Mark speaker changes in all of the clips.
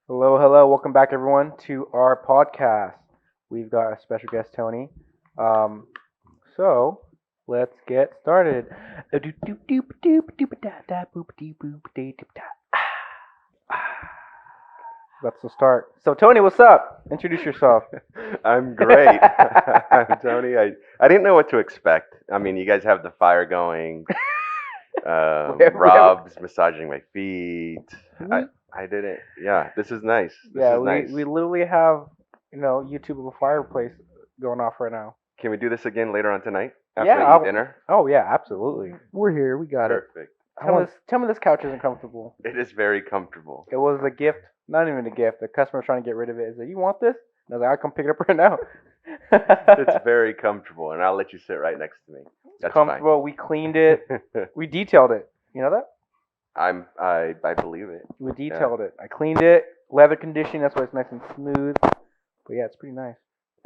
Speaker 1: Hello, hello. Welcome back, everyone, to our podcast. We've got a special guest, Tony. Um, so let's get started. That's the start. So, Tony, what's up? Introduce yourself.
Speaker 2: I'm great. I'm Tony. I didn't know what to expect. I mean, you guys have the fire going.
Speaker 1: We have,
Speaker 2: Rob's massaging my feet. I
Speaker 1: we,
Speaker 2: I didn't. Yeah, this is nice. This
Speaker 1: yeah,
Speaker 2: is
Speaker 1: we
Speaker 2: nice.
Speaker 1: we literally have YouTube of a fireplace going off right now.
Speaker 2: Can we do this again later on tonight after
Speaker 1: Yeah.
Speaker 2: I eat dinner?
Speaker 1: Oh yeah, absolutely.
Speaker 3: We're here. We got it.
Speaker 2: Perfect.
Speaker 3: I
Speaker 1: Tell me
Speaker 3: want.
Speaker 1: this. Tell me this couch isn't comfortable.
Speaker 2: It is very comfortable.
Speaker 1: It was a gift, not even a gift. The customer's trying to get rid of it. He said, "You want this?" And I was like, "I'll come pick it up right now."
Speaker 2: It's very comfortable, and I'll let you sit right next to me. That's
Speaker 1: comfortable. We cleaned it.
Speaker 2: fine.
Speaker 1: We detailed it. You know that?
Speaker 2: I believe it.
Speaker 1: We detailed it. I cleaned it. Leather conditioning. That's why it's nice and smooth. But yeah, it's pretty nice.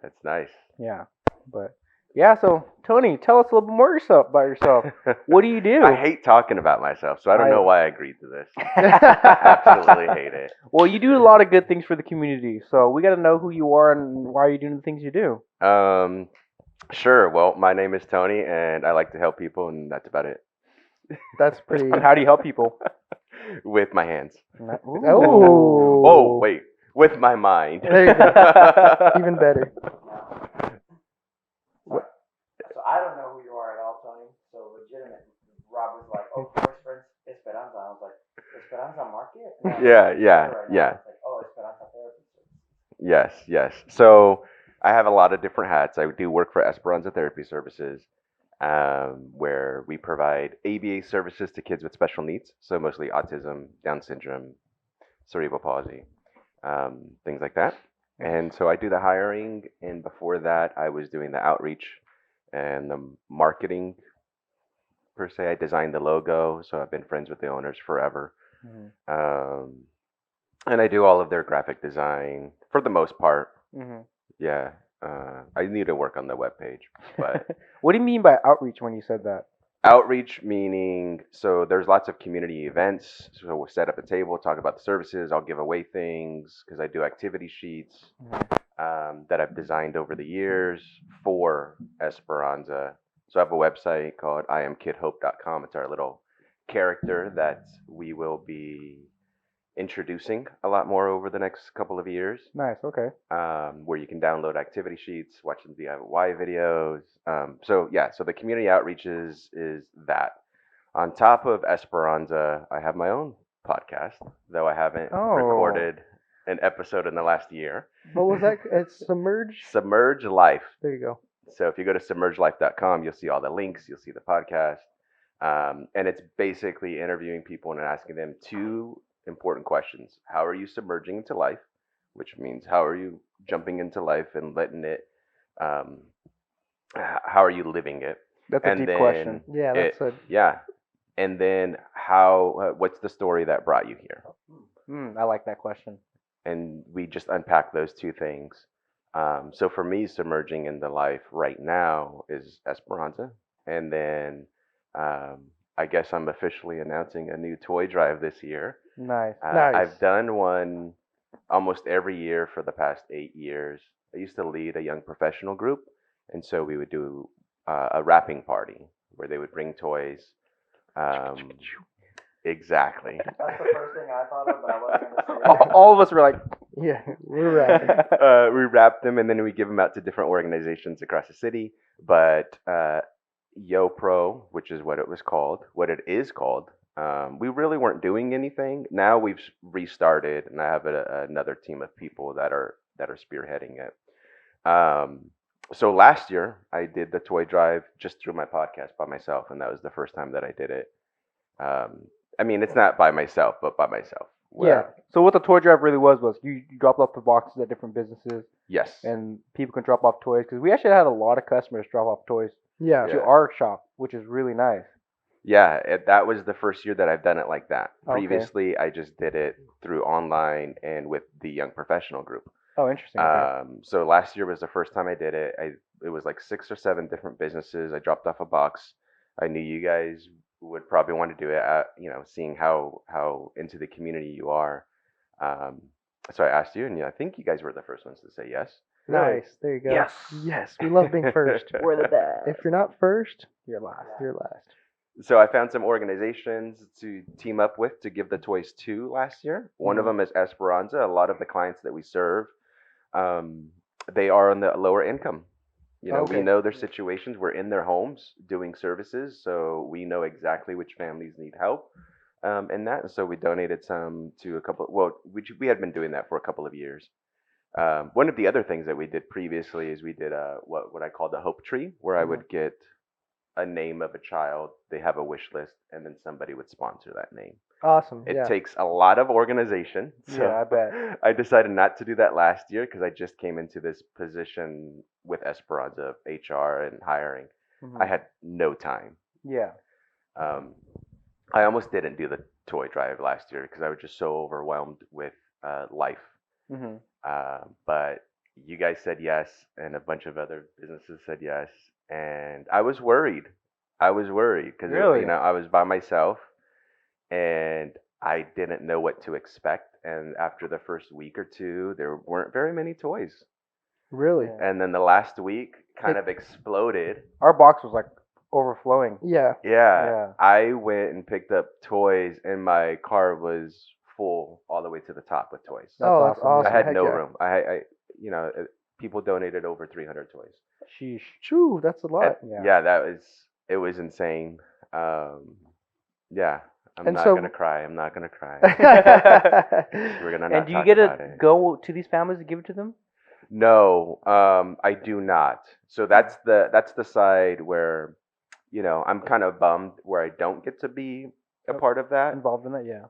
Speaker 2: That's nice.
Speaker 1: Yeah. But yeah. So Tony, tell us a little bit more about yourself. What do you do?
Speaker 2: I hate talking about myself, so I don't
Speaker 1: I-
Speaker 2: know why I agreed to this. Absolutely hate it.
Speaker 1: Well, you do a lot of good things for the community, so we got to know who you are and why you're doing the things you do.
Speaker 2: Sure. Well, my name is Tony, and I like to help people, and that's about it.
Speaker 3: That's pretty.
Speaker 1: And how do you help people?
Speaker 2: With my hands.
Speaker 3: Oh.
Speaker 2: Oh, wait. With my mind.
Speaker 3: There you go. Even better.
Speaker 4: So I don't know who you are at all, Tony. So legitimate. Rob was like, "Oh, where's friends Esperanza?" I was like, "Esperanza Market?" And I was
Speaker 2: Yeah,
Speaker 4: like,
Speaker 2: yeah,
Speaker 4: right now.
Speaker 2: yeah.
Speaker 4: It's like, "Oh, Esperanza Therapy."
Speaker 2: Yes, yes. So I have a lot of different hats. I do work for Esperanza Therapy Services, where we provide ABA services to kids with special needs. So mostly autism, Down syndrome, cerebral palsy, things like that. And so I do the hiring, and before that, I was doing the outreach and the marketing per se. I designed the logo, so I've been friends with the owners forever.
Speaker 1: Mhm.
Speaker 2: And I do all of their graphic design for the most part.
Speaker 1: Mhm.
Speaker 2: Yeah, I need to work on the webpage, but
Speaker 1: What do you mean by outreach when you said that?
Speaker 2: outreach meaning so there's lots of community events. So we'll set up a table, talk about the services. I'll give away things because I do activity sheets that I've designed over the years for Esperanza. So I have a website called iamkidhope.com. It's our little character that we will be introducing a lot more over the next couple of years,
Speaker 1: Nice. Okay.
Speaker 2: where you can download activity sheets, watch some DIY videos. So the community outreach is that. On top of Esperanza, I have my own podcast, though I haven't
Speaker 1: Oh.
Speaker 2: recorded an episode in the last year.
Speaker 3: What was that? It's submerge.
Speaker 2: Submerge Life.
Speaker 3: There you go.
Speaker 2: So if you go to submergelife.com, you'll see all the links, you'll see the podcast. And it's basically interviewing people and asking them two important questions. How are you submerging into life? Which means how are you jumping into life and letting it, um, how are you living it?
Speaker 1: That's a
Speaker 2: And
Speaker 1: deep
Speaker 2: then
Speaker 1: question.
Speaker 3: Yeah, that's a.
Speaker 2: yeah. And then what's the story that brought you here?
Speaker 1: I like that question.
Speaker 2: And we just unpack those two things. So for me, submerging into life right now is Esperanza. And then I guess I'm officially announcing a new toy drive this year.
Speaker 1: Nice.
Speaker 3: Nice.
Speaker 2: I've done one almost every year for the past 8 years. I used to lead a young professional group. And so we would do a wrapping party where they would bring toys. Exactly.
Speaker 4: That's the first thing I thought of, but I wasn't gonna say it.
Speaker 1: All of us were like,
Speaker 3: Yeah, we're rapping.
Speaker 2: We wrap them and then we give them out to different organizations across the city. But YoPro, which is what what it is called, we really weren't doing anything. Now we've restarted, and I have another team of people that are spearheading it. So last year I did the toy drive just through my podcast by myself, and that was the first time that I did it. I mean, it's not by myself, but by myself.
Speaker 1: yeah. So what the toy drive really was you dropped off the boxes at different businesses,
Speaker 2: Yes.
Speaker 1: and people can drop off toys because we actually had a lot of customers drop off toys
Speaker 3: Yeah.
Speaker 1: to
Speaker 2: Yeah.
Speaker 1: our shop, which is really nice.
Speaker 2: Yeah, that was the first year that I've done it like that.
Speaker 1: Okay.
Speaker 2: Previously, I just did it through online and with the young professional group.
Speaker 1: Oh, interesting. Okay.
Speaker 2: So last year was the first time I did it. It was like 6 or 7 different businesses. I dropped off a box. I knew you guys would probably want to do it. Seeing how into the community you are. Um, So I asked you, and I think you guys were the first ones to say yes.
Speaker 1: Really?
Speaker 3: Nice. There you go.
Speaker 2: Yes.
Speaker 3: We love being first.
Speaker 1: We're the best.
Speaker 3: If you're not first,
Speaker 1: You're last.
Speaker 3: you're last.
Speaker 2: So I found some organizations to team up with to give the toys to last year. One of them is Esperanza. A lot of the clients that we serve, um, they are on the lower income. We
Speaker 3: Okay.
Speaker 2: know their situations. We're in their homes doing services, so we know exactly which families need help. In that, and so we donated some to a couple. Well, we had been doing that for a couple of years. One of the other things that we did previously is we did what I call the hope tree, where I would get a name of a child, they have a wish list, and then somebody would sponsor that name.
Speaker 3: Awesome.
Speaker 2: It
Speaker 3: Yeah.
Speaker 2: takes a lot of organization. So
Speaker 1: Yeah, I bet.
Speaker 2: I decided not to do that last year because I just came into this position with Esperanza of HR and hiring.
Speaker 1: Mhm.
Speaker 2: I had no time.
Speaker 1: Yeah.
Speaker 2: Um, I almost didn't do the toy drive last year because I was just so overwhelmed with life.
Speaker 1: Mhm.
Speaker 2: But you guys said yes, and a bunch of other businesses said yes, and I was worried. I was worried because
Speaker 1: Really?
Speaker 2: I was by myself, and I didn't know what to expect. And after the first week or two, there weren't very many toys.
Speaker 3: Really.
Speaker 1: Yeah.
Speaker 2: And then the last week kind of exploded.
Speaker 1: Our box was like overflowing.
Speaker 3: Yeah.
Speaker 1: Yeah.
Speaker 2: I went and picked up toys, and my car was full all the way to the top with toys.
Speaker 1: That's
Speaker 3: Oh, that's
Speaker 1: awesome.
Speaker 3: awesome.
Speaker 2: I had
Speaker 3: Heck
Speaker 2: no
Speaker 3: yeah.
Speaker 2: room. People donated over 300 toys.
Speaker 1: Sheesh.
Speaker 3: True. That's a lot.
Speaker 1: Yeah.
Speaker 2: Yeah, it was insane. Yeah, I'm
Speaker 3: And
Speaker 2: not
Speaker 3: so-
Speaker 2: gonna cry. I'm not gonna cry. We're gonna not
Speaker 1: And do you
Speaker 2: talk
Speaker 1: get
Speaker 2: about
Speaker 1: to
Speaker 2: it.
Speaker 1: go to these families and give it to them?
Speaker 2: No, I do not. So that's the side where, I'm kind of bummed where I don't get to be a
Speaker 1: Yep.
Speaker 2: part of that.
Speaker 1: Involved in that? Yeah.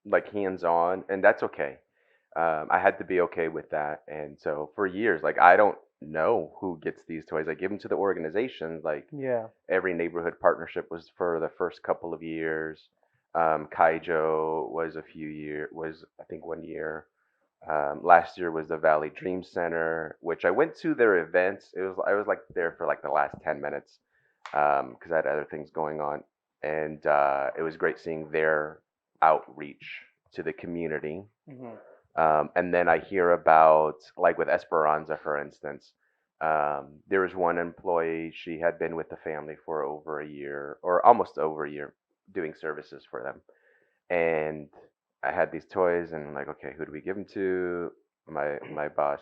Speaker 2: Like hands on, and that's okay. I had to be okay with that, and so for years, like I don't know who gets these toys. I give them to the organizations. Like
Speaker 1: Yeah.
Speaker 2: every neighborhood partnership was for the first couple of years. Kaijo was I think 1 year. Last year was the Valley Dream Center, which I went to their events. I was like there for like the last 10 minutes because I had other things going on, and it was great seeing their outreach to the community.
Speaker 1: Mhm.
Speaker 2: And then I hear about, like with Esperanza, for instance, there was one employee, she had been with the family for over a year or almost over a year doing services for them. And I had these toys and I'm like, okay, who do we give them to? My boss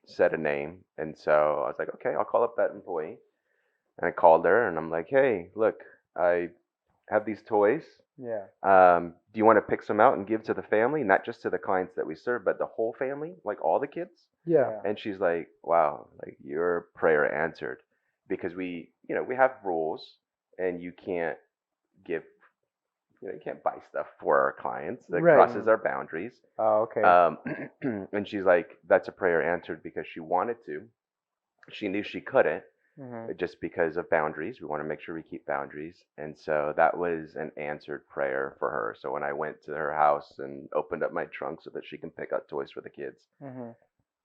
Speaker 2: said a name. And so I was like, okay, I'll call up that employee. And I called her and I'm like, hey, look, I have these toys.
Speaker 1: Yeah.
Speaker 2: Do you want to pick some out and give to the family, not just to the clients that we serve, but the whole family, like all the kids?
Speaker 3: Yeah.
Speaker 2: And she's like, wow, like your prayer answered because we have rules and you can't give, you can't buy stuff for our clients that
Speaker 3: Right.
Speaker 2: crosses our boundaries.
Speaker 1: Oh, okay.
Speaker 2: And she's like, that's a prayer answered because she wanted to. She knew she couldn't
Speaker 1: Mhm.
Speaker 2: just because of boundaries. We want to make sure we keep boundaries. And so that was an answered prayer for her. So when I went to her house and opened up my trunk so that she can pick out toys for the kids,
Speaker 1: Mhm.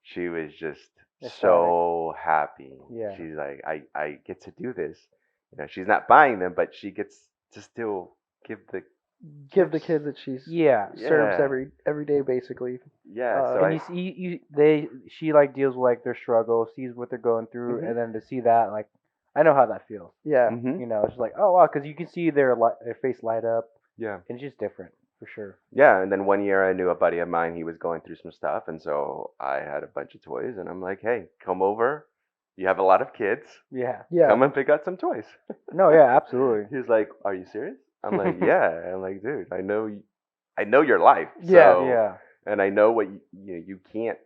Speaker 2: she was just
Speaker 1: Ecstatic.
Speaker 2: so happy.
Speaker 1: Yeah.
Speaker 2: She's like, I get to do this. She's not buying them, but she gets to still give the
Speaker 3: Give the
Speaker 2: gifts.
Speaker 3: kids that she's
Speaker 1: Yeah.
Speaker 3: serves
Speaker 2: Yeah.
Speaker 3: every day basically.
Speaker 2: Yeah. So
Speaker 1: And
Speaker 2: I,
Speaker 1: you see, she like deals with like their struggle, sees what they're going through,
Speaker 2: Mhm.
Speaker 1: and then to see that, like, I know how that feels.
Speaker 3: Yeah.
Speaker 2: Mhm.
Speaker 1: You know, it's just like, oh wow, because you can see their face light up,
Speaker 2: yeah.
Speaker 1: and it's just different for sure.
Speaker 2: Yeah, and then 1 year I knew a buddy of mine, he was going through some stuff, and so I had a bunch of toys, and I'm like, hey, come over. You have a lot of kids.
Speaker 1: Yeah.
Speaker 3: Yeah.
Speaker 2: Come and pick out some toys.
Speaker 1: No, yeah, absolutely.
Speaker 2: He's like, are you serious? I'm like, yeah. I'm like, dude, I know your life.
Speaker 3: Yeah.
Speaker 2: So,
Speaker 1: Yeah.
Speaker 2: and I know what you can't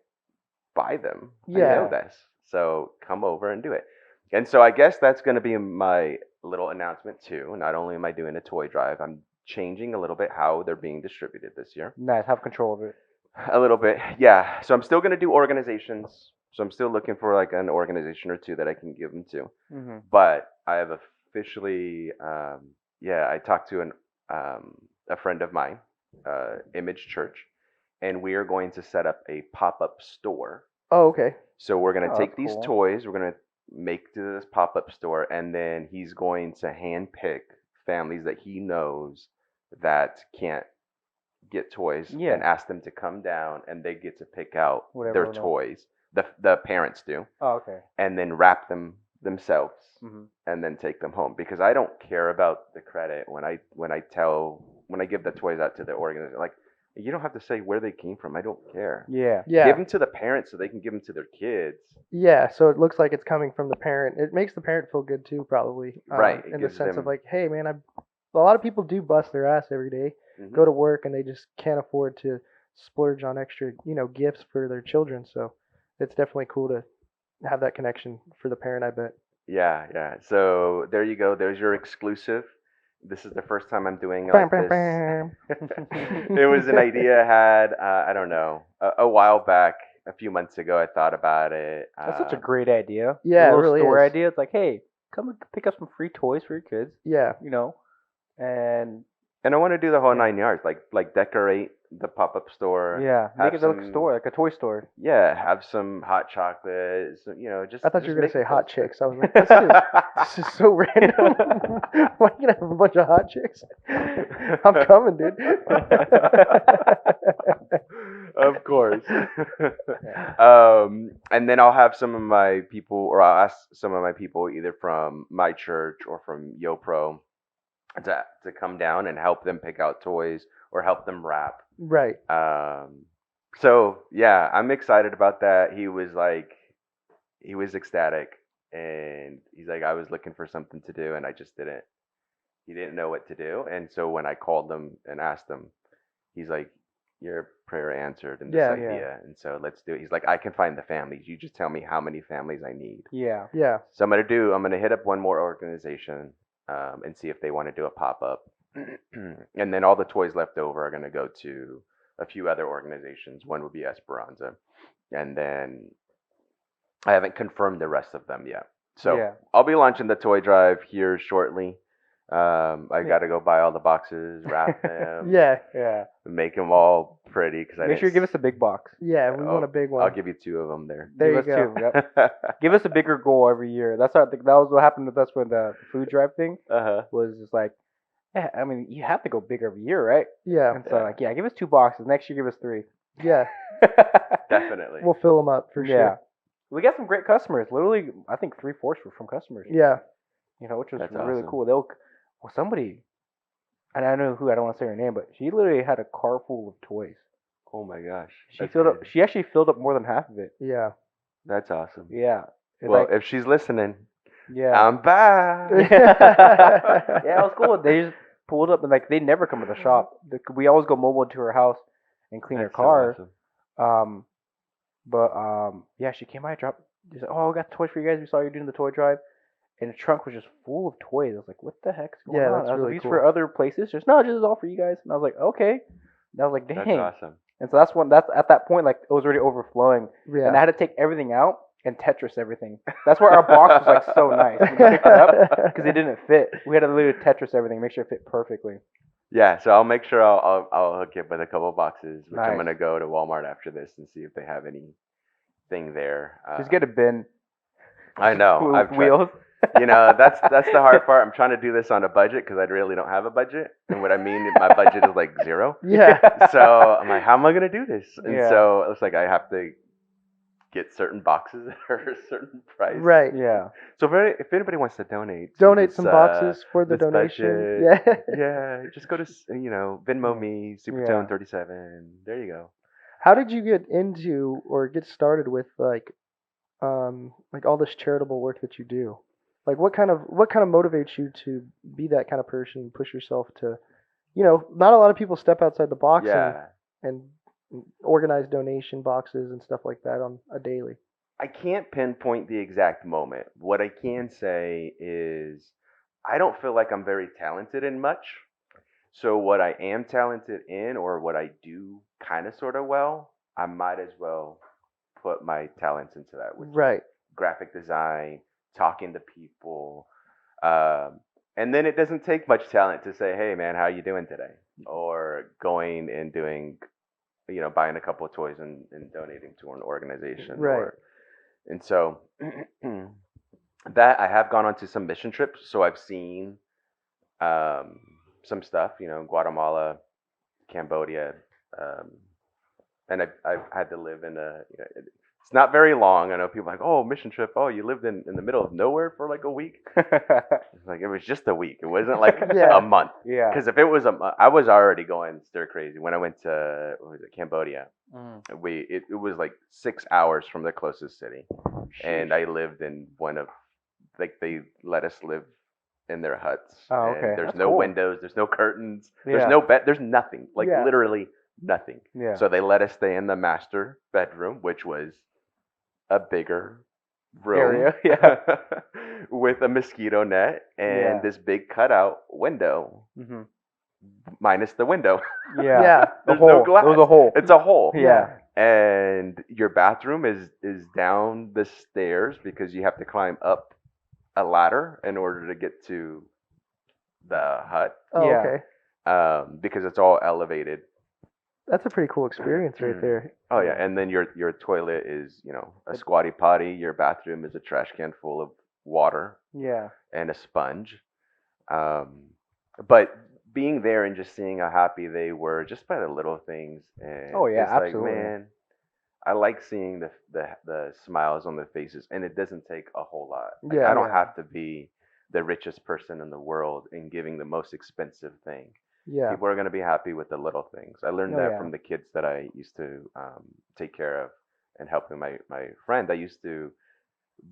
Speaker 2: buy them. I
Speaker 3: Yeah.
Speaker 2: know this. So come over and do it. And so I guess that's going to be my little announcement too. Not only am I doing a toy drive, I'm changing a little bit how they're being distributed this year.
Speaker 1: Nice. Have control of it.
Speaker 2: A little bit, yeah. So I'm still going to do organizations. So I'm still looking for like an organization or two that I can give them to.
Speaker 1: Mm-hmm.
Speaker 2: But I have officially, I talked to a friend of mine, Image Church, and we are going to set up a pop-up store.
Speaker 3: Oh, okay.
Speaker 2: So we're going to
Speaker 1: Oh,
Speaker 2: take
Speaker 1: that's
Speaker 2: these
Speaker 1: cool.
Speaker 2: toys, we're going to make to this pop-up store, and then he's going to handpick families that he knows that can't get toys
Speaker 1: Yeah.
Speaker 2: and ask them to come down, and they get to pick out
Speaker 1: Whatever
Speaker 2: their
Speaker 1: they want.
Speaker 2: toys. The parents do,
Speaker 1: Oh, okay.
Speaker 2: and then wrap them themselves,
Speaker 1: Hmm.
Speaker 2: and then take them home, because I don't care about the credit when I give the toys out to the organization. Like, you don't have to say where they came from. I don't care.
Speaker 1: Yeah.
Speaker 3: Yeah.
Speaker 2: Give them to the parents so they can give them to their kids.
Speaker 3: Yeah, so it looks like it's coming from the parent. It makes the parent feel good too, probably.
Speaker 2: Right, it
Speaker 3: In the
Speaker 2: gives
Speaker 3: sense of
Speaker 2: them-
Speaker 3: like, hey, man, a lot of people do bust their ass every day,
Speaker 2: Mhm.
Speaker 3: go to work, and they just can't afford to splurge on extra, gifts for their children. So it's definitely cool to have that connection for the parent, I bet.
Speaker 2: Yeah, yeah. So there you go. There's your exclusive. This is the first time I'm doing it
Speaker 3: Bam,
Speaker 2: like
Speaker 3: bam,
Speaker 2: this.
Speaker 3: bam.
Speaker 2: It was an idea I had, I don't know, a while back, a few months ago. I thought about it.
Speaker 1: That's such a great idea.
Speaker 3: Yeah,
Speaker 1: a
Speaker 3: it
Speaker 1: little
Speaker 3: really
Speaker 1: store
Speaker 3: is.
Speaker 1: idea. It's like, hey, come and pick up some free toys for your kids.
Speaker 3: Yeah,
Speaker 1: And
Speaker 2: And I want to do the whole
Speaker 1: Yeah.
Speaker 2: 9 yards, like decorate the pop-up store.
Speaker 1: yeah, make
Speaker 2: have
Speaker 1: it look like a
Speaker 2: some-
Speaker 1: store, like a toy store.
Speaker 2: Yeah, have some hot chocolate. Just.
Speaker 3: I thought you were
Speaker 2: just
Speaker 3: gonna say
Speaker 2: make
Speaker 3: hot
Speaker 2: those
Speaker 3: chicks.
Speaker 2: things.
Speaker 3: I was like, this is so random. Why are you gonna have a bunch of hot chicks? I'm coming, dude.
Speaker 2: Of course. And then I'll have some of my people, or I'll ask some of my people, either from my church or from YoPro, to come down and help them pick out toys or help them wrap.
Speaker 3: Right.
Speaker 2: So yeah, I'm excited about that. He was ecstatic, and he's like, I was looking for something to do, and I just didn't. He didn't know what to do, and so when I called him and asked him, he's like, your prayer answered in this
Speaker 3: Yeah.
Speaker 2: idea, and so let's do it. He's like, I can find the families. You just tell me how many families I need.
Speaker 1: Yeah.
Speaker 3: Yeah.
Speaker 2: So I'm gonna hit up one more organization, and see if they want to do a pop up, and then all the toys left over are gonna go to a few other organizations. One would be Esperanza, and then I haven't confirmed the rest of them yet. So
Speaker 1: Yeah.
Speaker 2: I'll be launching the toy drive here shortly. I got to go buy all the boxes, wrap them,
Speaker 3: Yeah.
Speaker 1: Yeah.
Speaker 2: make them all pretty. Because
Speaker 1: Make sure you give us a big box.
Speaker 3: Yeah. We want a big one.
Speaker 2: I'll give you 2 of them there.
Speaker 3: There
Speaker 1: give
Speaker 3: you
Speaker 1: us
Speaker 3: go.
Speaker 1: 2. Yep. Give us a bigger goal every year. That's how that was what happened with us with the food drive thing.
Speaker 2: Uh-huh.
Speaker 1: Was just like, yeah, I mean, you have to go bigger every year, right?
Speaker 3: Yeah.
Speaker 1: And so like, yeah, give us 2 boxes. Next year, give us 3.
Speaker 3: Yeah.
Speaker 2: Definitely.
Speaker 3: We'll fill them up for
Speaker 1: Yeah.
Speaker 3: sure.
Speaker 1: We got some great customers. Literally, I think 3/4 were from customers.
Speaker 3: Yeah.
Speaker 1: Which was
Speaker 2: That's
Speaker 1: really
Speaker 2: awesome.
Speaker 1: cool. Somebody, and I know who, I don't want to say her name, but she literally had a car full of toys.
Speaker 2: Oh my gosh.
Speaker 1: She
Speaker 2: That's
Speaker 1: filled up.
Speaker 2: good.
Speaker 1: She actually filled up more than half of it.
Speaker 3: Yeah.
Speaker 2: That's awesome.
Speaker 1: Yeah. It's
Speaker 2: Well,
Speaker 1: like,
Speaker 2: if she's listening,
Speaker 1: yeah.
Speaker 2: I'm back.
Speaker 1: Yeah, it was cool. They just pulled up and like they never come to the shop. We always go mobile to her house and clean her
Speaker 2: That's so
Speaker 1: car.
Speaker 2: awesome.
Speaker 1: Yeah, she came by, dropped. She said, "Oh, I got toys for you guys. We saw you doing the toy drive." And the trunk was just full of toys. I was like, "What the heck's going
Speaker 3: Yeah,
Speaker 1: on?"
Speaker 3: that's
Speaker 1: I was
Speaker 3: really
Speaker 1: like, "These
Speaker 3: cool.
Speaker 1: for other places?" Just no, just all for you guys. And I was like, "Okay." And I was like,
Speaker 2: That's
Speaker 1: "Dang."
Speaker 2: awesome.
Speaker 1: And so that's at that point, like it was already overflowing,
Speaker 3: Yeah.
Speaker 1: and I had to take everything out and Tetris everything. That's why our box was like so nice. We picked it up because it didn't fit. We had to literally Tetris everything, make sure it fit perfectly.
Speaker 2: Yeah, so I'll make sure I'll hook you up with a couple boxes, which I'm
Speaker 1: Nice.
Speaker 2: gonna go to Walmart after this and see if they have anything there.
Speaker 1: Just get a bin.
Speaker 2: I know.
Speaker 1: with
Speaker 2: I've tried-
Speaker 1: wheels.
Speaker 2: that's the hard part. I'm trying to do this on a budget because I really don't have a budget, and what I mean, my budget is like 0.
Speaker 3: Yeah.
Speaker 2: So I'm like, how am I gonna do this? And
Speaker 1: Yeah.
Speaker 2: so it's like I have to get certain boxes that are a certain price.
Speaker 3: Right.
Speaker 1: Yeah.
Speaker 2: So if anybody wants to donate, to
Speaker 3: Donate
Speaker 2: this,
Speaker 3: some boxes for the
Speaker 2: this
Speaker 3: donation.
Speaker 2: budget,
Speaker 3: Yeah.
Speaker 2: yeah, just go to Venmo me
Speaker 1: Yeah.
Speaker 2: Supertone37. There you go.
Speaker 3: How did you get into or get started with like all this charitable work that you do? Like what kind of motivates you to be that kind of person, push yourself to, not a lot of people step outside the box
Speaker 2: Yeah.
Speaker 3: and organize donation boxes and stuff like that on a daily.
Speaker 2: I can't pinpoint the exact moment. What I can say is I don't feel like I'm very talented in much. So what I am talented in, or what I do kind of sort of well, I might as well put my talents into that, which is
Speaker 3: Right.
Speaker 2: graphic design, talking to people. And then it doesn't take much talent to say, hey man, how you doing today? Or going and doing, buying a couple of toys and donating to an organization.
Speaker 3: Right.
Speaker 2: And so that I have gone on to some mission trips. So I've seen some stuff, Guatemala, Cambodia, um, and I've had to live in a. It's not very long. I know people are like, oh, mission trip. Oh, you lived in the middle of nowhere for like a week. It's like it was just a week. It wasn't like
Speaker 3: Yeah.
Speaker 2: a month.
Speaker 1: Yeah.
Speaker 2: Because if it was I was already going stir crazy when I went to what was it, Cambodia.
Speaker 1: Mm.
Speaker 2: It was like 6 hours from the closest city, and I lived in one of like they let us live in their huts.
Speaker 1: Oh,
Speaker 2: and
Speaker 1: okay.
Speaker 2: there's
Speaker 1: That's
Speaker 2: no
Speaker 1: cool.
Speaker 2: windows, there's no curtains,
Speaker 1: Yeah.
Speaker 2: there's no bed, there's nothing. Like
Speaker 3: Yeah.
Speaker 2: literally nothing.
Speaker 1: Yeah.
Speaker 2: So they let us stay in the master bedroom, which was a bigger room
Speaker 1: Area, yeah.
Speaker 2: with a mosquito net and
Speaker 1: Yeah.
Speaker 2: this big cutout window
Speaker 1: Mhm.
Speaker 2: minus the window.
Speaker 1: Yeah.
Speaker 3: Yeah.
Speaker 1: The
Speaker 2: There's
Speaker 1: hole.
Speaker 2: no glass.
Speaker 1: It was a hole.
Speaker 2: It's a hole.
Speaker 1: Yeah.
Speaker 2: And your bathroom is down the stairs because you have to climb up a ladder in order to get to the hut,
Speaker 3: Oh,
Speaker 1: Yeah.
Speaker 3: okay.
Speaker 2: because it's all elevated.
Speaker 3: That's a pretty cool experience right there.
Speaker 2: Oh yeah, and then your toilet is a squatty potty. Your bathroom is a trash can full of water
Speaker 1: Yeah.
Speaker 2: and a sponge. But being there and just seeing how happy they were just by the little things, and
Speaker 1: Oh, yeah,
Speaker 2: it's
Speaker 1: absolutely.
Speaker 2: like, man, I like seeing the smiles on their faces, and it doesn't take a whole lot. Like,
Speaker 3: Yeah.
Speaker 2: I don't
Speaker 1: Yeah.
Speaker 2: have to be the richest person in the world in giving the most expensive thing.
Speaker 3: Yeah.
Speaker 2: People are going to be happy with the little things. I learned
Speaker 1: Oh,
Speaker 2: that
Speaker 1: yeah.
Speaker 2: from the kids that I used to take care of and helping my friend. I used to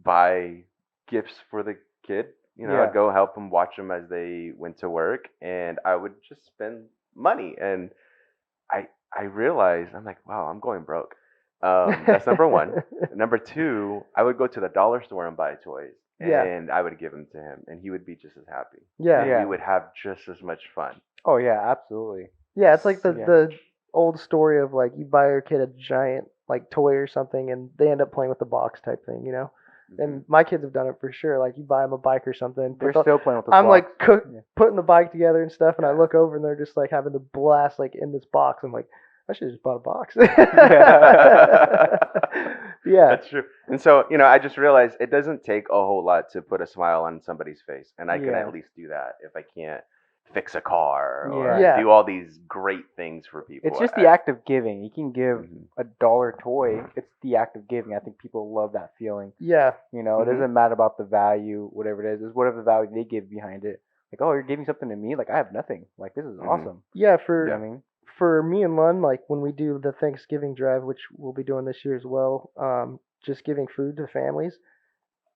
Speaker 2: buy gifts for the kid.
Speaker 1: Yeah.
Speaker 2: I'd go help them, watch them as they went to work, and I would just spend money. And I realized, I'm like, wow, I'm going broke. That's number one. Number two, I would go to the dollar store and buy toys,
Speaker 3: Yeah.
Speaker 2: and I would give them to him, and he would be just as happy.
Speaker 3: Yeah.
Speaker 2: And
Speaker 1: Yeah.
Speaker 2: we would have just as much fun.
Speaker 1: Oh yeah, absolutely.
Speaker 3: Yeah, it's like
Speaker 1: Yeah.
Speaker 3: the old story of like you buy your kid a giant like toy or something and they end up playing with the box type thing, you know? And my kids have done it for sure. Like you buy them a bike or something.
Speaker 1: They're
Speaker 3: but
Speaker 1: still playing with the
Speaker 3: I'm
Speaker 1: box.
Speaker 3: like
Speaker 1: Yeah.
Speaker 3: putting the bike together and stuff, and I look over and they're just like having the blast like in this box. I'm like, I should have just bought a box. Yeah.
Speaker 2: That's true. And so, I just realized it doesn't take a whole lot to put a smile on somebody's face. And I can
Speaker 1: Yeah.
Speaker 2: at least do that if I can't fix a car or
Speaker 1: Yeah.
Speaker 3: Yeah.
Speaker 2: do all these great things for people.
Speaker 1: It's just the act of giving. You can give
Speaker 2: Mhm.
Speaker 1: a dollar toy. It's the act of giving. I think people love that feeling.
Speaker 3: Yeah.
Speaker 1: It
Speaker 2: Mhm.
Speaker 1: doesn't matter about the value, whatever it is. It's whatever the value they give behind it. Like, oh, you're giving something to me. Like, I have nothing. Like, this is
Speaker 2: Mhm.
Speaker 1: awesome.
Speaker 3: Yeah,
Speaker 1: You
Speaker 3: for
Speaker 1: know what I mean?
Speaker 3: for me and Lund, like when we do the Thanksgiving drive, which we'll be doing this year as well, just giving food to families,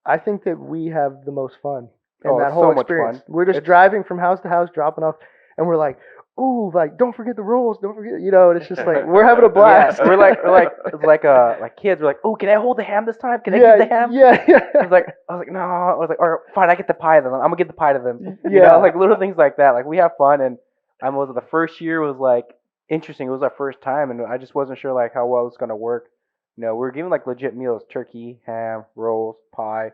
Speaker 3: I think that we have the most fun in
Speaker 1: Oh,
Speaker 3: that
Speaker 1: it's
Speaker 3: whole
Speaker 1: so much
Speaker 3: experience.
Speaker 1: fun.
Speaker 3: We're just
Speaker 1: It's-
Speaker 3: driving from house to house, dropping off, and we're like, ooh, like don't forget the rolls, don't forget, and it's just like we're having a blast.
Speaker 1: Yeah, we're like it's like kids. We're like, oh, can I hold the ham this time? Can I
Speaker 3: yeah,
Speaker 1: give the ham?
Speaker 3: yeah, yeah.
Speaker 1: I was like, no. I was like, all right, fine, I get the pie to them. I'm gonna get the pie to them.
Speaker 3: Yeah.
Speaker 1: Like little things like that. Like we have fun, and the first year was like interesting. It was our first time, and I just wasn't sure like how well it's gonna work. We were given like legit meals: turkey, ham, rolls, pie.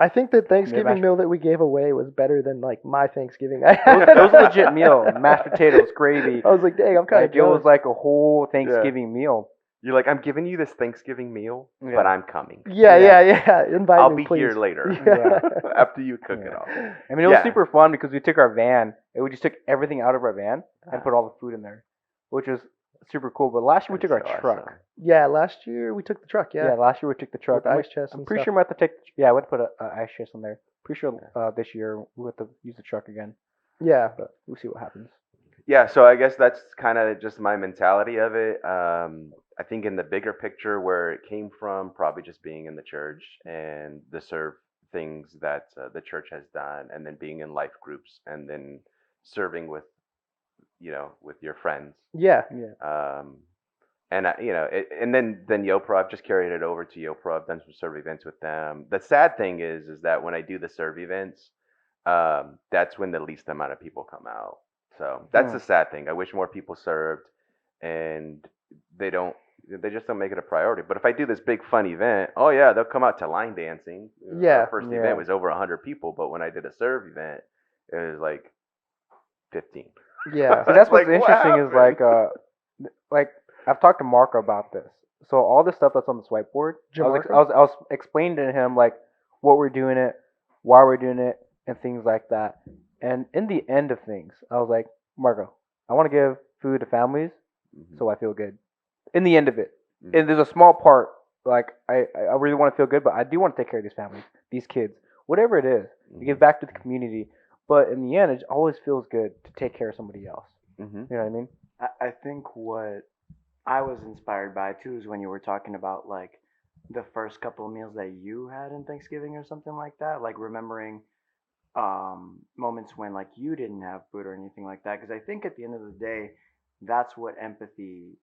Speaker 3: I think the Thanksgiving
Speaker 1: mashed-
Speaker 3: meal that we gave away was better than like my Thanksgiving. I
Speaker 1: It
Speaker 3: had.
Speaker 1: was a legit meal: mashed potatoes, gravy.
Speaker 3: I was like, dang, I'm kind of
Speaker 1: Like it was like a whole Thanksgiving meal.
Speaker 2: You're like, I'm giving you this Thanksgiving meal,
Speaker 1: Yeah.
Speaker 2: but I'm coming.
Speaker 3: Yeah,
Speaker 1: Yeah.
Speaker 3: yeah. Invite
Speaker 2: I'll
Speaker 3: me,
Speaker 2: be
Speaker 3: please.
Speaker 2: here later
Speaker 3: Yeah.
Speaker 2: after you cook it
Speaker 1: Yeah.
Speaker 2: all.
Speaker 1: I mean, it was
Speaker 2: Yeah.
Speaker 1: super fun because we took our van and we just took everything out of our van and put all the food in there, which was super cool. But last year we took
Speaker 2: That's
Speaker 1: our
Speaker 2: so
Speaker 1: truck.
Speaker 2: awesome.
Speaker 3: Yeah, last year we took the truck.
Speaker 1: Yeah.
Speaker 3: Yeah,
Speaker 1: Last year we took the truck.
Speaker 3: with ice chest.
Speaker 1: I'm
Speaker 3: and
Speaker 1: pretty
Speaker 3: stuff.
Speaker 1: sure we have to take. Yeah, we have to put a ice chest in there. Pretty sure this year we'll have to use the truck again,
Speaker 3: Yeah,
Speaker 1: but we'll see what happens.
Speaker 2: Yeah, so I guess that's kind of just my mentality of it. I think in the bigger picture, where it came from, probably just being in the church and the serve things that the church has done, and then being in life groups, and then serving with, with your friends.
Speaker 3: yeah,
Speaker 1: Yeah.
Speaker 2: And and then YoPro, I've just carried it over to YoPro. I've done some serve events with them. The sad thing is that when I do the serve events, that's when the least amount of people come out. So that's the sad thing. I wish more people served, and they just don't make it a priority. But if I do this big fun event, oh yeah, they'll come out to line dancing.
Speaker 3: Yeah.
Speaker 2: Our first
Speaker 1: Yeah.
Speaker 2: event was over 100 people, but when I did a serve event, it was like 15.
Speaker 3: yeah.
Speaker 1: So that's what's
Speaker 2: Like, what
Speaker 1: interesting is
Speaker 2: happened?
Speaker 1: like I've talked to Marco about this. So all this stuff that's on this whiteboard, I was
Speaker 3: Jamarco?
Speaker 1: explaining to him like what we're doing it, why we're doing it, and things like that. And in the end of things, I was like, Marco, I want to give food to families,
Speaker 2: Mhm.
Speaker 1: so I feel good. In the end of it,
Speaker 2: Mhm.
Speaker 1: and there's a small part like I really want to feel good, but I do want to take care of these families, these kids, whatever it is, to give
Speaker 2: Mhm.
Speaker 1: back to the community. But in the end, it always feels good to take care of somebody else.
Speaker 2: Mhm.
Speaker 1: You know what I mean?
Speaker 4: I think what I was inspired by too is when you were talking about like the first couple of meals that you had in Thanksgiving or something like that, like remembering moments when like you didn't have food or anything like that. Because I think at the end of the day, that's what empathy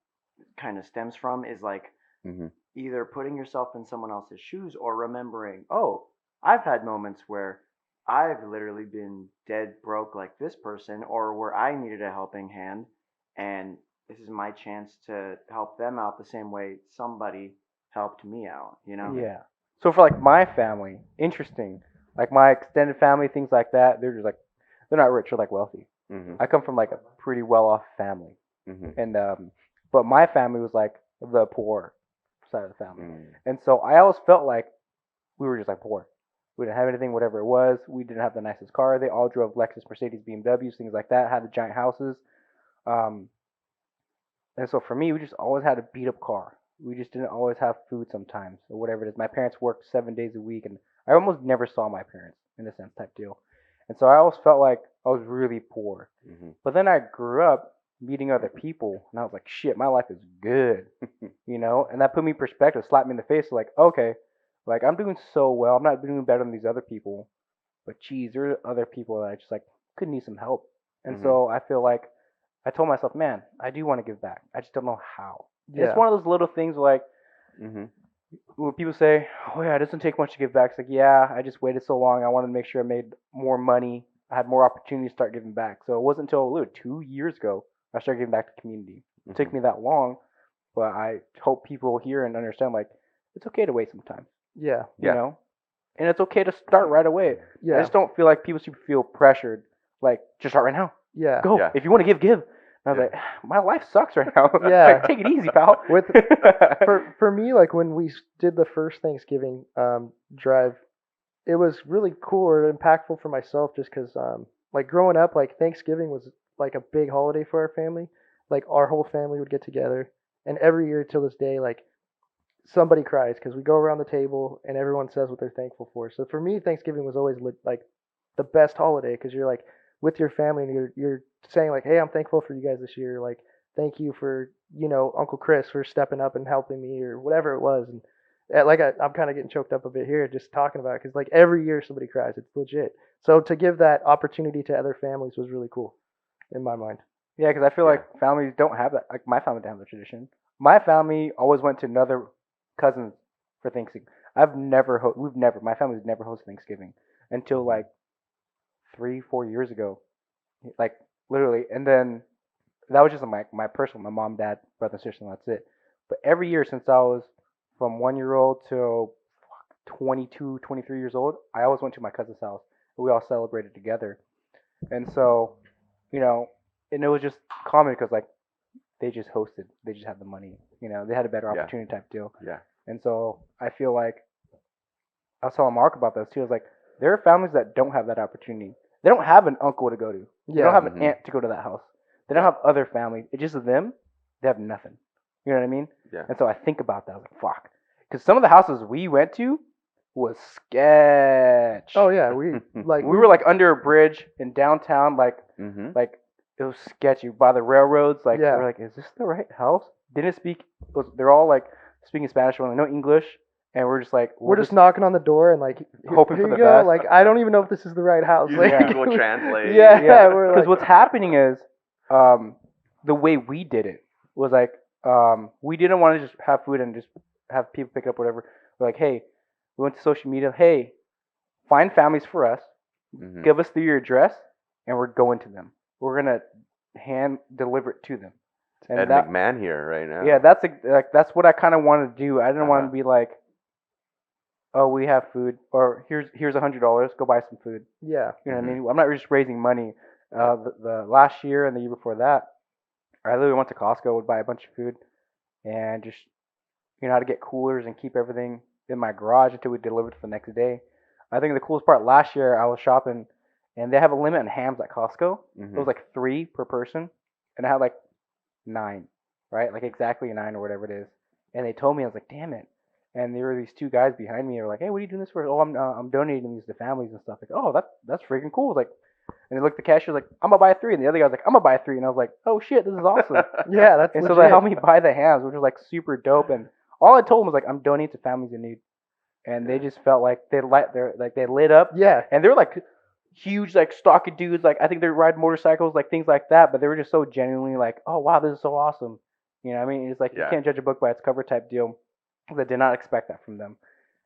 Speaker 4: kind of stems from is like
Speaker 2: Mhm.
Speaker 4: either putting yourself in someone else's shoes or remembering, oh, I've had moments where I've literally been dead broke like this person, or where I needed a helping hand, and this is my chance to help them out the same way somebody helped me out, you know?
Speaker 1: Yeah. So for like my family, interesting. Like my extended family, things like that, they're just like they're not rich or like wealthy.
Speaker 2: Mhm.
Speaker 1: I come from like a pretty well off family,
Speaker 2: Mhm.
Speaker 1: and but my family was like the poor side of the family,
Speaker 2: Mhm.
Speaker 1: and so I always felt like we were just like poor. We didn't have anything, whatever it was. We didn't have the nicest car. They all drove Lexus, Mercedes, BMWs, things like that. Had the giant houses. Um, and so for me, we just always had a beat up car. We just didn't always have food sometimes or whatever it is. My parents worked 7 days a week, and I almost never saw my parents in a sense type deal. And so I always felt like I was really poor.
Speaker 2: Mhm.
Speaker 1: But then I grew up meeting other people, and I was like, shit, my life is good, and that put me in perspective, slapped me in the face, like, okay, like I'm doing so well. I'm not doing better than these other people, but geez, there are other people that I just like could need some help. And
Speaker 2: Mhm.
Speaker 1: so I feel like I told myself, man, I do want to give back. I just don't know how. And it's
Speaker 3: Yeah.
Speaker 1: one of those little things like
Speaker 2: Mhm.
Speaker 1: when people say, oh yeah, it doesn't take much to give back. It's like, yeah, I just waited so long. I wanted to make sure I made more money. I had more opportunity to start giving back. So it wasn't until 2 years ago I started giving back to the community. It took
Speaker 2: Mhm.
Speaker 1: me that long, but I hope people hear and understand like it's okay to wait sometimes,
Speaker 3: Yeah.
Speaker 1: you
Speaker 2: Yeah.
Speaker 1: know? And it's okay to start right away. I
Speaker 3: Yeah.
Speaker 1: just don't feel like people should feel pressured, like, just start right now.
Speaker 3: Yeah.
Speaker 1: Go.
Speaker 2: Yeah.
Speaker 1: If you want to give, give. And I was
Speaker 2: Yeah.
Speaker 1: like, my life sucks right now.
Speaker 3: Yeah.
Speaker 1: Like, take it easy, pal.
Speaker 3: With for me, like when we did the first Thanksgiving drive, it was really cool or impactful for myself just because like growing up, like Thanksgiving was like a big holiday for our family. Like our whole family would get together, and every year till this day, like somebody cries because we go around the table and everyone says what they're thankful for. So for me, Thanksgiving was always like the best holiday because you're like with your family and you're saying like, hey, I'm thankful for you guys this year. Like, thank you for Uncle Chris for stepping up and helping me or whatever it was. And like I'm kind of getting choked up a bit here just talking about it because like every year somebody cries. It's legit. So to give that opportunity to other families was really cool in my mind.
Speaker 1: Yeah, because I feel
Speaker 2: Yeah.
Speaker 1: like families don't have that. Like, my family didn't have the tradition. My family always went to another cousins for Thanksgiving. My family's never hosted Thanksgiving until like 3, 4 years ago. Like, literally. And then that was just my personal, my mom, dad, brother, and sister, and that's it. But every year since I was from 1 year old to 22, 23 years old, I always went to my cousin's house. And we all celebrated together. And so, you know, and it was just common because like they just hosted, they just had the money, they had a better
Speaker 2: Yeah.
Speaker 1: opportunity type deal.
Speaker 2: Yeah.
Speaker 1: And so I feel like I was telling Mark about this too. I was like, there are families that don't have that opportunity. They don't have an uncle to go to. They don't
Speaker 3: Yeah.
Speaker 1: have an
Speaker 2: Mhm.
Speaker 1: aunt to go to that house. They don't
Speaker 2: Yeah.
Speaker 1: have other family. It's just them. They have nothing. You know what I mean?
Speaker 2: Yeah.
Speaker 1: And so I think about that. I was like, fuck. Because some of the houses we went to was sketch.
Speaker 3: Oh yeah, we like
Speaker 1: We were like under a bridge in downtown,
Speaker 2: Mhm.
Speaker 1: like it was sketchy by the railroads. Like
Speaker 3: Yeah.
Speaker 1: we're like, is this the right house? Didn't speak. They're all like speaking Spanish, no English, and we're just like,
Speaker 3: we're just knocking on the door and like
Speaker 1: hoping
Speaker 3: here
Speaker 1: for
Speaker 3: you
Speaker 1: the
Speaker 3: go.
Speaker 1: best.
Speaker 3: Like I don't even know if this is the right house.
Speaker 2: Using
Speaker 3: Like,
Speaker 2: Google Translate.
Speaker 3: Yeah,
Speaker 1: yeah,
Speaker 3: we're
Speaker 1: because
Speaker 3: like
Speaker 1: what's happening is, the way we did it was like, we didn't want to just have food and just have people pick up whatever. We're like, hey, we went to social media. Hey, find families for us.
Speaker 2: Mhm.
Speaker 1: Give us your address, and we're going to them. We're gonna hand deliver it to them. And
Speaker 2: Ed
Speaker 1: that,
Speaker 2: McMahon here right now.
Speaker 1: yeah, that's what I kind of wanted to do. I didn't want to
Speaker 2: Uh-huh.
Speaker 1: be like, oh, we have food, or here's $100, go buy some food.
Speaker 3: yeah,
Speaker 1: You know what I
Speaker 2: Mhm.
Speaker 1: mean? I'm not just raising money. The last year and the year before that, I literally went to Costco, would buy a bunch of food, and just how to get coolers and keep everything in my garage until we delivered for the next day. I think the coolest part last year, I was shopping, and they have a limit on hams at Costco. It
Speaker 2: Mhm.
Speaker 1: was like 3 per person, and I had like 9, right? Like exactly 9 or whatever it is. And they told me, I was like, damn it. And there were these 2 guys behind me. They were like, hey, what are you doing this for? Oh, I'm donating these to families and stuff. Like, oh, that's freaking cool. Like, and they looked at the cashier like, I'm gonna buy 3, and the other guy was like, I'm gonna buy 3, and I was like, oh shit, this is awesome.
Speaker 3: Yeah, that's
Speaker 1: And so
Speaker 3: legit.
Speaker 1: they helped me buy the hams, which was like super dope. And all I told them was like, I'm donating to families in need, and they just felt like they lit up,
Speaker 3: Yeah,
Speaker 1: and they were like huge, like stocky dudes. Like I think they ride motorcycles, like things like that. But they were just so genuinely like, oh wow, this is so awesome. You know what I mean? It's like you
Speaker 2: Yeah.
Speaker 1: can't judge a book by its cover type deal. 'Cause I did not expect that from them.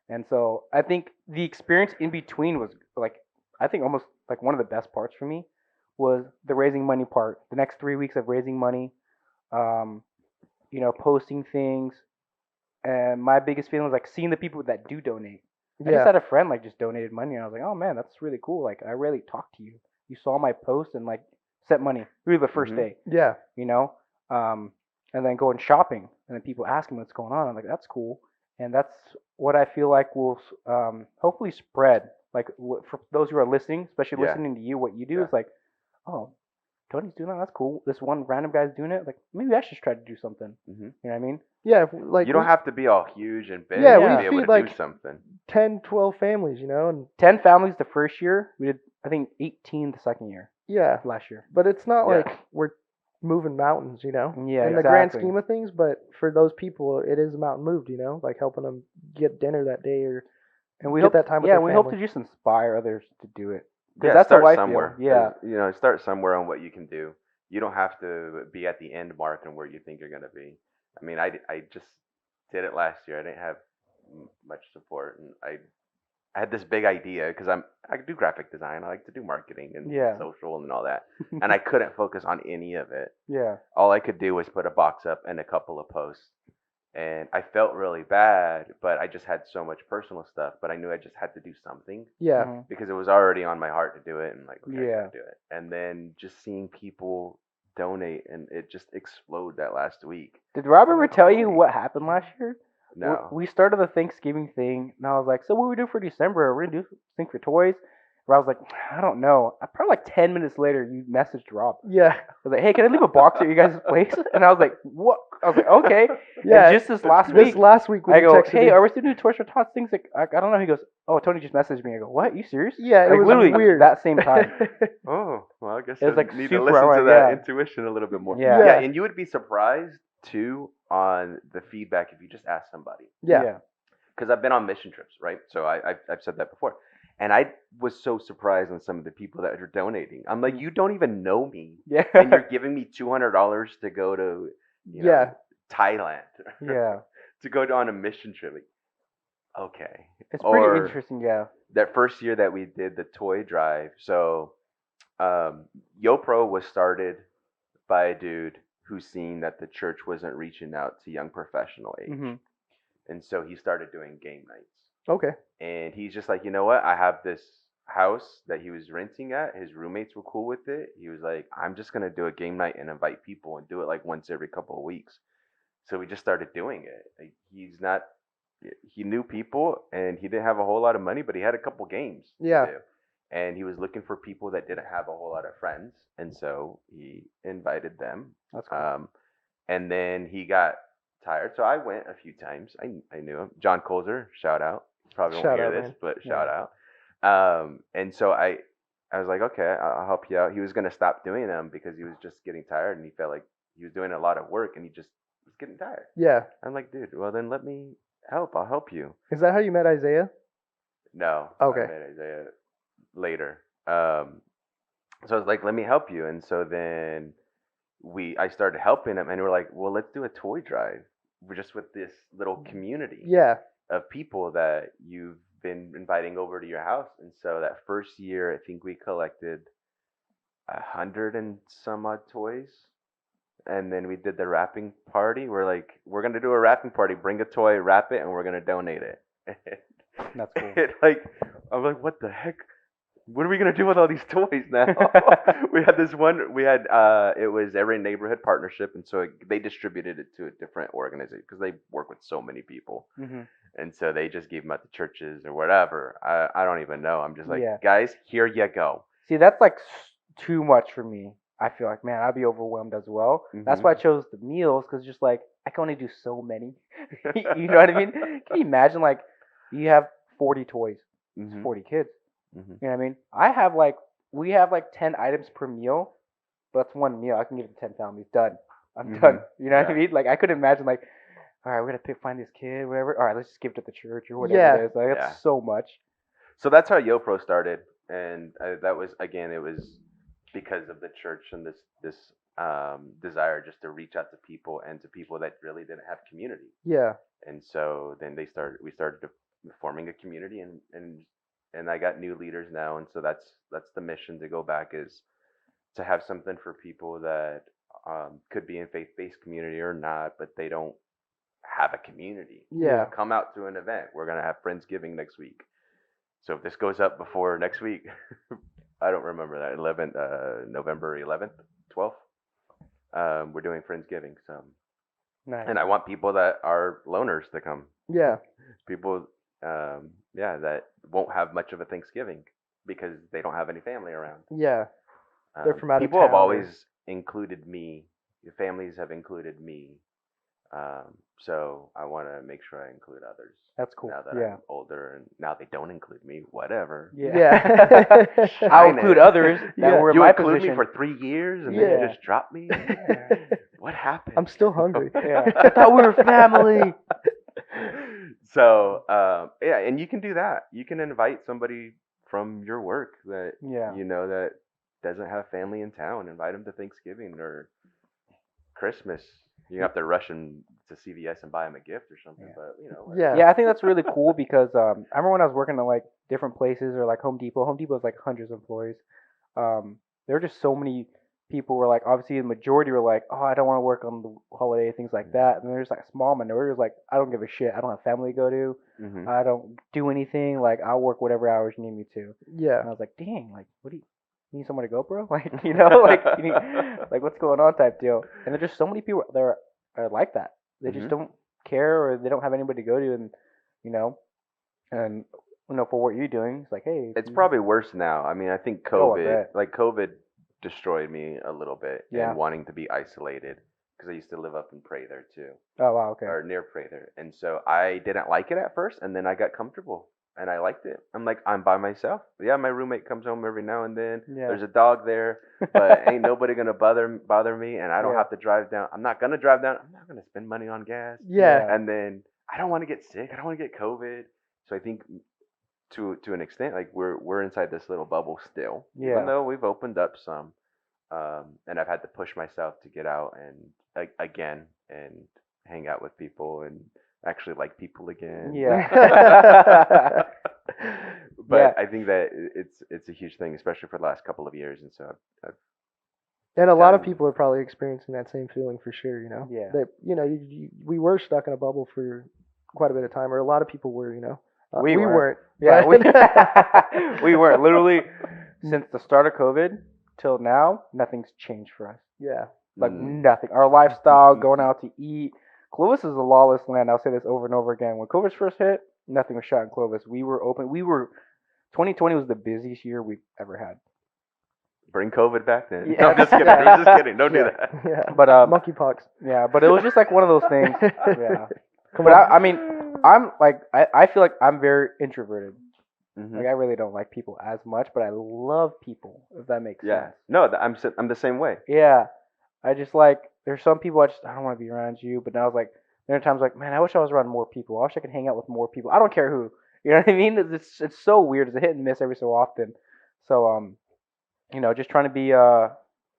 Speaker 1: And so I think the experience in between was like, I think almost like one of the best parts for me was the raising money part. The next 3 weeks of raising money, um, posting things. And my biggest feeling was like seeing the people that do donate. I just
Speaker 3: yeah,
Speaker 1: had a friend like just donated money, and I was like, oh man, that's really cool. Like I rarely talked to you. You saw my post and like sent money through the 1st
Speaker 2: Mhm.
Speaker 1: day,
Speaker 3: yeah,
Speaker 1: you know. And then going shopping, and then people asking what's going on. I'm like, that's cool, and that's what I feel like will hopefully spread. Like for those who are listening, especially
Speaker 2: Yeah.
Speaker 1: listening to you, what you do
Speaker 2: Yeah.
Speaker 1: is like, oh, Tony's doing that. That's cool. This one random guy's doing it. Like maybe I should try to do something.
Speaker 2: Mhm.
Speaker 1: You know what I mean?
Speaker 3: yeah. Like
Speaker 2: You don't have to be all huge and big
Speaker 3: Yeah,
Speaker 2: to
Speaker 1: we
Speaker 2: be able
Speaker 3: feed,
Speaker 2: to do
Speaker 3: like,
Speaker 2: something.
Speaker 3: 10, 12 families, and
Speaker 1: 10 families the first year. We did, I think, 18 the second year,
Speaker 3: yeah.
Speaker 1: last year.
Speaker 3: But it's not
Speaker 2: Yeah.
Speaker 3: like we're moving mountains,
Speaker 1: Yeah,
Speaker 3: in the grand
Speaker 1: exactly.
Speaker 3: scheme of things. But for those people, it is a mountain moved, like helping them get dinner that day or
Speaker 1: And we
Speaker 3: get
Speaker 1: hope,
Speaker 3: that time with
Speaker 1: yeah,
Speaker 3: their
Speaker 1: we hope to
Speaker 3: family.
Speaker 1: just inspire others to do it. Because
Speaker 2: Yeah,
Speaker 1: that's
Speaker 2: start
Speaker 1: how I
Speaker 2: somewhere.
Speaker 1: feel. Yeah,
Speaker 2: Start somewhere on what you can do. You don't have to be at the end mark and where you think you're going to be. I mean, I just did it last year. I didn't have much support, and I had this big idea because I do graphic design. I like to do marketing and
Speaker 1: Yeah.
Speaker 2: social and all that, and I couldn't focus on any of it.
Speaker 1: yeah,
Speaker 2: All I could do was put a box up and a couple of posts, and I felt really bad, but I just had so much personal stuff. But I knew I just had to do something
Speaker 3: Yeah,
Speaker 1: mhm,
Speaker 2: because it was already on my heart to do it, and like, okay, I
Speaker 1: yeah.
Speaker 2: gotta do it. And then just seeing people donate, and it just exploded that last week.
Speaker 1: Did Rob
Speaker 2: I'm
Speaker 1: ever
Speaker 2: like,
Speaker 1: tell you
Speaker 2: holy-
Speaker 1: what happened last year?
Speaker 2: No.
Speaker 1: We started the Thanksgiving thing, and I was like, so what we do for December? We're gonna do something for toys. Rob's like, I don't know. Probably like 10 minutes later, you messaged Rob.
Speaker 3: yeah,
Speaker 1: I was like, hey, can I leave a box at your guys' place? And I was like, what? I was like, okay.
Speaker 3: yeah.
Speaker 1: And just this last
Speaker 3: This
Speaker 1: week,
Speaker 3: last week when
Speaker 1: I
Speaker 3: you
Speaker 1: go,
Speaker 3: texted
Speaker 1: hey,
Speaker 3: me,
Speaker 1: are we still doing Toys for Tots things? Like, I don't know. He goes, oh, Tony just messaged me. I go, what? You serious?
Speaker 3: yeah, it
Speaker 1: Like,
Speaker 3: was
Speaker 1: literally
Speaker 3: weird.
Speaker 1: that same time.
Speaker 2: Oh, well, I guess
Speaker 1: It was,
Speaker 2: I
Speaker 1: like,
Speaker 2: need to
Speaker 1: super
Speaker 2: listen to
Speaker 1: ironic,
Speaker 2: that
Speaker 1: yeah.
Speaker 2: intuition a little bit more.
Speaker 1: Yeah.
Speaker 3: Yeah.
Speaker 2: And you would be surprised too on the feedback if you just ask somebody.
Speaker 3: Yeah,
Speaker 2: Because I've been on mission trips, right? So I've said that before. And I was so surprised on some of the people that are donating. I'm like,
Speaker 1: Mm.
Speaker 2: you don't even know me,
Speaker 1: Yeah.
Speaker 2: and you're giving me $200 to go to,
Speaker 3: yeah,
Speaker 2: Thailand,
Speaker 1: yeah.
Speaker 2: to go on a mission trip. Like, okay.
Speaker 1: It's pretty
Speaker 2: Or
Speaker 1: interesting, yeah.
Speaker 2: that first year that we did the toy drive. So, YoPro was started by a dude who's seen that the church wasn't reaching out to young professional age,
Speaker 1: Mhm.
Speaker 2: and so he started doing game nights.
Speaker 3: okay,
Speaker 2: And he's just like, you know what? I have this house that he was renting at. His roommates were cool with it. He was like, I'm just gonna do a game night and invite people and do it like once every couple of weeks. So we just started doing it. Like, he knew people and he didn't have a whole lot of money, but he had a couple games
Speaker 3: Yeah.
Speaker 2: to do. And he was looking for people that didn't have a whole lot of friends, and so he invited them.
Speaker 1: That's cool.
Speaker 2: And then he got tired, so I went a few times. I knew him, John Colzer, shout out. Probably won't
Speaker 3: Shout
Speaker 2: hear
Speaker 3: out,
Speaker 2: this,
Speaker 3: man.
Speaker 2: but
Speaker 1: Yeah.
Speaker 2: shout out. And so I was like, okay, I'll help you out. He was gonna stop doing them because he was just getting tired, and he felt like he was doing a lot of work, and he just was getting tired.
Speaker 3: Yeah.
Speaker 2: I'm like, dude, well then let me help. I'll help you.
Speaker 3: Is that how you met Isaiah?
Speaker 2: No.
Speaker 3: Okay.
Speaker 2: I met Isaiah later. So I was like, let me help you. And so then I started helping him, and we're like, well, let's do a toy drive. We're just with this little community
Speaker 3: Yeah.
Speaker 2: of people that you've been inviting over to your house. And so that first year, I think we collected 100 and some odd toys. And then we did the wrapping party. We're like, we're gonna do a wrapping party. Bring a toy, wrap it, and we're gonna donate it.
Speaker 1: That's cool.
Speaker 2: I'm like, what the heck? What are we gonna do with all these toys now? We had this one. We had it was every neighborhood partnership, and so they distributed it to a different organization because they work with so many people,
Speaker 1: Mhm.
Speaker 2: and so they just gave them out to churches or whatever. I don't even know. I'm just like,
Speaker 1: Yeah.
Speaker 2: guys, here you go.
Speaker 1: See, that's like too much for me. I feel like, man, I'd be overwhelmed as well. That's
Speaker 2: Mhm.
Speaker 1: why I chose the meals because just like I can only do so many. You know what I mean? Can you imagine like you have 40 toys, it's
Speaker 2: Mhm.
Speaker 1: 40 kids.
Speaker 2: Mhm.
Speaker 1: You know what I mean? I have like we have like 10 items per meal, but that's one meal. I can give it to 10 families. Done. I'm done.
Speaker 2: Mhm.
Speaker 1: You know what I
Speaker 2: Yeah.
Speaker 1: mean? Like I couldn't imagine like, all right, we're gonna find this kid, whatever. All right, let's just give it to the church or whatever
Speaker 3: Yeah.
Speaker 1: it is. Like
Speaker 2: Yeah.
Speaker 1: that's so much.
Speaker 2: So that's how YoPro started, and that was again, it was because of the church and this desire just to reach out to people and to people that really didn't have community.
Speaker 3: Yeah.
Speaker 2: And so then we started forming a community, and I got new leaders now, and so that's the mission to go back is to have something for people that could be in faith-based community or not, but they don't have a community.
Speaker 3: Yeah.
Speaker 2: Come out to an event. We're gonna have Friendsgiving next week. So if this goes up before next week, I don't remember that 11th, November 11th, 12th. We're doing Friendsgiving. So,
Speaker 1: Nice.
Speaker 2: and I want people that are loners to come.
Speaker 3: Yeah.
Speaker 2: People, yeah, that won't have much of a Thanksgiving because they don't have any family around.
Speaker 3: Yeah. They're from out of
Speaker 2: People have
Speaker 3: town or-
Speaker 2: always included me. Families have included me. So I want to make sure I include others.
Speaker 1: That's cool.
Speaker 2: Now that
Speaker 1: Yeah.
Speaker 2: I'm older and now they don't include me, whatever.
Speaker 1: Yeah. I'll
Speaker 2: Shine
Speaker 1: include
Speaker 2: it.
Speaker 1: others that
Speaker 3: Yeah.
Speaker 1: were in
Speaker 2: You
Speaker 1: my
Speaker 2: include
Speaker 1: position.
Speaker 2: me for 3 years and then
Speaker 3: Yeah.
Speaker 2: you just drop me?
Speaker 1: Yeah.
Speaker 2: What happened?
Speaker 3: I'm still hungry.
Speaker 1: Yeah. I thought we were family.
Speaker 2: So, yeah, and you can do that. You can invite somebody from your work that
Speaker 1: Yeah.
Speaker 2: you know that doesn't have family in town. Invite them to Thanksgiving or Christmas. You have to rush in to CVS and buy them a gift or something.
Speaker 1: Yeah.
Speaker 2: But you know,
Speaker 3: Yeah.
Speaker 1: Yeah, I think that's really cool because I remember when I was working at like different places or like Home Depot. Home Depot has like hundreds of employees. There were just so many people were like, obviously the majority were like, oh, I don't want to work on the holiday, things like that. And there's like a small minority was like, I don't give a shit. I don't have family to go to.
Speaker 2: hmm
Speaker 1: I don't do anything. Like I'll work whatever hours you need me to.
Speaker 3: Yeah.
Speaker 1: And I was like, dang, like what do you need somewhere to go, bro? Like like you need, like what's going on type deal. And there's just so many people that are like that. They just
Speaker 2: Mhm.
Speaker 1: don't care or they don't have anybody to go to, and you know, and for what you're doing, it's like, hey,
Speaker 2: It's probably worse now. I mean, I think
Speaker 1: Oh, I
Speaker 2: COVID,
Speaker 1: bet.
Speaker 2: like COVID, destroyed me a little bit
Speaker 1: Yeah.
Speaker 2: in wanting to be isolated because I used to live up in Prather too,
Speaker 1: oh wow, okay,
Speaker 2: or near Prather, and so I didn't like it at first, and then I got comfortable and I liked it. I'm like, I'm by myself. Yeah, my roommate comes home every now and then.
Speaker 1: Yeah.
Speaker 2: There's a dog there, but ain't nobody gonna bother me, and I don't
Speaker 1: Yeah.
Speaker 2: have to drive down. I'm not gonna drive down. I'm not gonna spend money on gas.
Speaker 3: Yeah.
Speaker 2: And then I don't want to get sick. I don't want to get COVID. So I think to an extent, like we're inside this little bubble still,
Speaker 1: Yeah.
Speaker 2: even though we've opened up some, and I've had to push myself to get out and again and hang out with people and actually like people again.
Speaker 1: Yeah.
Speaker 2: But
Speaker 1: Yeah.
Speaker 2: I think that it's a huge thing, especially for the last couple of years, and so
Speaker 3: And a lot of
Speaker 2: done.
Speaker 3: people are probably experiencing that same feeling for sure. You know.
Speaker 1: Yeah.
Speaker 3: That we were stuck in a bubble for quite a bit of time, or a lot of people were. You know.
Speaker 1: We weren't.
Speaker 3: weren't.
Speaker 1: Yeah,
Speaker 3: but-
Speaker 1: we weren't. Literally, since the start of COVID till now, nothing's changed for us.
Speaker 3: Yeah.
Speaker 1: Like
Speaker 2: Mm.
Speaker 1: nothing. Our lifestyle, going out to eat. Clovis is a lawless land. I'll say this over and over again. When COVID first hit, nothing was shut in Clovis. We were open. 2020 was the busiest year we've ever had.
Speaker 2: Bring COVID back then.
Speaker 1: Yeah.
Speaker 2: No, I'm just kidding.
Speaker 3: Yeah.
Speaker 2: I'm just kidding. Don't do
Speaker 3: Yeah.
Speaker 2: that.
Speaker 3: Yeah.
Speaker 1: But
Speaker 3: Monkeypox.
Speaker 1: yeah. But it was just like one of those things. Yeah.
Speaker 3: Come
Speaker 1: But
Speaker 3: on.
Speaker 1: I mean, I'm like I feel like I'm very introverted.
Speaker 2: Mhm.
Speaker 1: Like I really don't like people as much, but I love people. If that makes
Speaker 2: Yeah.
Speaker 1: sense.
Speaker 2: No, I'm the same way.
Speaker 1: Yeah. I just like there's some people I don't want to be around you, but now I was like there are times like, man, I wish I was around more people. I wish I could hang out with more people. I don't care who. You know what I mean? It's so weird. It's a hit and miss every so often. So just trying to be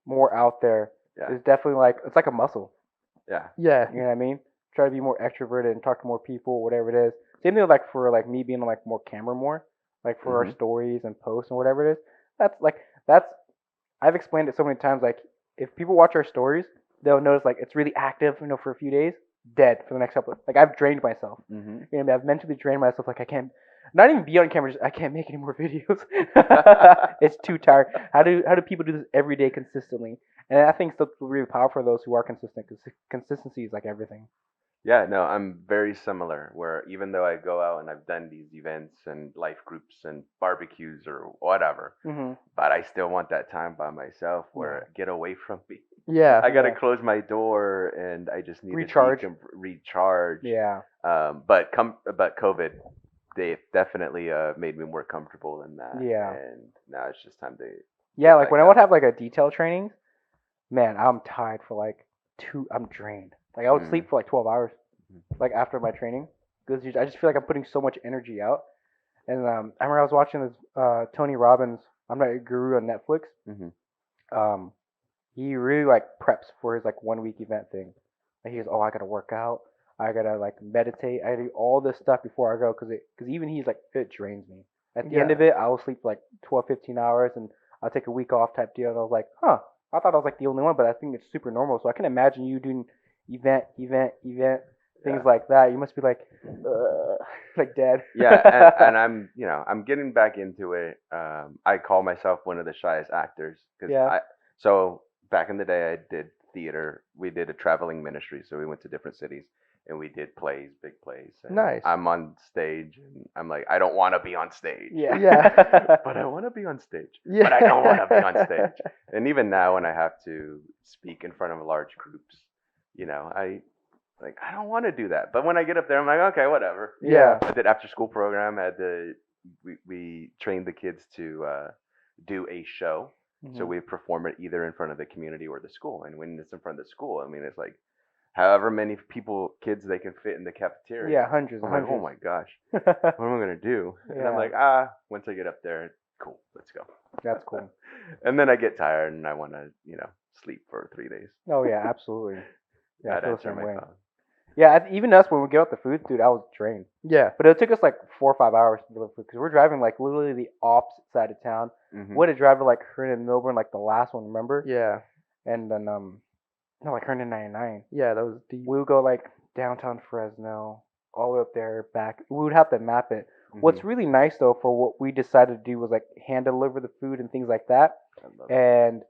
Speaker 1: more out there
Speaker 2: Yeah.
Speaker 1: is definitely like it's like a muscle.
Speaker 2: Yeah.
Speaker 3: Yeah.
Speaker 1: You know what I mean? Try to be more extroverted and talk to more people, whatever it is. Same thing with like for like me being on like more camera more, like for our
Speaker 2: Mhm.
Speaker 1: stories and posts and whatever it is. That's I've explained it so many times. Like if people watch our stories, they'll notice like it's really active, for a few days, dead for the next couple. Like I've drained myself.
Speaker 2: Mm-hmm.
Speaker 1: You know, I've mentally drained myself. Like I can't, not even be on camera. Just, I can't make any more videos. It's too tired. How do people do this every day consistently? And I think it's really powerful for those who are consistent. Because consistency is like everything.
Speaker 2: Yeah, no, I'm very similar. Where even though I go out and I've done these events and life groups and barbecues or whatever,
Speaker 1: Mhm.
Speaker 2: but I still want that time by myself
Speaker 1: Yeah.
Speaker 2: where get away from me.
Speaker 3: Yeah.
Speaker 2: I gotta
Speaker 1: Yeah.
Speaker 2: close my door and I just need
Speaker 1: Recharge.
Speaker 2: to recharge.
Speaker 1: Yeah.
Speaker 2: But COVID, they definitely made me more comfortable in that.
Speaker 1: Yeah.
Speaker 2: And now it's just time to
Speaker 1: Yeah.
Speaker 2: get
Speaker 1: Like
Speaker 2: back
Speaker 1: when I would
Speaker 2: out.
Speaker 1: have like a detail training, man, I'm tired for like I'm drained. Like I would
Speaker 2: Mm.
Speaker 1: sleep for like 12 hours, like after my training, because I just feel like I'm putting so much energy out. And I remember I was watching this Tony Robbins. I'm not a guru on Netflix.
Speaker 2: Mm-hmm.
Speaker 1: Um, he really like preps for his like 1 week event thing. Like he goes, oh, I gotta work out. I gotta like meditate. I gotta do all this stuff before I go because even he's like it drains me. At the end
Speaker 3: Yeah.
Speaker 1: of it, I will sleep like 12, 15 hours and I'll take a week off type deal. And I was like, huh. I thought I was like the only one, but I think it's super normal. So I can imagine you doing event, things
Speaker 2: Yeah.
Speaker 1: like that. You must be like, like dead.
Speaker 2: Yeah, and I'm I'm getting back into it. I call myself one of the shyest actors because
Speaker 1: Yeah.
Speaker 2: so back in the day I did theater. We did a traveling ministry, so we went to different cities and we did plays, big plays. And
Speaker 3: Nice.
Speaker 2: I'm on stage and I'm like, I don't want to be on stage.
Speaker 1: Yeah.
Speaker 3: Yeah.
Speaker 2: But I want to be on stage.
Speaker 3: Yeah.
Speaker 2: But I don't want to be on stage. And even now when I have to speak in front of large groups, I like I don't want to do that. But when I get up there, I'm like, okay, whatever.
Speaker 1: Yeah.
Speaker 2: I did after school program. We trained the kids to do a show. So
Speaker 1: Mhm.
Speaker 2: we perform it either in front of the community or the school. And when it's in front of the school, I mean, it's like however many kids they can fit in the cafeteria.
Speaker 1: Yeah, hundreds
Speaker 2: I'm
Speaker 1: and
Speaker 2: like, oh
Speaker 1: hundreds.
Speaker 2: my gosh, what am I gonna do? And I'm
Speaker 1: Yeah.
Speaker 2: like, once I get up there, cool, let's go.
Speaker 1: That's cool.
Speaker 2: And then I get tired and I want to, sleep for 3 days.
Speaker 1: Oh yeah, absolutely. Yeah, I
Speaker 2: I'd
Speaker 1: feel the
Speaker 2: answer
Speaker 1: same
Speaker 2: my
Speaker 1: way.
Speaker 2: phone.
Speaker 1: Yeah, even us when we get out the food, dude, I was drained.
Speaker 3: Yeah.
Speaker 1: But it took us like 4 or 5 hours to deliver food because we're driving like literally the opposite side of town.
Speaker 2: Mhm.
Speaker 1: We had to drive to like Herndon, Milburn, like the last one, remember?
Speaker 3: Yeah.
Speaker 1: And then no, like Herndon 99.
Speaker 3: Yeah. That was deep.
Speaker 1: We would go like downtown Fresno, all the way up there, back. We would have to map it. What's
Speaker 2: Mhm.
Speaker 1: really nice though for what we decided to do was like hand deliver the food and things like that.
Speaker 2: I love it.
Speaker 1: And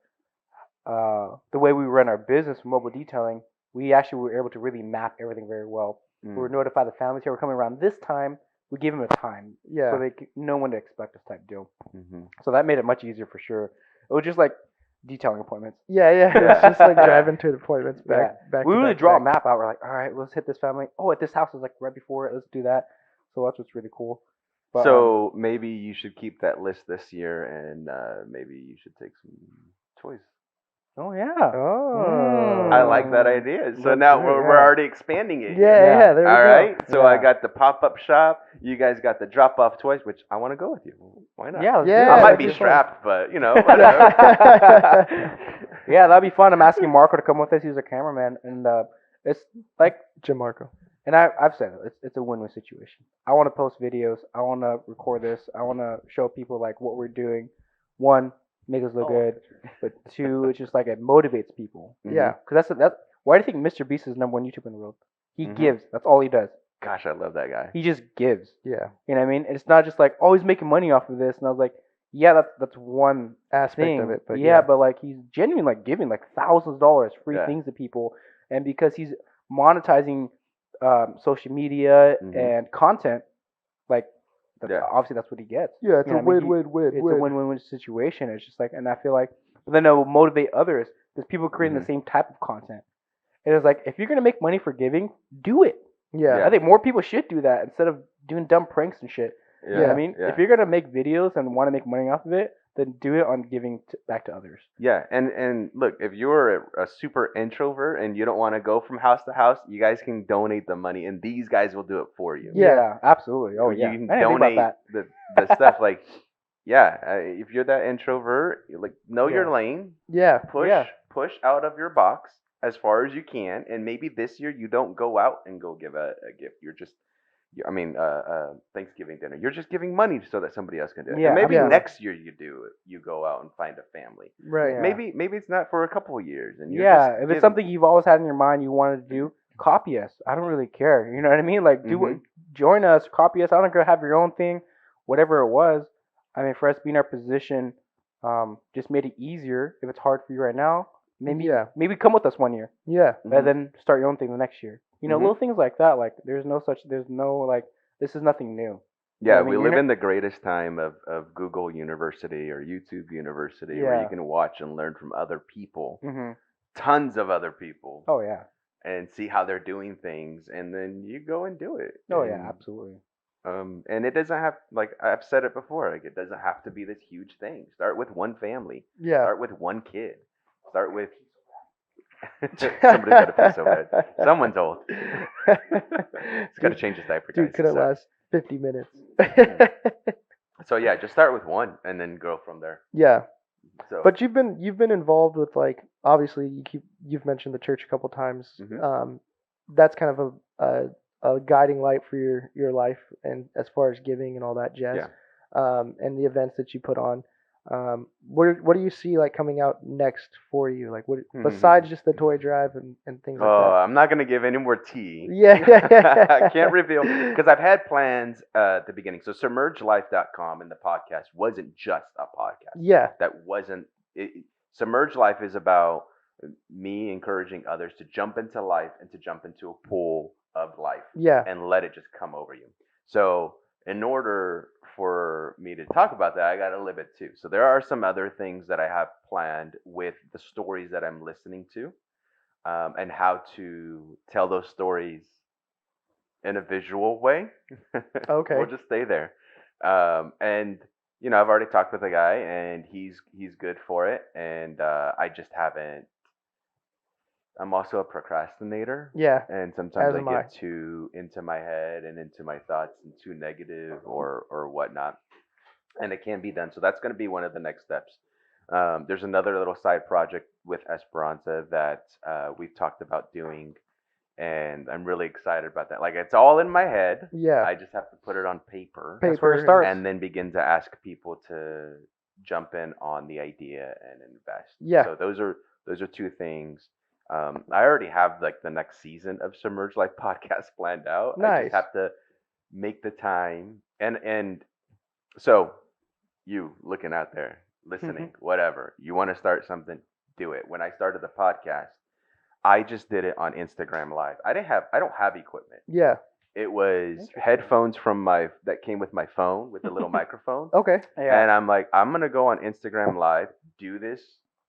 Speaker 1: the way we run our business, mobile detailing, we actually were able to really map everything very well. We
Speaker 2: Mm.
Speaker 1: would notify the families here we're coming around this time. We give them a time
Speaker 3: Yeah.
Speaker 1: so they know when to expect us type deal.
Speaker 2: Mhm.
Speaker 1: So that made it much easier for sure. It was just like detailing appointments.
Speaker 3: Yeah. Yeah.
Speaker 2: Yeah.
Speaker 3: It's just like
Speaker 2: Yeah.
Speaker 3: driving to the appointments back.
Speaker 1: We
Speaker 3: to
Speaker 1: really
Speaker 3: back
Speaker 1: draw a
Speaker 3: to back.
Speaker 1: map out. We're like, all right, let's hit this family. Oh, at this house is like right before it. Let's do that. So that's what's really cool. But,
Speaker 2: So maybe you should keep that list this year, and maybe you should take some choice.
Speaker 1: oh yeah.
Speaker 3: Oh.
Speaker 2: I like that
Speaker 1: Mm.
Speaker 2: idea. So
Speaker 1: That's
Speaker 2: now
Speaker 1: great,
Speaker 2: we're
Speaker 1: yeah.
Speaker 2: already expanding it.
Speaker 3: Yeah.
Speaker 2: here.
Speaker 1: Yeah.
Speaker 3: Yeah. There we
Speaker 2: All
Speaker 3: go.
Speaker 2: right. So I
Speaker 1: Yeah.
Speaker 2: got the pop-up shop. You guys got the drop-off toys, which I want to go with you. Why not?
Speaker 1: Yeah. let's do
Speaker 3: Yeah,
Speaker 1: it.
Speaker 2: I might
Speaker 3: that'd
Speaker 2: be
Speaker 3: be fun.
Speaker 2: strapped, but whatever.
Speaker 1: Yeah, that'd be fun. I'm asking Marco to come with us. He's a cameraman, and it's like,
Speaker 3: Jim Marco.
Speaker 1: and I've said it. It's a win-win situation. I want to post videos. I want to record this. I want to show people like what we're doing. One, make us look good, but two, it's just like it motivates people.
Speaker 3: Yeah.
Speaker 1: Because that's why do you think Mr. Beast is number one YouTuber in the world? He
Speaker 2: Mhm.
Speaker 1: gives. That's all he does.
Speaker 2: Gosh, I love that guy.
Speaker 1: He just gives.
Speaker 3: Yeah.
Speaker 1: You know what I mean? It's not just like, oh, he's making money off of this. And I was like, yeah, that's one
Speaker 3: Aspect
Speaker 1: thing
Speaker 3: of it, but
Speaker 1: yeah, but like he's genuinely like giving like thousands of dollars free
Speaker 2: Yeah.
Speaker 1: things to people, and because he's monetizing social media
Speaker 2: Mhm.
Speaker 1: and content, like
Speaker 2: Yeah.
Speaker 1: obviously that's what he gets.
Speaker 3: Yeah. It's
Speaker 1: You know
Speaker 3: a
Speaker 1: what I mean?
Speaker 3: win-win-win.
Speaker 1: It's a win-win situation. It's just like, and I feel like, but then it will motivate others because people creating
Speaker 2: Mhm.
Speaker 1: the same type of content. And it's like, if you're gonna make money for giving, do it.
Speaker 3: Yeah.
Speaker 1: I think more people should do that instead of doing dumb pranks and shit. You know what I mean?
Speaker 2: Yeah.
Speaker 1: If you're gonna make videos and want to make money off of it, then do it on giving back to others.
Speaker 2: Yeah, and look, if you're a super introvert and you don't want to go from house to house, you guys can donate the money, and these guys will do it for you.
Speaker 3: Yeah.
Speaker 1: Absolutely. Oh yeah.
Speaker 2: You can
Speaker 1: I didn't
Speaker 2: donate
Speaker 1: think about
Speaker 2: the stuff like, yeah, if you're that introvert, you like know your
Speaker 1: Yeah.
Speaker 2: lane,
Speaker 3: Yeah.
Speaker 2: push out of your box as far as you can, and maybe this year you don't go out and go give a gift. You're just Thanksgiving dinner. You're just giving money so that somebody else can do it.
Speaker 1: Yeah,
Speaker 2: and maybe
Speaker 3: absolutely.
Speaker 2: next year you do it. You go out and find a family.
Speaker 3: Right.
Speaker 1: Yeah.
Speaker 2: Maybe it's not for a couple of years. And
Speaker 1: that.
Speaker 2: you're
Speaker 1: Yeah,
Speaker 2: just
Speaker 1: if it's
Speaker 2: giving.
Speaker 1: something you've always had in your mind you wanted to do, copy us. I don't really care. You know what I mean? Like
Speaker 2: Mhm.
Speaker 1: join us, copy us. I don't care. Have your own thing, whatever it was. I mean, for us being in our position, just made it easier. If it's hard for you right now, maybe
Speaker 3: Yeah.
Speaker 1: maybe come with us one year
Speaker 3: Yeah.
Speaker 2: Mhm.
Speaker 1: and then start your own thing the next year.
Speaker 2: Mhm.
Speaker 1: little things like that. Like there's no like this is nothing new. You know
Speaker 2: Yeah,
Speaker 1: what I
Speaker 2: we
Speaker 1: mean?
Speaker 2: live in the greatest time of Google University or YouTube University where you
Speaker 1: Yeah.
Speaker 2: can watch and learn from other people,
Speaker 1: Mhm.
Speaker 2: tons of other people,
Speaker 1: Oh yeah.
Speaker 2: and see how they're doing things, and then you go and do it.
Speaker 1: Oh yeah. Absolutely.
Speaker 2: And it doesn't have, like I've said it before, like it doesn't have to be this huge thing. Start with one family.
Speaker 3: Yeah.
Speaker 2: Start with one kid. Start with somebody's got a piece of it. Someone's old. He's got to change his diaper, guys.
Speaker 3: Dude, could it
Speaker 2: Sorry.
Speaker 3: last 50 minutes?
Speaker 2: So yeah, just start with one and then grow from there.
Speaker 3: Yeah.
Speaker 2: So,
Speaker 3: But you've been involved with, like, obviously you've mentioned the church a couple times.
Speaker 2: Mhm.
Speaker 3: That's kind of a guiding light for your life, and as far as giving and all that jazz.
Speaker 2: Yeah.
Speaker 3: And the events that you put on. What do you see, like, coming out next for you? Like, what besides just the toy drive and things like
Speaker 2: oh,
Speaker 3: that?
Speaker 2: I'm not gonna give any more tea.
Speaker 3: Yeah.
Speaker 2: I can't reveal because I've had plans at the beginning. So submergelife.com and the podcast wasn't just a podcast.
Speaker 3: Yeah.
Speaker 2: That wasn't it. Submerge Life is about me encouraging others to jump into life and to jump into a pool of life
Speaker 3: Yeah.
Speaker 2: and let it just come over you. So in order for me to talk about that, I got to live it too. So there are some other things that I have planned with the stories that I'm listening to, and how to tell those stories in a visual way.
Speaker 3: Okay.
Speaker 2: We'll just stay there. And I've already talked with a guy, and he's good for it, and I just haven't. I'm also a procrastinator,
Speaker 3: Yeah.
Speaker 2: and sometimes
Speaker 3: As
Speaker 2: I
Speaker 3: am I.
Speaker 2: get too into my head and into my thoughts and too negative or whatnot, and it can be done. So that's going to be one of the next steps. There's another little side project with Esperanza that we've talked about doing, and I'm really excited about that. Like it's all in my head.
Speaker 3: Yeah.
Speaker 2: I just have to put it on paper
Speaker 1: That's where it
Speaker 3: Paper.
Speaker 1: starts.
Speaker 2: and then begin to ask people to jump in on the idea and invest.
Speaker 3: Yeah.
Speaker 2: So those are two things. I already have like the next season of Submerge Life podcast planned out. I
Speaker 3: Nice.
Speaker 2: just have to make the time and so you looking out there, listening, whatever. You want to start something, do it. When I started the podcast, I just did it on Instagram Live. I don't have equipment.
Speaker 3: Yeah.
Speaker 2: It was
Speaker 1: Interesting.
Speaker 2: headphones that came with my phone with the little microphone.
Speaker 3: Okay.
Speaker 1: Yeah.
Speaker 2: And I'm like, I'm gonna go on Instagram Live, do this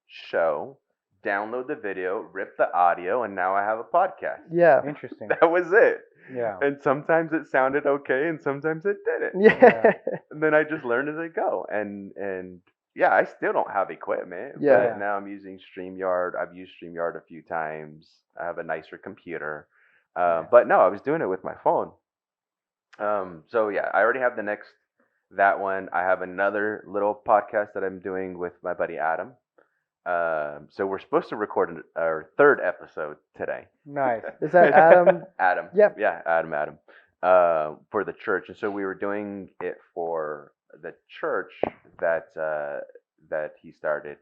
Speaker 2: show, download the video, rip the audio, and now I have a podcast.
Speaker 3: Yeah.
Speaker 1: Interesting.
Speaker 2: That was it.
Speaker 1: Yeah.
Speaker 2: And sometimes it sounded okay, and sometimes it didn't.
Speaker 3: Yeah.
Speaker 2: And then I just learned as I go. And yeah, I still don't have equipment.
Speaker 3: Yeah.
Speaker 2: But now I'm using StreamYard. I've used StreamYard a few times. I have a nicer computer. But no, I was doing it with my phone. So yeah, I already have that one. I have another little podcast that I'm doing with my buddy Adam. So we're supposed to record our third episode today.
Speaker 1: Nice.
Speaker 3: Is that Adam?
Speaker 2: Adam.
Speaker 3: Yep.
Speaker 2: Yeah, Adam. For the church, and so we were doing it for the church that he started.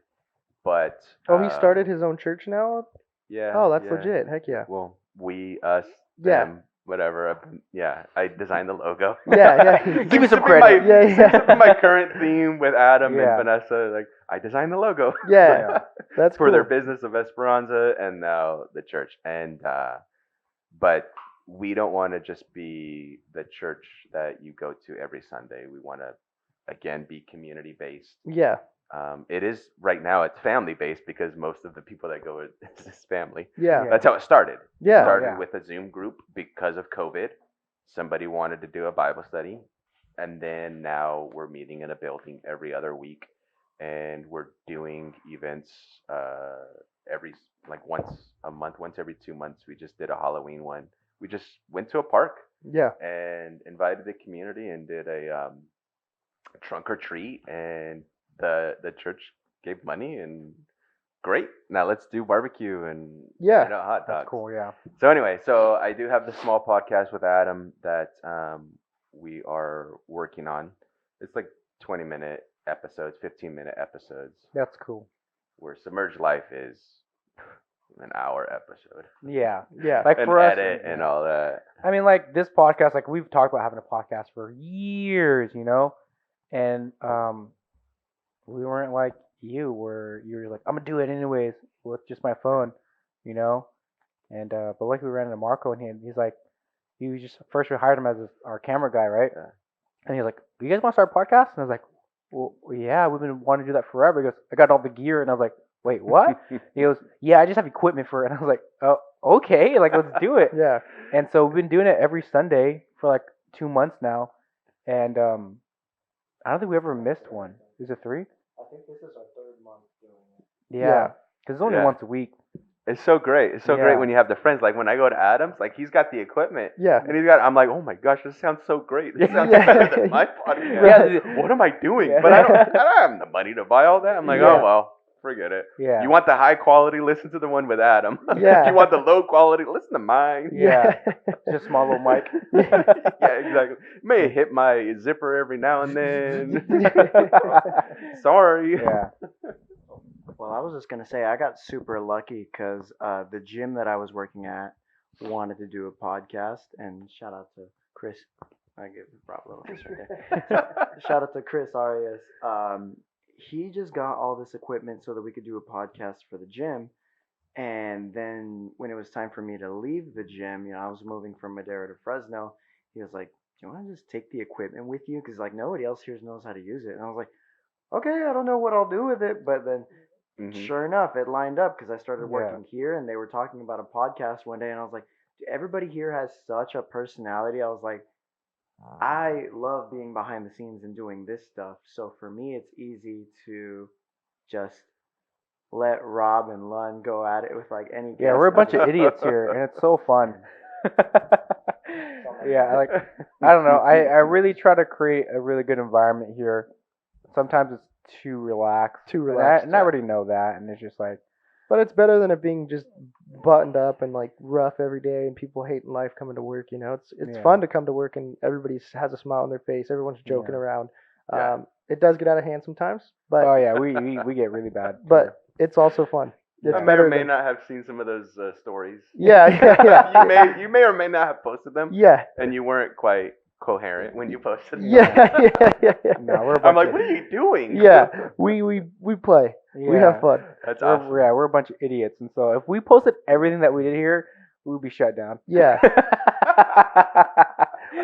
Speaker 2: But
Speaker 3: Oh, he started his own church now?
Speaker 2: yeah.
Speaker 3: Oh, that's
Speaker 2: yeah.
Speaker 3: legit. Heck yeah.
Speaker 2: Well, we, us,
Speaker 3: Yeah.
Speaker 2: them, whatever. I designed the logo.
Speaker 3: Yeah, yeah.
Speaker 1: Give me some
Speaker 2: Seems to be
Speaker 1: credit.
Speaker 2: My,
Speaker 3: Yeah, yeah.
Speaker 2: seems to be my current theme with Adam
Speaker 1: Yeah.
Speaker 2: and Vanessa. Like, I designed the logo.
Speaker 3: Yeah. That's
Speaker 2: for
Speaker 3: cool.
Speaker 2: their business of Esperanza and now the church. And but we don't want to just be the church that you go to every Sunday. We want to again be community based.
Speaker 3: Yeah.
Speaker 2: It is right now. It's family based because most of the people that go is family.
Speaker 3: Yeah.
Speaker 1: Yeah.
Speaker 2: That's how it started.
Speaker 3: Yeah.
Speaker 2: It started
Speaker 1: yeah.
Speaker 2: with a Zoom group because of COVID. Somebody wanted to do a Bible study, and then now we're meeting in a building every other week, and we're doing events every once a month, once every 2 months. We just did a Halloween one. We just went to a park
Speaker 3: Yeah.
Speaker 2: and invited the community and did a trunk or treat, and the church gave money and great. Now let's do barbecue and
Speaker 3: Yeah.
Speaker 2: hot dogs.
Speaker 1: That's cool. Yeah.
Speaker 2: So anyway, so I do have the small podcast with Adam that we are working on. It's like 20-minute episodes, 15-minute episodes.
Speaker 1: That's cool.
Speaker 2: Where Submerged Life is an hour episode.
Speaker 1: Yeah.
Speaker 3: Yeah.
Speaker 1: Like
Speaker 2: And
Speaker 1: for us,
Speaker 2: edit and
Speaker 1: yeah.
Speaker 2: all that.
Speaker 1: I mean, like this podcast, like we've talked about having a podcast for years, and we weren't like you, where you were like, I'm gonna do it anyways with just my phone, And but luckily we ran into Marco, and he's like, he was just first we hired him as our camera guy, right?
Speaker 2: Yeah.
Speaker 1: And he's like, "Do you guys want to start a podcast?" And I was like, "Well, yeah, we've been wanting to do that forever." He goes, "I got all the gear," and I was like, "Wait, what?" He goes, "Yeah, I just have equipment for it." And I was like, "Oh, okay, like let's do it."
Speaker 3: Yeah.
Speaker 1: And so we've been doing it every Sunday for like 2 months now, and I don't think we ever missed one. Is it 3?
Speaker 4: I think this is our third month doing it.
Speaker 1: Yeah, because it's only
Speaker 2: Yeah.
Speaker 1: once a week.
Speaker 2: It's so great. It's so
Speaker 1: Yeah.
Speaker 2: great when you have the friends. Like when I go to Adam's, like he's got the equipment.
Speaker 3: Yeah.
Speaker 2: And he's got, I'm like, oh my gosh, this sounds so great. This sounds
Speaker 3: Yeah.
Speaker 2: better than my podcast.
Speaker 1: Yeah.
Speaker 2: What am I doing?
Speaker 1: Yeah.
Speaker 2: But I don't have the money to buy all that. I'm like,
Speaker 1: Yeah.
Speaker 2: oh well, forget it.
Speaker 1: Yeah.
Speaker 2: You want the high quality? Listen to the one with Adam.
Speaker 3: Yeah.
Speaker 2: You want the low quality? Listen to mine.
Speaker 1: Yeah. Just small little mic.
Speaker 2: Yeah, exactly. May hit my zipper every now and then. Sorry.
Speaker 1: Yeah.
Speaker 4: Well, I was just gonna say I got super lucky because the gym that I was working at wanted to do a podcast, and shout out to Chris. I give Rob a little kiss right there. Shout out to Chris Arias. He just got all this equipment so that we could do a podcast for the gym. And then when it was time for me to leave the gym, I was moving from Madera to Fresno. He was like, "Do you want to just take the equipment with you? Because like nobody else here knows how to use it." And I was like, "Okay, I don't know what I'll do with it." But then
Speaker 2: Mhm.
Speaker 4: sure enough, it lined up because I started
Speaker 1: Yeah.
Speaker 4: working here, and they were talking about a podcast one day, and I was like, everybody here has such a personality. I was like, I love being behind the scenes and doing this stuff. So for me, it's easy to just let Rob and Lund go at it with like any.
Speaker 1: Yeah,
Speaker 4: guest.
Speaker 1: we're a bunch of idiots here, and it's so fun. Yeah, like I don't know. I really try to create a really good environment here. Sometimes it's too relaxed.
Speaker 3: Too
Speaker 1: And
Speaker 3: relaxed,
Speaker 1: and I already know that, and it's just like,
Speaker 3: But it's better than it being just buttoned up and like rough every day and people hating life coming to work. It's
Speaker 1: Yeah.
Speaker 3: fun to come to work and everybody has a smile on their face. Everyone's joking
Speaker 1: Yeah.
Speaker 3: around.
Speaker 2: Yeah.
Speaker 3: It does get out of hand sometimes, but
Speaker 1: oh yeah, we get really bad.
Speaker 3: but it's also fun. It's
Speaker 2: I may
Speaker 3: better
Speaker 2: or may
Speaker 3: than-
Speaker 2: not have seen some of those stories.
Speaker 3: Yeah, yeah.
Speaker 2: you may or may not have posted them,
Speaker 3: Yeah,
Speaker 2: and you weren't quite coherent when you posted them.
Speaker 3: yeah.
Speaker 1: No, we're a bunch
Speaker 2: I'm like,
Speaker 1: of,
Speaker 2: what are you doing?
Speaker 3: Yeah, we play. We
Speaker 1: yeah.
Speaker 3: have fun.
Speaker 2: That's
Speaker 1: We're,
Speaker 2: awesome.
Speaker 1: yeah, we're a bunch of idiots, and so if we posted everything that we did here, we would be shut down.
Speaker 3: Yeah,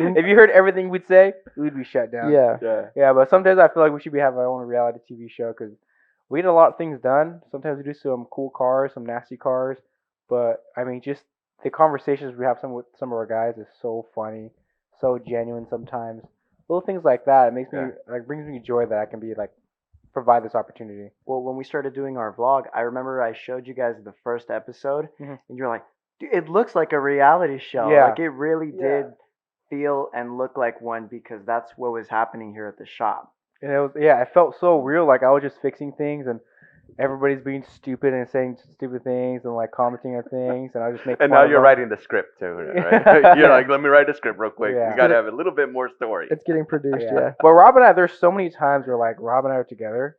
Speaker 1: If you heard everything we'd say, we'd be shut down.
Speaker 3: yeah.
Speaker 2: Yeah.
Speaker 1: Yeah, but sometimes I feel like we should be having our own reality TV show because we get a lot of things done. Sometimes we do some cool cars, some nasty cars, but I mean, just the conversations we have with some of our guys is so funny, so genuine. Sometimes little things like that, it makes me like brings me joy that I can be like provide this opportunity.
Speaker 4: Well, when we started doing our vlog, I remember I showed you guys the first episode,
Speaker 1: Mhm.
Speaker 4: and you're like, "Dude, it looks like a reality show."
Speaker 1: Yeah.
Speaker 4: Like it really
Speaker 3: Yeah.
Speaker 4: did feel and look like one because that's what was happening here at the shop.
Speaker 1: And it felt so real. Like I was just fixing things and everybody's being stupid and saying stupid things and like commenting on things, and I was just making.
Speaker 2: And
Speaker 1: fun
Speaker 2: now
Speaker 1: of
Speaker 2: you're
Speaker 1: them.
Speaker 2: writing the script too, right? You're like, let me write a script real quick.
Speaker 1: Yeah.
Speaker 2: We gotta have a little bit more story.
Speaker 3: It's getting produced. Yeah.
Speaker 1: But Rob and I, there's so many times where like Rob and I are together,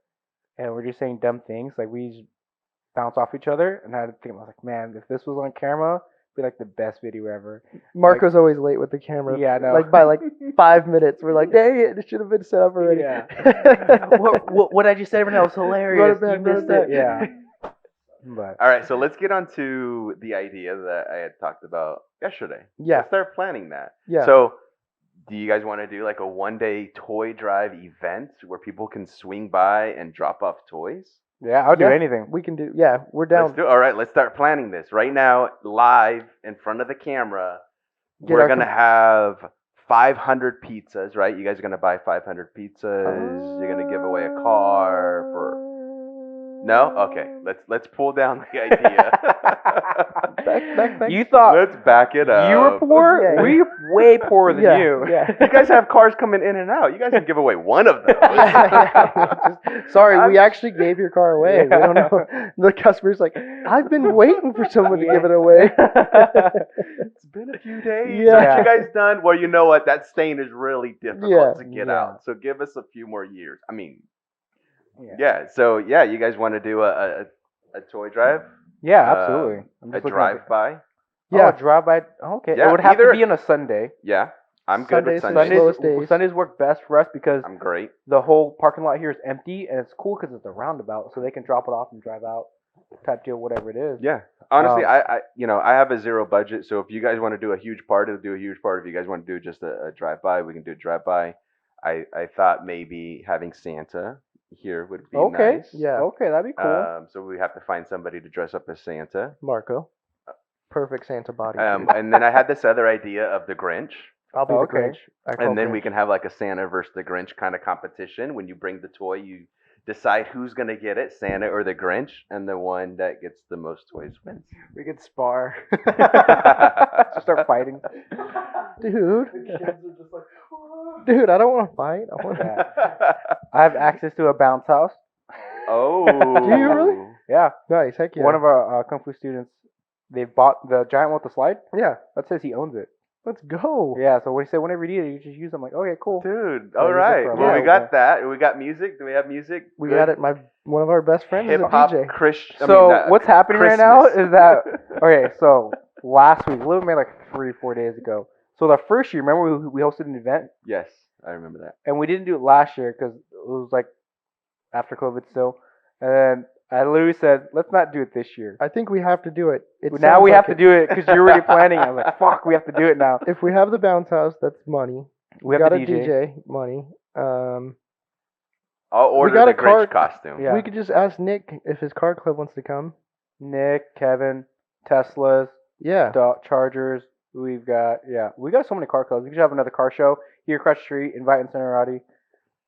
Speaker 1: and we're just saying dumb things. Like we just bounce off each other, and I had to think, I was like, man, if this was on camera, it'd be like the best video ever.
Speaker 3: Marco's always late with the camera.
Speaker 1: Yeah, I know.
Speaker 3: Like by like 5 minutes, we're like, "Dang it! It should have been set up already."
Speaker 1: Yeah. what I just said right now was hilarious.
Speaker 3: Run it back,
Speaker 1: You
Speaker 3: run
Speaker 1: missed
Speaker 3: it back.
Speaker 1: it. Yeah. But
Speaker 2: All right, so let's get on to the idea that I had talked about yesterday.
Speaker 3: Yeah.
Speaker 2: Let's start planning that.
Speaker 3: Yeah.
Speaker 2: So, do you guys want to do like a 1-day toy drive event where people can swing by and drop off toys?
Speaker 1: yeah, I'll do
Speaker 3: Yeah.
Speaker 1: anything.
Speaker 3: We can do. Yeah, we're down.
Speaker 2: Let's do. All right, let's start planning this right now, live in front of the camera.
Speaker 3: Get
Speaker 2: We're
Speaker 3: our
Speaker 2: gonna have 500 pizzas, right? You guys are gonna buy 500 pizzas. You're gonna give away a car for. No? Okay. Let's pull down the idea.
Speaker 3: Back.
Speaker 1: You thought
Speaker 2: Let's back it up.
Speaker 1: you were poor?
Speaker 3: Yeah.
Speaker 1: We're way poorer than
Speaker 3: Yeah,
Speaker 1: you.
Speaker 3: yeah.
Speaker 2: You guys have cars coming in and out. You guys can give away one of them.
Speaker 3: Sorry, we actually gave your car away.
Speaker 1: Yeah.
Speaker 3: We don't know. The customer's like, "I've been waiting for someone to give it away."
Speaker 2: It's been a few days.
Speaker 3: Yeah.
Speaker 2: Aren't you guys done? Well, you know what? That stain is really difficult
Speaker 3: Yeah.
Speaker 2: to get
Speaker 1: Yeah.
Speaker 2: out. So give us a few more years. I mean,
Speaker 1: Yeah.
Speaker 2: yeah. So yeah, you guys want to do a toy drive?
Speaker 1: Yeah, absolutely. I'm
Speaker 2: A
Speaker 1: just looking at
Speaker 2: drive by?
Speaker 1: the-
Speaker 3: Yeah.
Speaker 1: Oh, drive by. Okay.
Speaker 2: Yeah,
Speaker 1: It would have
Speaker 2: either-
Speaker 1: to be on a Sunday.
Speaker 2: Yeah. I'm good with
Speaker 3: Sundays
Speaker 2: Sundays.
Speaker 3: slowest days.
Speaker 1: Sundays work best for us because
Speaker 2: I'm great.
Speaker 1: the whole parking lot here is empty, and it's cool because it's a roundabout, so they can drop it off and drive out. type deal, whatever it is.
Speaker 2: Yeah. Honestly,
Speaker 1: Um,
Speaker 2: I have a zero budget, so if you guys want to do a huge party, do a huge party. If you guys want to do just a drive by, we can do a drive by. I thought maybe having Santa here would be
Speaker 1: Okay.
Speaker 2: nice.
Speaker 3: Yeah.
Speaker 1: Okay, that'd be cool.
Speaker 2: So we have to find somebody to dress up as Santa.
Speaker 3: Marco. Perfect Santa body.
Speaker 2: And then I had this other idea of the Grinch.
Speaker 3: I'll be
Speaker 1: okay.
Speaker 3: the Grinch. I call
Speaker 2: And then we
Speaker 3: Grinch.
Speaker 2: can have like a Santa versus the Grinch kind of competition. When you bring the toy, you decide who's gonna get it, Santa or the Grinch, and the one that gets the most toys wins.
Speaker 4: We could spar.
Speaker 1: Just start fighting.
Speaker 3: Dude.
Speaker 4: The kids are just like,
Speaker 3: Dude, I don't want to fight. I want to.
Speaker 1: Yeah. I have access to a bounce house.
Speaker 2: Oh.
Speaker 3: Do you really?
Speaker 1: Yeah.
Speaker 3: Nice. Heck yeah.
Speaker 1: One of our Kung Fu students, they bought the giant one with the slide.
Speaker 3: Yeah.
Speaker 1: That says he owns it.
Speaker 3: Let's go.
Speaker 1: Yeah, so when he said whenever you need it, you just use them. Like, okay, cool.
Speaker 2: Dude,
Speaker 1: So
Speaker 2: all
Speaker 1: use it
Speaker 2: right.
Speaker 1: for a
Speaker 2: Well, we
Speaker 1: while,
Speaker 2: got that. We got music. Do we have music?
Speaker 3: We
Speaker 2: Good
Speaker 3: got it. One of our best friends is
Speaker 2: Hip
Speaker 3: a
Speaker 2: hop
Speaker 3: DJ.
Speaker 2: Christian.
Speaker 1: So what's happening right now is that
Speaker 2: Christmas.
Speaker 1: okay. So last week, literally like 3-4 days ago. So the first year, remember we hosted an event
Speaker 2: Yes, I remember that.
Speaker 1: and we didn't do it last year because it was like after COVID still. And then I literally said, let's not do it this year.
Speaker 3: I think we have to do it.
Speaker 1: Now we have to do it because you're already planning. I was like, fuck, we have to do it now.
Speaker 3: If we have the bounce house, that's money.
Speaker 1: We have
Speaker 3: got
Speaker 1: the
Speaker 3: a DJ, money.
Speaker 2: I'll order
Speaker 3: got
Speaker 2: the
Speaker 3: a car-
Speaker 2: Grinch costume.
Speaker 1: Yeah.
Speaker 3: We could just ask Nick if his car club wants to come.
Speaker 1: Nick, Kevin, Teslas,
Speaker 3: Yeah.
Speaker 1: Chargers. We got so many car clubs. We could have another car show here across the street. Invite Incinerati.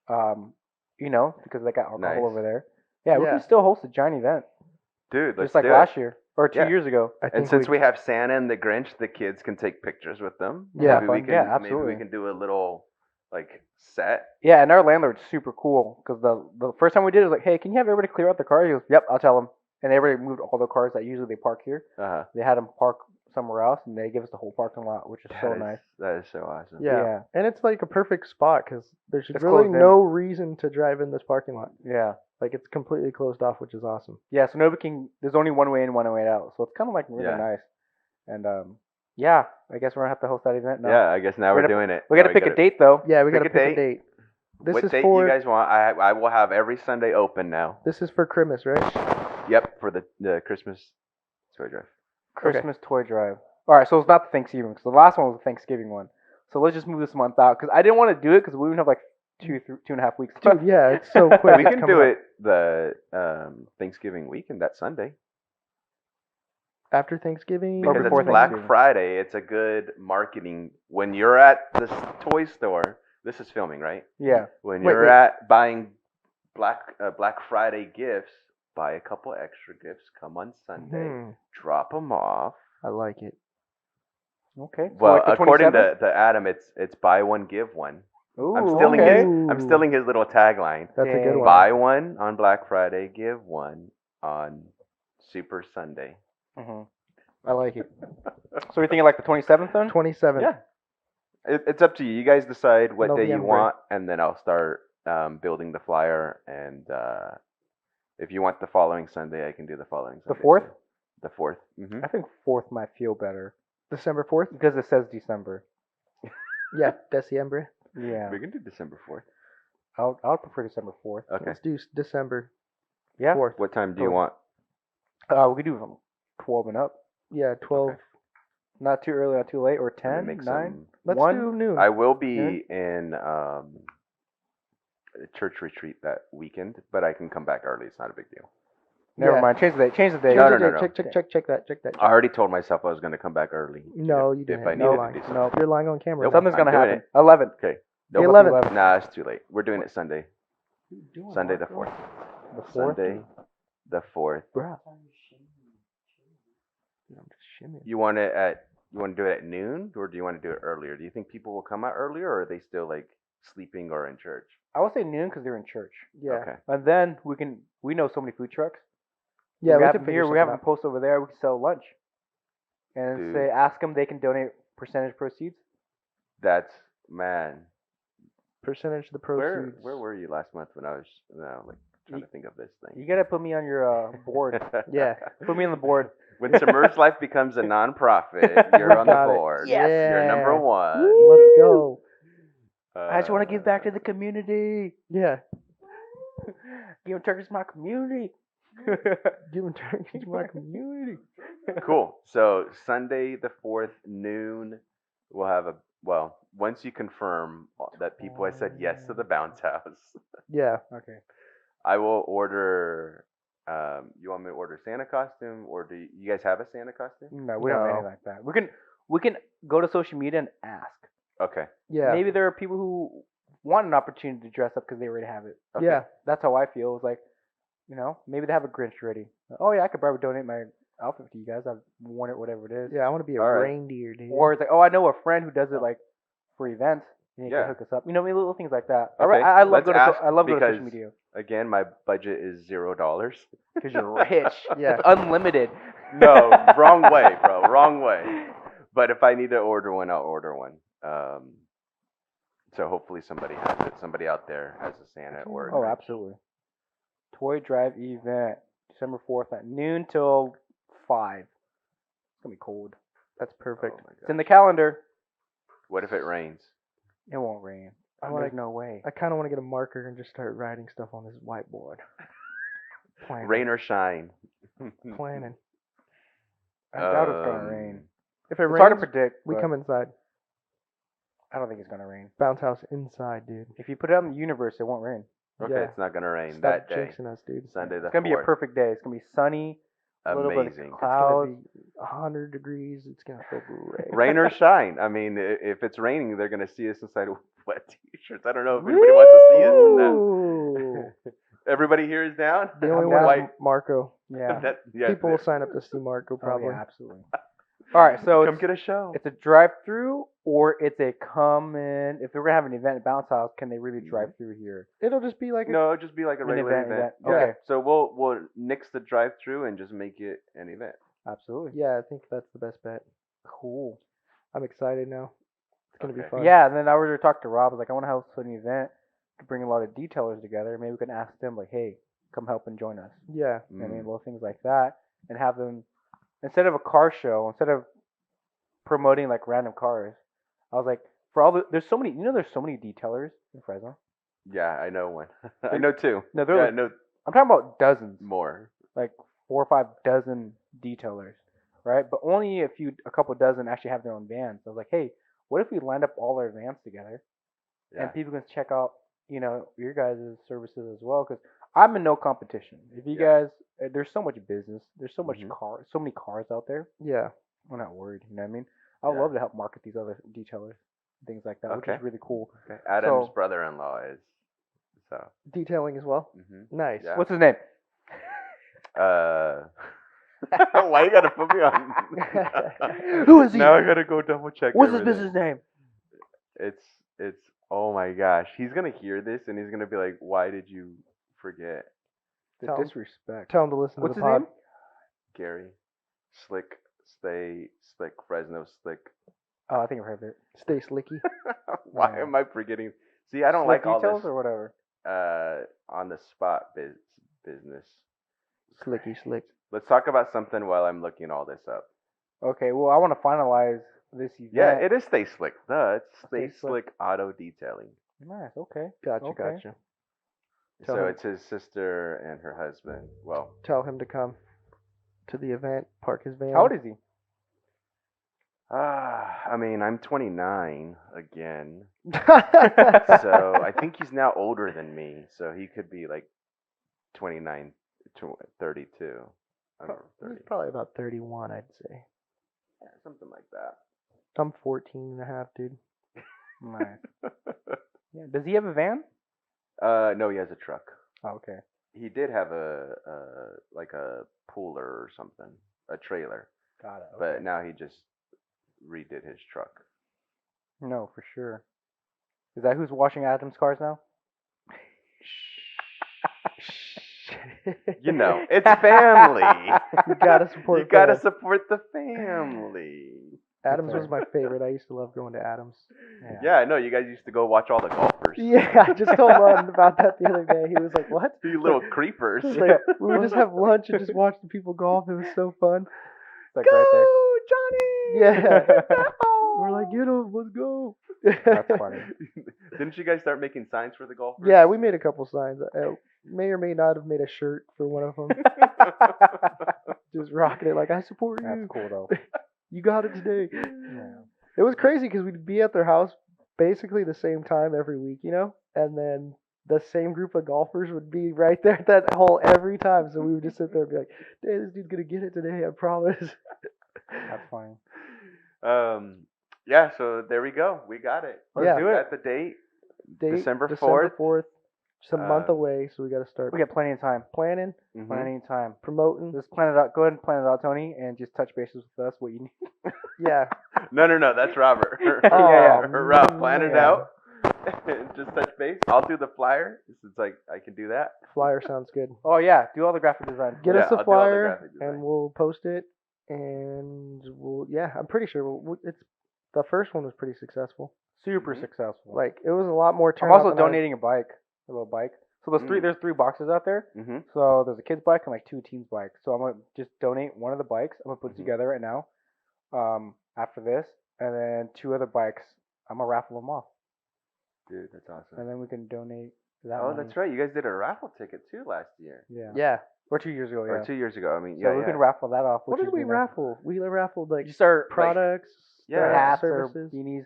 Speaker 1: Because they got alcohol
Speaker 2: Nice.
Speaker 1: over there. Yeah, we
Speaker 3: Yeah.
Speaker 1: can still host a giant event,
Speaker 2: Dude, let's
Speaker 1: just like
Speaker 2: do
Speaker 1: last
Speaker 2: it.
Speaker 1: year or 2
Speaker 2: Yeah.
Speaker 1: years ago.
Speaker 3: I think
Speaker 2: And since we have Santa and the Grinch, the kids can take pictures with them.
Speaker 3: Yeah,
Speaker 2: maybe we
Speaker 1: fun.
Speaker 2: can,
Speaker 1: Yeah,
Speaker 2: Maybe
Speaker 1: absolutely.
Speaker 2: we can do a little like set.
Speaker 1: Yeah, and our landlord's super cool because the first time we did it was like, hey, can you have everybody clear out the car? He goes, yep, I'll tell them. And everybody moved all the cars that usually they park here. They had them park somewhere else, and they give us the whole parking lot, which is so nice.
Speaker 2: That is so awesome.
Speaker 3: Yeah. And it's like a perfect spot because there's
Speaker 1: It's
Speaker 3: really
Speaker 1: closed in.
Speaker 3: no reason to drive in this parking lot.
Speaker 1: Yeah.
Speaker 3: Like it's completely closed off, which is awesome.
Speaker 1: Yeah, so nobody can. There's only one way in, one way out. So it's kind of like really
Speaker 2: Yeah.
Speaker 1: nice. And yeah, I guess we're gonna have to host that event now.
Speaker 2: Yeah, I guess now
Speaker 1: We
Speaker 2: we're
Speaker 1: gotta-
Speaker 2: doing it.
Speaker 1: We got to
Speaker 2: Now
Speaker 1: pick a date though.
Speaker 3: Yeah, we
Speaker 2: Pick
Speaker 3: gotta
Speaker 2: a
Speaker 3: pick a
Speaker 2: date.
Speaker 3: date. This
Speaker 2: What
Speaker 3: is
Speaker 2: date
Speaker 3: for
Speaker 2: you guys want? I will have every Sunday open now.
Speaker 3: this is for Christmas, right?
Speaker 2: Yep, for the Christmas toy drive.
Speaker 1: Christmas toy drive. All right, so it's not the Thanksgiving because the last one was the Thanksgiving one. So let's just move this month out because I didn't want to do it because we would have like 2.5 weeks.
Speaker 3: Dude, yeah, it's so quick.
Speaker 2: We
Speaker 3: It's
Speaker 2: can
Speaker 3: coming
Speaker 2: do
Speaker 3: up.
Speaker 2: it the Thanksgiving weekend, that Sunday,
Speaker 3: After Thanksgiving.
Speaker 1: Or
Speaker 2: because
Speaker 1: before
Speaker 2: it's Black
Speaker 1: Thanksgiving.
Speaker 2: Friday. It's a good marketing when you're at the toy store. This is filming, right?
Speaker 1: Yeah.
Speaker 2: When
Speaker 3: Wait,
Speaker 2: you're
Speaker 3: wait.
Speaker 2: at buying Black Friday gifts, buy a couple extra gifts. Come on Sunday,
Speaker 3: Hmm,
Speaker 2: drop them off.
Speaker 3: I like it.
Speaker 1: Okay. So
Speaker 2: Well,
Speaker 1: like the
Speaker 2: according
Speaker 1: 27th?
Speaker 2: to Adam, it's buy one give one.
Speaker 1: Ooh,
Speaker 2: I'm stealing
Speaker 1: okay.
Speaker 2: I'm stealing his little tagline.
Speaker 3: That's a good
Speaker 1: Dang.
Speaker 3: one.
Speaker 2: Buy one on Black Friday, give one on Super Sunday.
Speaker 1: Mhm.
Speaker 3: I like it.
Speaker 1: So you're thinking like the 27th then?
Speaker 3: 27th.
Speaker 2: Yeah. It's up to you. You guys decide what day you
Speaker 3: November.
Speaker 2: want, and then I'll start building the flyer. And if you want the following Sunday, I can do the following
Speaker 1: The
Speaker 2: Sunday.
Speaker 1: 4th?
Speaker 2: too. The 4th. Mm-hmm.
Speaker 1: I think 4th might feel better
Speaker 3: December 4th.
Speaker 1: because it says December.
Speaker 3: Yeah, December.
Speaker 1: Yeah.
Speaker 2: We can do December 4th.
Speaker 1: I'll prefer December 4th.
Speaker 2: Okay.
Speaker 3: Let's do December
Speaker 1: Yeah.
Speaker 3: 4th.
Speaker 2: What time do you
Speaker 1: Oh.
Speaker 2: want?
Speaker 1: We could do from 12 and up.
Speaker 3: Yeah, 12.
Speaker 2: Okay.
Speaker 1: Not too early, not too late, or
Speaker 2: Let me
Speaker 1: 10,
Speaker 2: make
Speaker 1: 9.
Speaker 2: some-
Speaker 3: Let's
Speaker 1: 1?
Speaker 3: do noon.
Speaker 2: I will be in a church retreat that weekend, but I can come back early. It's not a big deal.
Speaker 1: Never
Speaker 3: Yeah.
Speaker 1: mind. Change the date. Change the date.
Speaker 2: No,
Speaker 3: Check,
Speaker 2: no, no,
Speaker 3: check, check, check, check that. Check that.
Speaker 2: I already told myself I was going to come back early.
Speaker 3: No,
Speaker 2: if,
Speaker 3: you
Speaker 2: if
Speaker 3: didn't.
Speaker 2: I
Speaker 3: No
Speaker 2: needed
Speaker 3: lying.
Speaker 2: to do something.
Speaker 1: Nope.
Speaker 3: You're lying on camera.
Speaker 2: Nope.
Speaker 1: Something's
Speaker 2: I'm
Speaker 1: gonna
Speaker 2: doing
Speaker 1: happen.
Speaker 2: it.
Speaker 1: 11.
Speaker 2: Okay.
Speaker 3: The
Speaker 2: Nope.
Speaker 3: 11th.
Speaker 2: Nah, it's too late. We're doing it Sunday. Sunday the 4th.
Speaker 1: The 4th.
Speaker 2: Sunday the 4th.
Speaker 1: Bruh.
Speaker 3: Dude, I'm just shimmying.
Speaker 2: You want to do it at noon, or do you want to do it earlier? Do you think people will come out earlier, or are they still like sleeping or in church?
Speaker 1: I would say noon because they're in church.
Speaker 3: Yeah.
Speaker 2: Okay.
Speaker 1: And then we know so many food trucks.
Speaker 3: Yeah, we
Speaker 1: have
Speaker 3: can
Speaker 1: them
Speaker 3: figure
Speaker 1: here. We have them
Speaker 3: something out.
Speaker 1: post over there. We can sell lunch. And
Speaker 2: Dude.
Speaker 1: say, ask them they can donate percentage proceeds.
Speaker 2: That's man.
Speaker 3: Percentage of the
Speaker 2: Where
Speaker 3: proceeds.
Speaker 2: were you last month when I was like trying to think of this thing?
Speaker 1: You gotta put me on your board.
Speaker 3: Yeah.
Speaker 1: Put me on the board.
Speaker 2: When Submerged Life becomes a nonprofit, you're on the
Speaker 3: Got it.
Speaker 2: board.
Speaker 3: Yes.
Speaker 2: You're number
Speaker 3: Yeah.
Speaker 2: one.
Speaker 3: Let's go.
Speaker 1: I just want to give back to the community.
Speaker 3: Yeah.
Speaker 1: Give Turkish my community.
Speaker 3: Giving turkey to my community.
Speaker 2: Cool. So Sunday the 4th noon, we'll have once you confirm that people have said yes to the bounce house,
Speaker 3: Yeah.
Speaker 1: Okay.
Speaker 2: I will order. You want me to order Santa costume, or do you guys have a Santa costume?
Speaker 1: No, we don't have anything
Speaker 3: No.
Speaker 1: like that. We can go to social media and ask.
Speaker 2: Okay.
Speaker 3: Yeah.
Speaker 1: Maybe there are people who want an opportunity to dress up because they already have it.
Speaker 2: Okay.
Speaker 3: Yeah.
Speaker 1: That's how I feel. It's like, maybe they have a Grinch ready. Oh yeah, I could probably donate my outfit to you guys. I've worn it, whatever it is.
Speaker 3: Yeah. I want to be a
Speaker 2: All right.
Speaker 3: reindeer, dude.
Speaker 1: Or it's like, oh, I know a friend who does it like for events. And he
Speaker 2: Yeah.
Speaker 1: can hook us up. Little things like that.
Speaker 2: Okay,
Speaker 1: I love
Speaker 2: let's
Speaker 1: going to
Speaker 2: ask
Speaker 1: I love going to
Speaker 2: because-
Speaker 1: social media
Speaker 2: Again, my budget is $0.
Speaker 1: because you're rich.
Speaker 3: Yeah.
Speaker 1: It's unlimited.
Speaker 2: No, wrong way, bro. Wrong way. But if I need to order one, I'll order one. So hopefully somebody has it. Somebody out there has a Santa or a
Speaker 1: Oh,
Speaker 2: Grinch.
Speaker 1: absolutely. Toy Drive event, December 4th at noon till 5. It's going to be cold.
Speaker 3: That's perfect.
Speaker 2: Oh my
Speaker 1: It's in
Speaker 2: God.
Speaker 1: the calendar.
Speaker 2: What if it rains?
Speaker 1: It won't rain.
Speaker 3: I wanna-
Speaker 1: There's no way.
Speaker 3: I kind of want to get a marker and just start writing stuff on this whiteboard. Planning.
Speaker 2: Rain or shine?
Speaker 3: Planning.
Speaker 1: I doubt it's going to rain.
Speaker 3: If it
Speaker 1: It's hard to
Speaker 3: rains,
Speaker 1: predict.
Speaker 3: we
Speaker 1: but
Speaker 3: come inside.
Speaker 1: I don't think it's going to rain.
Speaker 3: Bounce house inside, dude.
Speaker 1: If you put it out in the universe, it won't rain.
Speaker 2: Okay,
Speaker 3: Yeah.
Speaker 2: it's not gonna rain
Speaker 3: Stop
Speaker 2: that day.
Speaker 3: jinxing us, dude.
Speaker 2: Sunday the
Speaker 1: It's going to be a
Speaker 2: 4th.
Speaker 1: perfect day. It's going to be sunny, a little bit
Speaker 2: Amazing.
Speaker 1: of
Speaker 3: It's
Speaker 1: clouds.
Speaker 3: gonna be 100 degrees. It's gonna feel great.
Speaker 2: Rain or shine. I mean, if it's raining, they're gonna see us inside of wet t-shirts. I don't know if anybody wants to see us in that.
Speaker 3: Ooh.
Speaker 2: Everybody here is down.
Speaker 3: The only
Speaker 1: I'm
Speaker 3: one
Speaker 1: down.
Speaker 3: is Marco.
Speaker 1: Yeah.
Speaker 2: Yeah,
Speaker 3: People will sign up to see Marco
Speaker 1: Oh,
Speaker 3: probably.
Speaker 1: yeah, absolutely. All right, so
Speaker 2: come
Speaker 1: it's,
Speaker 2: get a show.
Speaker 1: it's a drive-through or it's a come in. If we're gonna have an event at Bounce House, can they really drive through here?
Speaker 3: It'll just be like a,
Speaker 2: No, it'll just be like a
Speaker 1: An
Speaker 2: regular
Speaker 1: event,
Speaker 2: event.
Speaker 1: event. Okay.
Speaker 2: So we'll nix the drive-through and just make it an event.
Speaker 1: Absolutely.
Speaker 3: yeah, I think that's the best bet.
Speaker 1: Cool.
Speaker 3: I'm excited now. It's gonna be
Speaker 2: Okay.
Speaker 3: fun.
Speaker 1: Yeah, and then I was to talk to Rob. I was like, I want to host an event to bring a lot of detailers together. Maybe we can ask them, like, hey, come help and join us.
Speaker 3: Yeah.
Speaker 1: You know what I mean,
Speaker 2: Mm.
Speaker 1: little things like that, and have them instead of a car show, instead of promoting like random cars. I was like, for all there's so many, there's so many detailers in Fresno.
Speaker 2: Yeah, I know one. I know two.
Speaker 1: No, they're
Speaker 2: Yeah,
Speaker 1: like,
Speaker 2: I know
Speaker 1: I'm talking about dozens,
Speaker 2: more.
Speaker 1: like 4 or 5 dozen detailers, right? But only a couple dozen actually have their own vans. So I was like, hey, what if we lined up all our vans together
Speaker 2: Yeah.
Speaker 1: and people can check out, your guys' services as well? Because I'm in no competition. If you
Speaker 2: Yeah.
Speaker 1: guys, there's so much business, there's so much
Speaker 2: Mhm.
Speaker 1: cars, so many cars out there.
Speaker 3: Yeah.
Speaker 1: I'm not worried. You know what I mean? I would
Speaker 2: Yeah.
Speaker 1: love to help market these other detailers, things like that, which
Speaker 2: Okay.
Speaker 1: is really cool.
Speaker 2: Okay. Adam's
Speaker 1: So-
Speaker 2: brother-in-law is so.
Speaker 3: Detailing as well. Nice.
Speaker 2: Yeah.
Speaker 1: What's his name?
Speaker 2: Why you gotta put me on?
Speaker 1: Who is he?
Speaker 2: Now I gotta go double check.
Speaker 1: What's his
Speaker 2: everything.
Speaker 1: business name?
Speaker 2: It's. Oh my gosh, he's gonna hear this and he's gonna be like, "Why did you forget
Speaker 1: The
Speaker 3: Tell him.
Speaker 1: disrespect.
Speaker 3: Tell him to listen
Speaker 1: What's
Speaker 3: to
Speaker 1: his
Speaker 3: the pod.
Speaker 1: name?
Speaker 2: Gary? Slick, stay slick, Fresno slick."
Speaker 1: Oh, I think I've heard it.
Speaker 3: Stay slicky.
Speaker 2: Why
Speaker 1: Yeah.
Speaker 2: am I forgetting? See, I don't
Speaker 1: Slick
Speaker 2: like all
Speaker 1: details
Speaker 2: this
Speaker 1: or whatever.
Speaker 2: on the spot business.
Speaker 3: Slicky slick.
Speaker 2: Let's talk about something while I'm looking all this up.
Speaker 1: Okay, well, I want to finalize this event.
Speaker 2: Yeah, it is Stay Slick. It's Stay
Speaker 1: Stay Slick.
Speaker 2: Slick Auto Detailing.
Speaker 1: Nice. Okay.
Speaker 3: Gotcha,
Speaker 1: Okay.
Speaker 3: gotcha.
Speaker 2: So
Speaker 3: Tell him.
Speaker 2: it's his sister and her husband. Well,
Speaker 3: Tell him to come to the event, park his van.
Speaker 1: How old is he?
Speaker 2: I mean, I'm 29 again,
Speaker 3: so
Speaker 2: so I think he's now older than me. So he could be like 29, 32. I don't know, 30.
Speaker 3: He's probably about 31, I'd say.
Speaker 2: Yeah, something like that.
Speaker 3: I'm 14 and a half, dude.
Speaker 1: Nice. Yeah. Does he have a van?
Speaker 2: No, he has a truck.
Speaker 1: Oh, okay.
Speaker 2: He did have like a pooler or something, a trailer,
Speaker 1: Got it.
Speaker 2: but now he just redid his truck.
Speaker 1: No, for sure. Is that who's washing Adam's cars now?
Speaker 2: You know, it's family.
Speaker 3: You gotta support.
Speaker 2: You gotta
Speaker 3: fans.
Speaker 2: support the family.
Speaker 3: Adams was my favorite. I used to love going to Adams.
Speaker 2: Yeah, I know. You guys used to go watch all the golfers.
Speaker 3: Yeah, I just told Lon about that the other day. He was like, "What?"
Speaker 2: You little creepers.
Speaker 3: It's like, we would just have lunch and just watch the people golf. It was so fun.
Speaker 1: It's like right there.
Speaker 2: Johnny!
Speaker 3: Yeah. We're like, get him, let's go.
Speaker 1: That's funny.
Speaker 2: Didn't you guys start making signs for the golfers?
Speaker 3: Yeah, we made a couple signs. may or may not have made a shirt for one of them. Just rocking it like I support
Speaker 1: That's
Speaker 3: you.
Speaker 1: cool though.
Speaker 3: You got it today.
Speaker 1: Yeah.
Speaker 3: It was crazy because we'd be at their house basically the same time every week, and then the same group of golfers would be right there at that hole every time. So we would just sit there and be like, "Hey, this dude's gonna get it today, I promise."
Speaker 1: That's fine.
Speaker 2: Yeah, so there we go. We got it.
Speaker 3: Let's
Speaker 1: do
Speaker 2: We
Speaker 1: it.
Speaker 2: got the date.
Speaker 3: Date,
Speaker 2: December
Speaker 3: December
Speaker 2: 4th.
Speaker 3: 4th. Just a month
Speaker 2: Um,
Speaker 3: away, so we got to start
Speaker 1: We got plenty of time.
Speaker 3: planning,
Speaker 2: mhm.
Speaker 1: Plenty of time.
Speaker 3: promoting.
Speaker 1: Just plan it out. Go ahead and plan it out, Tony, and just touch bases with us. What you need.
Speaker 3: Yeah.
Speaker 2: No, that's Robert.
Speaker 1: yeah.
Speaker 2: Rob, plan it
Speaker 1: Yeah.
Speaker 2: out. Just touch base. I'll do the flyer. It's like I can do that.
Speaker 3: Flyer sounds good.
Speaker 1: Oh yeah, do all the graphic design.
Speaker 3: Get
Speaker 2: Yeah,
Speaker 3: us a
Speaker 2: I'll do all the
Speaker 3: flyer,
Speaker 2: graphic design.
Speaker 3: and we'll post it, and I'm pretty sure it's the first one was pretty successful.
Speaker 1: Super
Speaker 2: Mhm.
Speaker 1: successful.
Speaker 3: Like it was a lot more.
Speaker 1: I'm
Speaker 3: turnout
Speaker 1: also
Speaker 3: than I-
Speaker 1: donating a bike, a little bike. So
Speaker 2: Mm.
Speaker 1: there's three boxes out there.
Speaker 2: Mm-hmm.
Speaker 1: So there's a kid's bike and like two teens' bikes. So I'm gonna just donate one of the bikes. I'm gonna put it
Speaker 2: Mhm.
Speaker 1: together right now. After this, and then two other bikes. I'm gonna raffle them off,
Speaker 2: Dude, that's awesome.
Speaker 1: and then we can donate that.
Speaker 2: Oh,
Speaker 1: money.
Speaker 2: that's right. You guys did a raffle ticket too last year.
Speaker 1: Yeah.
Speaker 3: Yeah.
Speaker 1: Or 2 years ago.
Speaker 2: Or
Speaker 1: Yeah.
Speaker 2: 2 years ago. I mean,
Speaker 1: So
Speaker 2: yeah.
Speaker 1: we can raffle that off.
Speaker 3: What
Speaker 1: which
Speaker 3: did
Speaker 1: is
Speaker 3: we
Speaker 1: nice.
Speaker 3: raffle? We raffled like
Speaker 1: Just our
Speaker 3: products,
Speaker 2: Yeah.
Speaker 1: hats
Speaker 3: services.
Speaker 1: or beanies.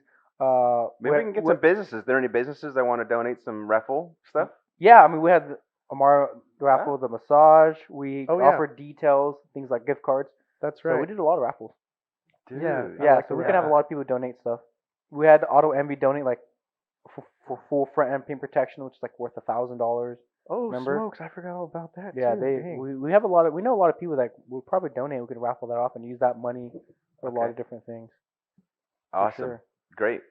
Speaker 2: Maybe we can get some businesses. There any businesses that want to donate some raffle stuff?
Speaker 1: Yeah, I mean we had Amara raffle the massage. We
Speaker 3: Oh, yeah.
Speaker 1: offered details, things like gift cards.
Speaker 3: That's
Speaker 1: So
Speaker 3: right.
Speaker 1: we did a lot of raffles.
Speaker 2: Dude.
Speaker 3: Yeah. I
Speaker 1: Yeah,
Speaker 3: like
Speaker 1: so
Speaker 3: the
Speaker 1: we can have a
Speaker 3: raffle.
Speaker 1: lot of people donate stuff. We had Auto Envy donate like for full front end paint protection, which is like worth $1,000.
Speaker 3: Oh,
Speaker 1: Remember?
Speaker 3: smokes! I forgot all about that.
Speaker 1: Yeah,
Speaker 3: too.
Speaker 1: they
Speaker 3: Dang.
Speaker 1: we have we know a lot of people that will probably donate. We could raffle that off and use that money for a lot
Speaker 2: Okay.
Speaker 1: of different things.
Speaker 2: Awesome.
Speaker 1: sure.
Speaker 2: Great.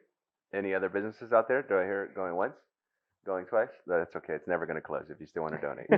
Speaker 2: Any other businesses out there? Do I hear it going once? Going twice? That's okay. It's never going to close if you still want to donate.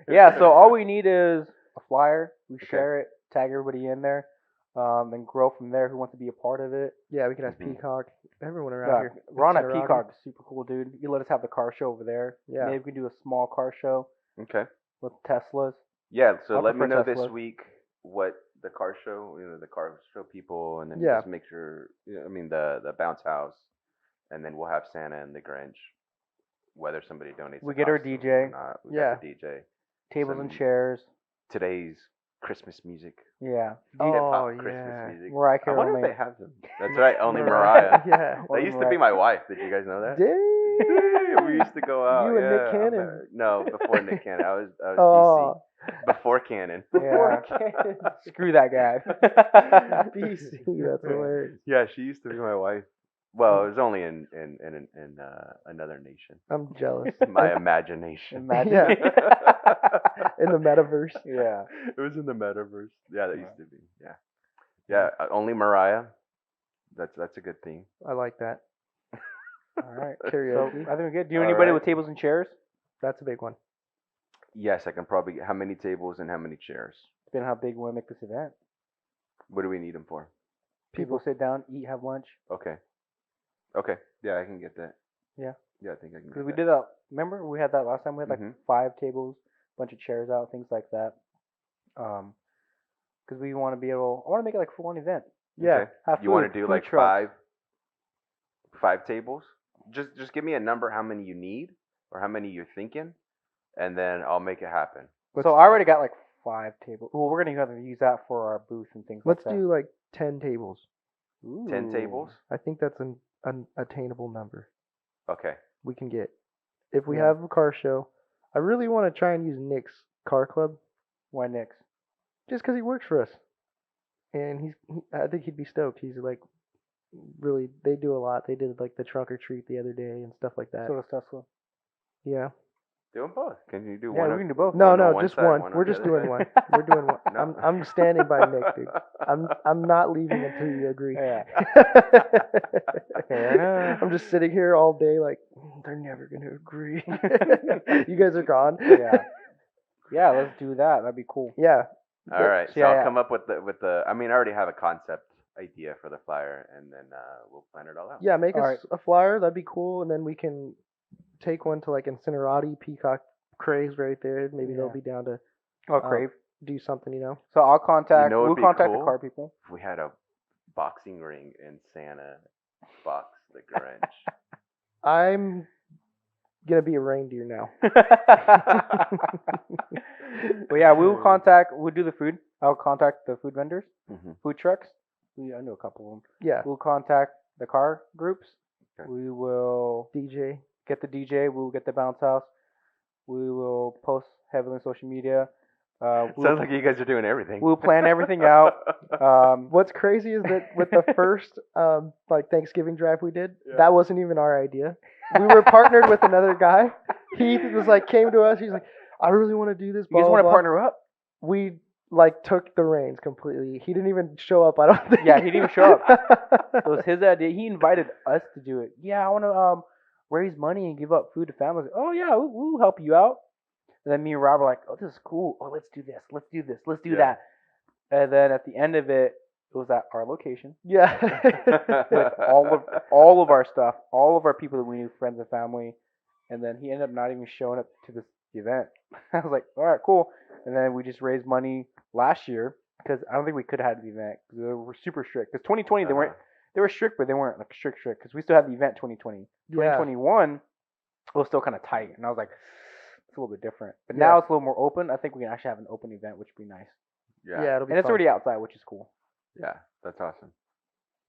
Speaker 1: Yeah, so all we need is a flyer. We
Speaker 2: Okay.
Speaker 1: share it, tag everybody in there, and grow from there. Who wants to be a part of it?
Speaker 3: Yeah, we can ask
Speaker 2: Mhm.
Speaker 3: Peacock. Everyone around
Speaker 1: Yeah,
Speaker 3: here.
Speaker 1: Ron at
Speaker 3: Cincinnati.
Speaker 1: Peacock is super cool, dude. You let us have the car show over there.
Speaker 3: Yeah.
Speaker 1: Maybe we can do a small car show
Speaker 2: Okay.
Speaker 1: with Teslas.
Speaker 2: Yeah, so
Speaker 1: I
Speaker 2: let me
Speaker 1: prefer
Speaker 2: know this
Speaker 1: Teslas.
Speaker 2: week what the car show, the car show people, and then
Speaker 3: Yeah.
Speaker 2: just make sure, the bounce house, and then we'll have Santa and the Grinch, whether somebody donates.
Speaker 1: We
Speaker 2: a
Speaker 1: get our
Speaker 2: costume
Speaker 1: DJ.
Speaker 2: or not. We
Speaker 3: Yeah.
Speaker 2: got the DJ.
Speaker 1: Tables and
Speaker 2: Some-
Speaker 1: chairs.
Speaker 2: Today's Christmas music.
Speaker 1: Yeah.
Speaker 3: Oh,
Speaker 2: Hip-hop
Speaker 3: yeah.
Speaker 2: Christmas music.
Speaker 1: Mariah
Speaker 2: I
Speaker 1: Carey
Speaker 2: wonder if
Speaker 1: only.
Speaker 2: they have them. That's right, only Mariah.
Speaker 3: Yeah.
Speaker 2: That
Speaker 1: Only
Speaker 2: used to be
Speaker 1: Mariah.
Speaker 2: my wife. Did you guys know that?
Speaker 3: Dang.
Speaker 2: We used to go out.
Speaker 3: You and Nick
Speaker 2: yeah,
Speaker 3: Cannon.
Speaker 2: No, before Nick Cannon. I was
Speaker 3: Oh.
Speaker 2: DC. Before Cannon.
Speaker 1: Yeah. Screw that guy.
Speaker 3: BC. That's hilarious.
Speaker 2: Yeah, she used to be my wife. Well, it was only in another nation.
Speaker 3: I'm jealous.
Speaker 2: My imagination.
Speaker 1: Imagine.
Speaker 3: Yeah. In the metaverse.
Speaker 1: Yeah.
Speaker 2: It was in the metaverse. Yeah, that used to be. Yeah. Yeah, only Mariah. That's a good thing.
Speaker 3: I like that.
Speaker 1: All right. So
Speaker 3: Karaoke.
Speaker 1: I think we're good. Do you know
Speaker 2: All
Speaker 1: anybody
Speaker 2: right.
Speaker 1: with tables and chairs?
Speaker 3: That's a big one.
Speaker 2: Yes, I can probably get how many tables and how many chairs?
Speaker 1: Depending on how big we want to make this event.
Speaker 2: What do we need them for?
Speaker 1: People sit down, eat, have lunch.
Speaker 2: Okay. Okay. Yeah, I can get that.
Speaker 1: Yeah.
Speaker 2: Yeah, I think I can.
Speaker 1: Because
Speaker 2: Get
Speaker 1: we
Speaker 2: that.
Speaker 1: did that. Remember we had that last time. We had like
Speaker 2: Mhm.
Speaker 1: 5 tables, bunch of chairs out, things like that. Because we want to be able. I want to make it like a full-on event.
Speaker 3: Yeah.
Speaker 2: Okay.
Speaker 1: Have
Speaker 2: You want
Speaker 1: food,
Speaker 2: to do
Speaker 1: food
Speaker 2: like
Speaker 1: trucks.
Speaker 2: five tables? Just give me a number how many you need or how many you're thinking, and then I'll make it happen.
Speaker 1: So I already got like 5 tables. Well, we're gonna have to use that for our booth and things
Speaker 3: Let's
Speaker 1: like that.
Speaker 3: do like 10 tables.
Speaker 2: 10 tables?
Speaker 3: I think that's an attainable number
Speaker 2: Okay.
Speaker 3: we can get. If we
Speaker 1: Yeah.
Speaker 3: have a car show, I really want to try and use Nick's car club
Speaker 1: Why Nick's?
Speaker 3: just because he works for us. And I think he'd be stoked. He's like, really, they do a lot. They did like the trunk or treat the other day and stuff like that.
Speaker 1: So does Tesla.
Speaker 3: Yeah.
Speaker 2: Do them both. Can you do
Speaker 1: Yeah,
Speaker 2: one?
Speaker 1: we can do both.
Speaker 3: No,
Speaker 2: one on
Speaker 3: no,
Speaker 2: one
Speaker 3: just
Speaker 2: side,
Speaker 3: one.
Speaker 2: one
Speaker 3: We're
Speaker 2: on the
Speaker 3: just
Speaker 2: other
Speaker 3: doing
Speaker 2: side?
Speaker 3: one. We're doing one.
Speaker 2: No.
Speaker 3: I'm standing by Nick, dude. I'm not leaving until you agree.
Speaker 1: Yeah. Fair enough.
Speaker 3: I'm just sitting here all day like they're never gonna agree. You guys are gone.
Speaker 1: Yeah. Yeah, let's do that. That'd be cool.
Speaker 3: Yeah.
Speaker 2: All right. So
Speaker 1: Yeah,
Speaker 2: I'll
Speaker 1: yeah.
Speaker 2: come up with the. I mean, I already have a concept idea for the flyer, and then we'll plan it all out.
Speaker 3: Yeah, make us
Speaker 1: Alright.
Speaker 3: a flyer. That'd be cool, and then we can take one to like Incinerati, Peacock, Craze right there. Maybe they'll
Speaker 1: Yeah.
Speaker 3: be down to
Speaker 1: Oh, Crave.
Speaker 3: do something.
Speaker 1: So I'll contact.
Speaker 2: what'd
Speaker 1: We'll
Speaker 2: be
Speaker 1: contact the
Speaker 2: cool?
Speaker 1: car people.
Speaker 2: If we had a boxing ring and Santa box the Grinch.
Speaker 3: I'm gonna be a reindeer now.
Speaker 1: But yeah, we'll do the food. I'll contact the food vendors,
Speaker 2: Hmm.
Speaker 1: food trucks. I know a couple of them.
Speaker 3: Yeah,
Speaker 1: We'll contact the car groups.
Speaker 2: Okay.
Speaker 1: We will
Speaker 3: DJ.
Speaker 1: get the DJ. We'll get the bounce house. We will post heavily on social media.
Speaker 2: Sounds like you guys are doing everything.
Speaker 1: We'll plan everything out.
Speaker 3: What's crazy is that with the first like Thanksgiving drive we did,
Speaker 2: Yeah.
Speaker 3: that wasn't even our idea. We were partnered with another guy. He was like came to us. He's like, I really want to do this.
Speaker 1: You guys
Speaker 3: blah,
Speaker 1: want to
Speaker 3: blah, blah."
Speaker 1: partner up?
Speaker 3: We like took the reins completely. He didn't even show up. I don't think.
Speaker 1: Yeah, he didn't even show up. It was his idea. He invited us to do it. Yeah, I want to raise money and give up food to families. Oh yeah, we'll help you out. And then me and Rob were like, oh, this is cool. Oh, let's do this. Let's do this. Let's do
Speaker 2: Yeah.
Speaker 1: that. And then at the end of it, it was at our location
Speaker 3: Yeah.
Speaker 1: with all of our stuff, all of our people that we knew, friends and family. And then he ended up not even showing up to this event. I was like, all right, cool. And then we just raised money last year because I don't think we could have had the event because they were super strict. Because 2020 they were strict, but they weren't like strict because we still had the event 2020.
Speaker 3: Yeah.
Speaker 1: 2021 it was still kind of tight, and I was like, it's a little bit different. But
Speaker 3: Yeah.
Speaker 1: now it's a little more open. I think we can actually have an open event, which would be nice.
Speaker 2: Yeah.
Speaker 3: Yeah, it'll be
Speaker 1: And it's
Speaker 3: fun.
Speaker 1: already outside, which is cool.
Speaker 2: Yeah, that's awesome.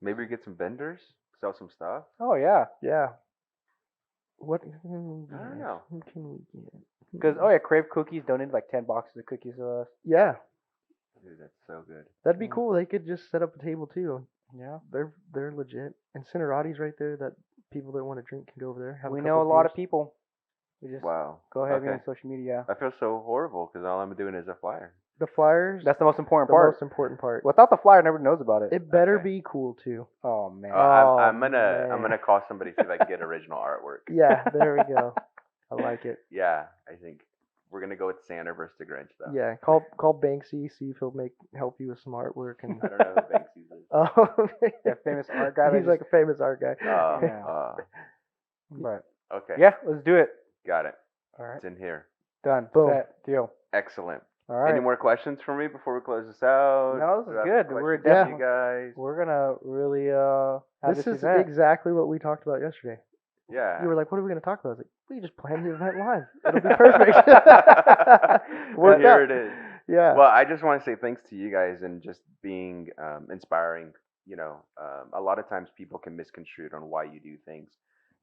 Speaker 2: Maybe we get some vendors, sell some stuff.
Speaker 1: Oh yeah,
Speaker 3: Yeah. What?
Speaker 2: I don't know.
Speaker 3: Who can we get?
Speaker 1: because Crave Cookies donated like 10 boxes of cookies to us.
Speaker 3: Yeah,
Speaker 2: Dude, that's so good.
Speaker 3: that'd be
Speaker 1: Yeah.
Speaker 3: cool. They could just set up a table too.
Speaker 1: Yeah,
Speaker 3: They're legit. And Cinerati's right there. That people that want to drink can go over there. Have
Speaker 1: we
Speaker 3: a
Speaker 1: know a
Speaker 3: couple
Speaker 1: lot of
Speaker 3: beers.
Speaker 1: people. We just
Speaker 2: Wow.
Speaker 1: go ahead
Speaker 2: Okay.
Speaker 1: on social media.
Speaker 2: I feel so horrible because all I'm doing is a flyer.
Speaker 3: The flyers.
Speaker 1: That's the most important
Speaker 3: the
Speaker 1: part.
Speaker 3: most important part.
Speaker 1: Without the flyer, nobody knows about it.
Speaker 3: It better
Speaker 2: Okay.
Speaker 3: be cool too.
Speaker 1: Oh man.
Speaker 2: I'm
Speaker 3: Oh,
Speaker 2: gonna
Speaker 3: man.
Speaker 2: call somebody, see if I can get original artwork.
Speaker 3: Yeah, there we go. I like it.
Speaker 2: Yeah, I think we're gonna go with Santa versus the Grinch though.
Speaker 3: Yeah, call Banksy, see if he'll help you with some artwork and.
Speaker 2: I don't know who Banksy's is.
Speaker 3: Oh,
Speaker 1: That famous art guy that
Speaker 3: He's like a famous art guy.
Speaker 1: Yeah. But
Speaker 2: Okay.
Speaker 1: yeah, let's do it.
Speaker 2: Got it.
Speaker 1: All right,
Speaker 2: It's in here.
Speaker 1: done.
Speaker 3: Boom.
Speaker 1: Set. Deal.
Speaker 2: Excellent.
Speaker 1: All right.
Speaker 2: Any more questions for me before we close this out?
Speaker 1: No, this is
Speaker 2: Do I have
Speaker 1: good.
Speaker 2: questions
Speaker 1: We're
Speaker 2: for
Speaker 3: definitely-
Speaker 2: you guys.
Speaker 1: We're gonna really have
Speaker 3: This
Speaker 1: this
Speaker 3: is
Speaker 1: event.
Speaker 3: exactly what we talked about yesterday.
Speaker 2: Yeah.
Speaker 3: You were like, "What are we going to talk about?" I was like, "We just planned the event live. It'll be perfect."
Speaker 2: And
Speaker 3: Worked
Speaker 2: here
Speaker 3: out.
Speaker 2: it is.
Speaker 3: Yeah.
Speaker 2: Well, I just want to say thanks to you guys and just being inspiring. You know, a lot of times people can misconstrue it on why you do things,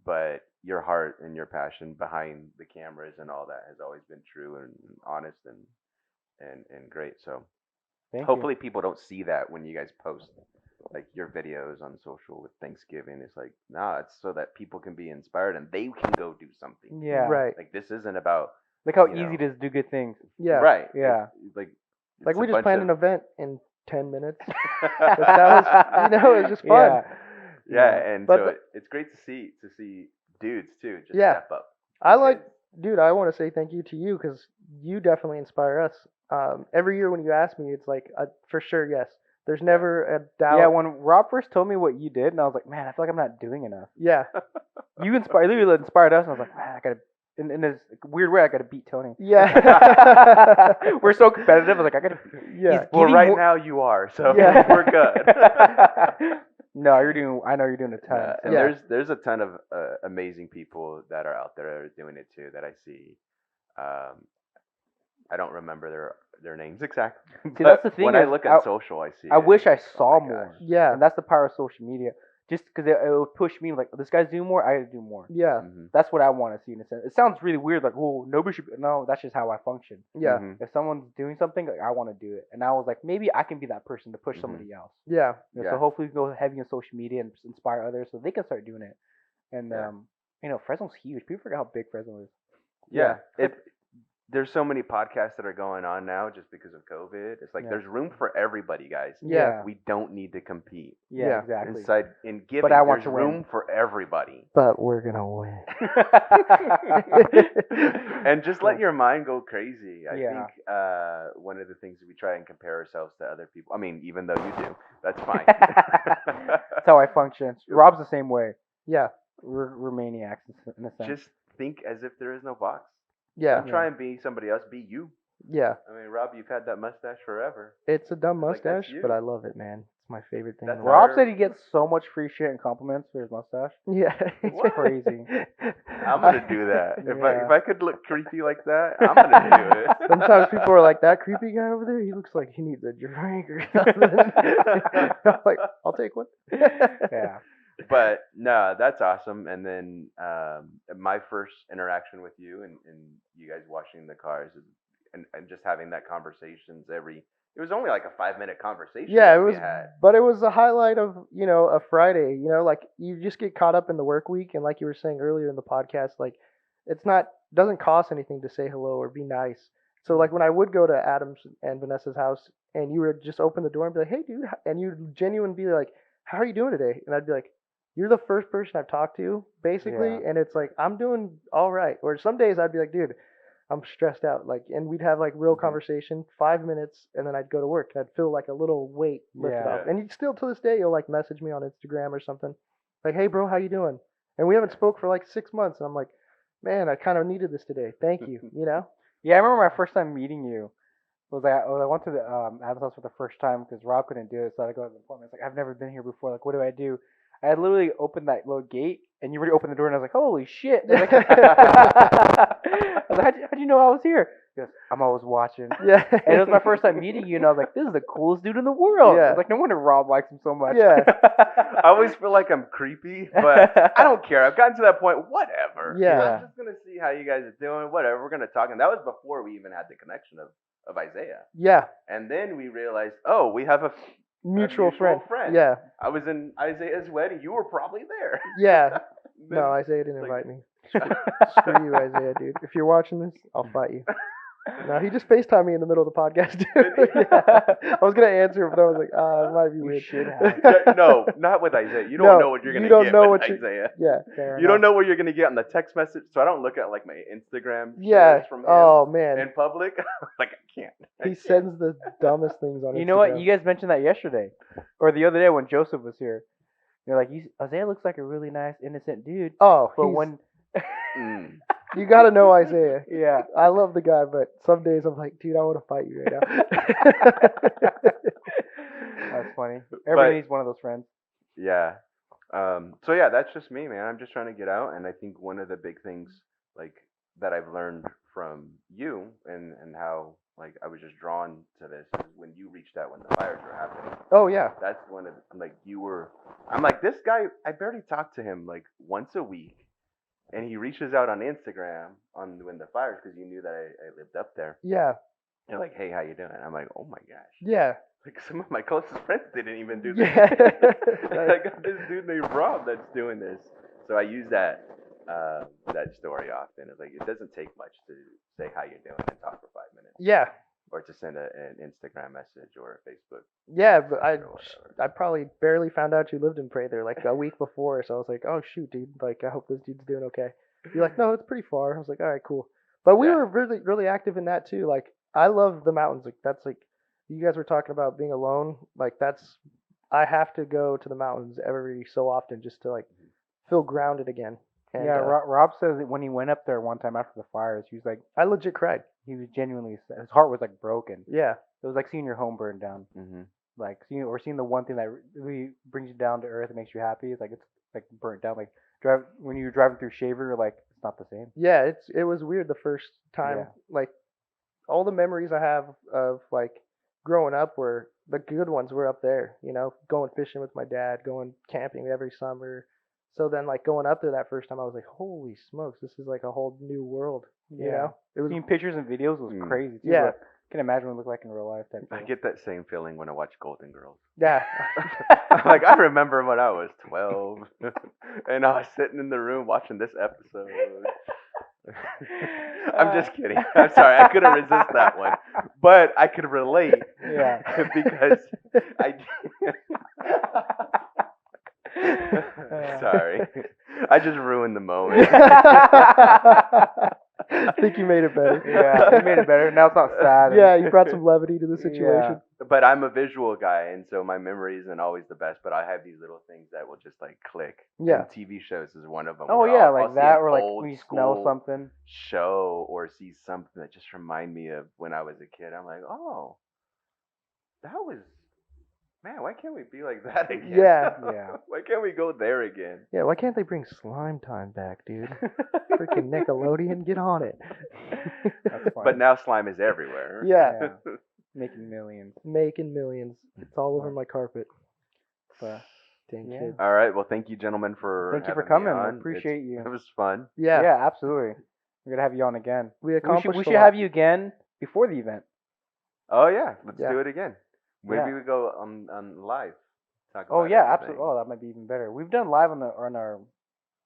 Speaker 2: but your heart and your passion behind the cameras and all that has always been true and honest and great. So
Speaker 1: Thank
Speaker 2: hopefully people don't see that when you guys post like your videos on social with Thanksgiving. It's like, nah, it's so that people can be inspired and they can go do something.
Speaker 1: you. Yeah.
Speaker 3: Right.
Speaker 2: Like this isn't about
Speaker 1: Look how
Speaker 2: you
Speaker 1: easy
Speaker 2: know.
Speaker 1: it is to do good things.
Speaker 3: Yeah.
Speaker 2: right.
Speaker 1: Yeah.
Speaker 2: It's like
Speaker 3: Like
Speaker 2: it's
Speaker 3: we
Speaker 2: a
Speaker 3: just
Speaker 2: bunch
Speaker 3: planned
Speaker 2: of-
Speaker 3: an event in 10 minutes. That was, it was just fun.
Speaker 1: Yeah.
Speaker 2: Yeah, and
Speaker 3: But
Speaker 2: so
Speaker 3: the-
Speaker 2: it's great to see dudes too just
Speaker 3: Yeah.
Speaker 2: step up.
Speaker 3: I like,
Speaker 2: because-
Speaker 3: dude, I want to say thank you to you because you definitely inspire us. Every year when you ask me, it's like, for sure, yes. There's never a doubt.
Speaker 1: Yeah, when Rob first told me what you did, and I was like, man, I feel like I'm not doing enough.
Speaker 3: Yeah.
Speaker 1: You literally inspired us, and I was like, man, I gotta, in this weird way, I gotta beat Tony.
Speaker 3: Yeah.
Speaker 1: We're so competitive. I was like, I gotta.
Speaker 3: Yeah.
Speaker 1: He's
Speaker 2: well,
Speaker 1: giving
Speaker 2: right
Speaker 1: more-
Speaker 2: now you are, so
Speaker 3: Yeah.
Speaker 2: we're good.
Speaker 1: No, I know you're doing a ton.
Speaker 2: Yeah,
Speaker 1: so-
Speaker 2: and
Speaker 3: Yeah.
Speaker 2: there's a ton of amazing people that are out there doing it too that I see. I don't remember their names exactly.
Speaker 1: See, that's the
Speaker 2: but
Speaker 1: thing
Speaker 2: when I
Speaker 1: is,
Speaker 2: look on social, I see.
Speaker 1: I
Speaker 2: it,
Speaker 1: wish I
Speaker 2: and it's like,
Speaker 1: saw
Speaker 2: oh my
Speaker 1: more.
Speaker 2: gosh.
Speaker 3: Yeah.
Speaker 1: And that's the power of social media. Just because it would push me, like, this guy's doing more, I gotta do more.
Speaker 3: Yeah.
Speaker 2: Mhm,
Speaker 1: That's what I want to see in a sense. It sounds really weird, like, oh, nobody should. No, that's just how I function.
Speaker 3: Yeah.
Speaker 2: mhm.
Speaker 1: If someone's doing something, like, I want to do it. And I was like, maybe I can be that person to push
Speaker 2: Mhm.
Speaker 1: somebody else.
Speaker 3: Yeah.
Speaker 1: You know,
Speaker 2: Yeah.
Speaker 1: So hopefully we can go heavy on social media and inspire others so they can start doing it. And
Speaker 2: Yeah.
Speaker 1: Fresno's huge. People forget how big Fresno is.
Speaker 2: Yeah. There's so many podcasts that are going on now just because of COVID. It's like
Speaker 1: Yeah.
Speaker 2: there's room for everybody, guys.
Speaker 3: Yeah.
Speaker 2: We don't need to compete.
Speaker 1: Yeah,
Speaker 3: Yeah.
Speaker 1: exactly.
Speaker 2: Inside in giving,
Speaker 1: I want
Speaker 2: there's
Speaker 1: to win.
Speaker 2: room for everybody.
Speaker 3: But we're going to win.
Speaker 2: And just let your mind go crazy. I
Speaker 1: Yeah.
Speaker 2: think one of the things that we try and compare ourselves to other people. I mean, even though you do, that's fine.
Speaker 1: That's how I function. Rob's the same way.
Speaker 3: Yeah.
Speaker 1: We're maniacs in a sense.
Speaker 2: Just think as if there is no box.
Speaker 3: Yeah.
Speaker 2: Don't try and be somebody else. Be you.
Speaker 3: Yeah.
Speaker 2: I mean, Rob, you've had that mustache forever.
Speaker 3: It's a dumb
Speaker 2: Like, that's
Speaker 3: mustache,
Speaker 2: you.
Speaker 3: but I love it, man. It's my favorite thing.
Speaker 2: That's
Speaker 3: in the world.
Speaker 1: Rob
Speaker 2: our-
Speaker 1: said he gets so much free shit and compliments for his mustache.
Speaker 3: Yeah,
Speaker 1: It's crazy.
Speaker 2: I'm gonna do that. If
Speaker 1: Yeah.
Speaker 2: I could look creepy like that, I'm gonna do it.
Speaker 3: Sometimes people are like, that creepy guy over there, he looks like he needs a drink or something. I'm like, I'll take one.
Speaker 1: Yeah.
Speaker 2: But no, that's awesome. And then my first interaction with you and you guys washing the cars and just having that conversations it was only like a 5-minute conversation.
Speaker 3: Yeah,
Speaker 2: that
Speaker 3: it
Speaker 2: we
Speaker 3: was,
Speaker 2: had.
Speaker 3: but it was a highlight of, a Friday, like you just get caught up in the work week. And like you were saying earlier in the podcast, like doesn't cost anything to say hello or be nice. So like when I would go to Adam's and Vanessa's house and you would just open the door and be like, hey dude, and you'd genuinely be like, how are you doing today? And I'd be like, you're the first person I've talked to basically.
Speaker 1: Yeah.
Speaker 3: And it's like, I'm doing all right. Or some days I'd be like, dude, I'm stressed out. Like, and we'd have like real conversation, 5 minutes, and then I'd go to work and I'd feel like a little weight lifted
Speaker 1: Yeah.
Speaker 3: off. And you'd still to this day, you'll like message me on Instagram or something, like, hey bro, how you doing? And we haven't spoke for like 6 months, and I'm like, man, I kind of needed this today. Thank you.
Speaker 1: Yeah, I remember my first time meeting you. I went to the Adam's house for the first time because Rob couldn't do it, so I had to go to the appointment. It's like, I've never been here before. Like, what do I do? I had literally opened that little gate, and you already opened the door, and I was like, holy shit. I was like, how'd you know I was here? He goes, I'm always watching.
Speaker 3: Yeah.
Speaker 1: And it was my first time meeting you, and I was like, this is the coolest dude in the world. I
Speaker 3: Yeah.
Speaker 1: was like, no wonder Rob likes him so much.
Speaker 3: Yeah.
Speaker 2: I always feel like I'm creepy, but I don't care. I've gotten to that point. Whatever.
Speaker 3: Yeah.
Speaker 2: I'm just gonna see how you guys are doing. Whatever. We're gonna talk, and that was before we even had the connection of Isaiah.
Speaker 3: Yeah.
Speaker 2: And then we realized, oh, we have a
Speaker 3: Mutual
Speaker 2: mutual
Speaker 3: friend.
Speaker 2: friend.
Speaker 3: Yeah.
Speaker 2: I was in Isaiah's wedding. You were probably there.
Speaker 3: Yeah.
Speaker 2: Then-
Speaker 3: No, Isaiah didn't
Speaker 2: like-
Speaker 3: invite me. Screw you, Isaiah, dude. If you're watching this, I'll fight you. No, he just FaceTimed me in the middle of the podcast, dude. Yeah. I was gonna answer, but I was like, it might be
Speaker 1: You
Speaker 3: weird.
Speaker 1: should have.
Speaker 2: Yeah, no, not with Isaiah. You don't
Speaker 3: No,
Speaker 2: know what you're
Speaker 3: you
Speaker 2: gonna
Speaker 3: don't
Speaker 2: get
Speaker 3: know
Speaker 2: with
Speaker 3: what you-
Speaker 2: Isaiah.
Speaker 3: Yeah.
Speaker 1: Fair
Speaker 2: You don't
Speaker 1: enough.
Speaker 2: know what you're gonna get on the text message, so I don't look at like my Instagram
Speaker 3: Yeah.
Speaker 2: shares from him
Speaker 3: Oh man,
Speaker 2: in public. Like I can't.
Speaker 3: he sends the dumbest things on.
Speaker 1: You know what?
Speaker 3: Instagram.
Speaker 1: You guys mentioned that yesterday, or the other day when Joseph was here. You're like, Isaiah looks like a really nice, innocent dude,
Speaker 3: Oh,
Speaker 1: but
Speaker 3: he's,
Speaker 1: when,
Speaker 2: Mm.
Speaker 3: you gotta know Isaiah.
Speaker 1: yeah,
Speaker 3: I love the guy, but some days I'm like, dude, I want to fight you right now.
Speaker 1: that's funny. Everybody
Speaker 2: But-
Speaker 1: needs one of those friends.
Speaker 2: Yeah. So yeah, that's just me, man. I'm just trying to get out, and I think one of the big things like that I've learned from you and how like I was just drawn to this is when you reached out when the fires were happening.
Speaker 3: Oh yeah,
Speaker 2: That's one of like you were. I'm like this guy. I barely talk to him like once a week, and he reaches out on Instagram on when the fires because you knew that I lived up there.
Speaker 3: yeah,
Speaker 2: You're like, hey, how you doing? I'm like, oh my gosh.
Speaker 3: yeah,
Speaker 2: Like some of my closest friends didn't even do
Speaker 3: Yeah.
Speaker 2: this. I got this dude named Rob that's doing this. So I use that story often. It's like it doesn't take much to say how you're doing and talk for 5 minutes,
Speaker 3: yeah,
Speaker 2: or to send an Instagram message or a Facebook.
Speaker 3: yeah. But
Speaker 2: or whatever.
Speaker 3: I probably barely found out you lived in Prather like a week before, so I was like, oh shoot, dude. Like, I hope this dude's doing okay. You're like, no, it's pretty far. I was like, all right, cool. But we
Speaker 2: Yeah.
Speaker 3: were really, really active in that too. Like, I love the mountains. Like, that's like, you guys were talking about being alone. Like, I have to go to the mountains every so often just to like feel grounded again. And,
Speaker 1: Yeah, Rob says that when he went up there one time after the fires, he was like,
Speaker 3: I legit cried.
Speaker 1: he was genuinely, his heart was like broken.
Speaker 3: Yeah,
Speaker 1: It was like seeing your home burn down.
Speaker 2: Mm-hmm.
Speaker 1: Like seeing the one thing that really brings you down to earth and makes you happy. It's like burnt down. Like when you're driving through Shaver, you're like, it's not the same.
Speaker 3: yeah. It was weird the first time.
Speaker 1: Yeah.
Speaker 3: Like, all the memories I have of like growing up were the good ones were up there. Going fishing with my dad, going camping every summer. So then, like, going up there that first time, I was like, holy smokes, this is like a whole new world. It was
Speaker 1: Seeing pictures and videos was
Speaker 2: Mm.
Speaker 1: crazy too.
Speaker 3: Yeah.
Speaker 1: But I can imagine what it looked like in real life. Type
Speaker 2: I
Speaker 1: deal.
Speaker 2: get that same feeling when I watch Golden Girls.
Speaker 3: yeah.
Speaker 2: Like I remember when I was 12, and I was sitting in the room watching this episode. I'm just kidding. I'm sorry. I couldn't resist that one, but I could relate.
Speaker 1: Yeah.
Speaker 2: Because I. Sorry, I just ruined the moment.
Speaker 3: I think you made it better.
Speaker 1: Yeah, you made it better. Now it's not sad.
Speaker 3: Yeah, you brought some levity to the situation.
Speaker 2: But I'm a visual guy, and so my memory isn't always the best. But I have these little things that will just like click.
Speaker 3: Yeah.
Speaker 2: And TV shows is one of them.
Speaker 1: Oh
Speaker 2: where
Speaker 1: yeah,
Speaker 2: I'll
Speaker 1: like
Speaker 2: see
Speaker 1: that,
Speaker 2: an
Speaker 1: or like
Speaker 2: old
Speaker 1: when you smell
Speaker 2: school
Speaker 1: something.
Speaker 2: show or see something that just remind me of when I was a kid. I'm like, oh, that was Man, why can't we be like that again?
Speaker 3: Yeah.
Speaker 1: Yeah.
Speaker 2: Why can't we go there again?
Speaker 3: Yeah, why can't they bring Slime Time back, dude? Freaking Nickelodeon, get on it.
Speaker 1: That's funny.
Speaker 2: But now slime is everywhere.
Speaker 3: Yeah,
Speaker 1: Making millions.
Speaker 3: making millions. It's all over my carpet.
Speaker 1: But
Speaker 3: Dang
Speaker 1: yeah.
Speaker 3: kids.
Speaker 2: All right. Well, thank you, gentlemen, for
Speaker 1: Thank you for
Speaker 2: having me
Speaker 1: coming. I
Speaker 2: on.
Speaker 1: appreciate you.
Speaker 2: It was fun.
Speaker 3: Yeah,
Speaker 1: Yeah, absolutely. We're gonna have you on again.
Speaker 3: we
Speaker 1: We
Speaker 3: accomplished
Speaker 1: should
Speaker 3: a lot.
Speaker 1: have you again before the event.
Speaker 2: Oh yeah, let's
Speaker 3: Yeah.
Speaker 2: do it again. Maybe
Speaker 1: Yeah.
Speaker 2: we go on live. Talk
Speaker 1: Oh
Speaker 2: about
Speaker 1: yeah,
Speaker 2: everything.
Speaker 1: absolutely. Oh, that might be even better. We've done live on our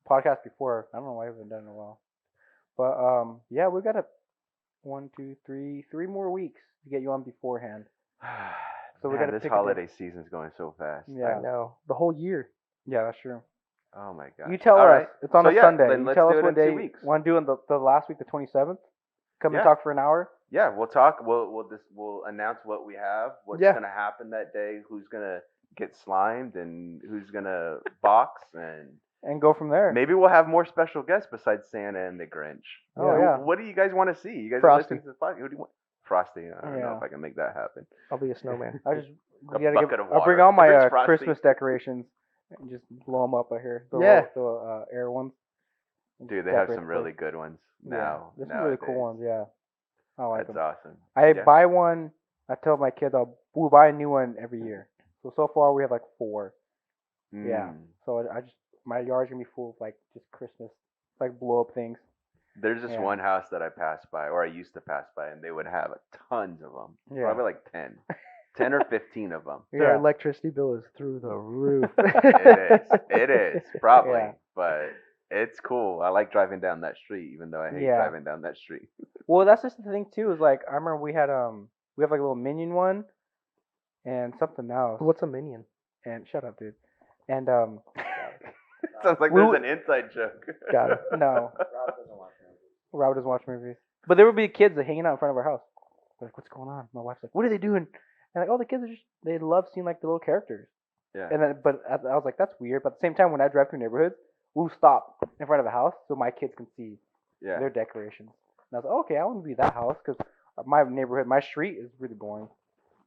Speaker 1: podcast before. I don't know why we haven't done it in a while. But yeah, we got 3 more weeks to get you on beforehand. So we
Speaker 2: Man,
Speaker 1: gotta
Speaker 2: this
Speaker 1: pick a day.
Speaker 2: holiday season's going so fast.
Speaker 1: Yeah.
Speaker 3: I know. The whole year.
Speaker 1: Yeah, that's true.
Speaker 2: Oh my god.
Speaker 1: You tell
Speaker 2: All
Speaker 1: us.
Speaker 2: right.
Speaker 1: It's on
Speaker 2: So
Speaker 1: a
Speaker 2: yeah,
Speaker 1: Sunday.
Speaker 2: then
Speaker 1: You
Speaker 2: let's
Speaker 1: tell
Speaker 2: do
Speaker 1: us
Speaker 2: it
Speaker 1: what
Speaker 2: in 2
Speaker 1: day.
Speaker 2: weeks.
Speaker 1: Want to do it the last week, the 27th? Come
Speaker 2: Yeah.
Speaker 1: and talk for an hour.
Speaker 2: Yeah, we'll talk. We'll announce what we have, what's
Speaker 3: Yeah.
Speaker 2: gonna happen that day, who's gonna get slimed, and who's gonna box, and
Speaker 1: And go from there.
Speaker 2: maybe we'll have more special guests besides Santa and the Grinch.
Speaker 1: Oh, yeah.
Speaker 2: What do you guys want to see? You guys are
Speaker 3: Frosty.
Speaker 2: listening to this podcast. Who do you want? Frosty. I don't know
Speaker 1: Yeah.
Speaker 2: if I can make that happen.
Speaker 3: I'll be a snowman.
Speaker 1: I just
Speaker 2: A
Speaker 1: gotta
Speaker 2: bucket of
Speaker 1: I'll bring
Speaker 2: water.
Speaker 1: all my
Speaker 2: If it's Frosty.
Speaker 1: Christmas decorations and just blow them up out here.
Speaker 3: Yeah.
Speaker 1: The air ones.
Speaker 2: Dude, they have
Speaker 1: Decorate
Speaker 2: some
Speaker 1: the
Speaker 2: really
Speaker 1: place.
Speaker 2: good ones
Speaker 1: Yeah,
Speaker 2: now.
Speaker 1: there's some really cool
Speaker 2: nowadays.
Speaker 1: ones. Yeah, I like
Speaker 2: That's
Speaker 1: them.
Speaker 2: awesome.
Speaker 1: I
Speaker 2: Yeah.
Speaker 1: buy one. I tell my kids we'll buy a new one every year. So far we have like 4. Yeah.
Speaker 2: Mm.
Speaker 1: So I just my yard's gonna be full of like just Christmas like blow up things.
Speaker 2: There's this
Speaker 1: Yeah.
Speaker 2: one house that I passed by, or I used to pass by, and they would have tons of them.
Speaker 1: Yeah.
Speaker 2: Probably like 10. 10 or 15 of them.
Speaker 3: Their
Speaker 1: Yeah.
Speaker 3: electricity bill is through the roof.
Speaker 2: It is, probably.
Speaker 1: Yeah.
Speaker 2: But it's cool. I like driving down that street, even though I hate
Speaker 1: Yeah.
Speaker 2: driving down that street.
Speaker 1: Well, that's just the thing too. Is like I remember we have like a little minion one, and something else.
Speaker 3: What's a minion?
Speaker 1: And shut up, dude. And
Speaker 2: Sounds like
Speaker 1: We
Speaker 2: there's
Speaker 1: would-
Speaker 2: an inside joke.
Speaker 3: Got it.
Speaker 1: no, Rob doesn't watch movies. But there would be kids that hanging out in front of our house. We're like, what's going on? My wife's like, what are they doing? And like, oh, the kids are just they love seeing like the little characters.
Speaker 2: Yeah.
Speaker 1: And then, but I was like, that's weird. But at the same time, when I drive through neighborhoods, we'll stop in front of a house so my kids can see
Speaker 2: Yeah.
Speaker 1: their decorations. And I was like, okay, I want to be that house because my neighborhood, my street is really boring.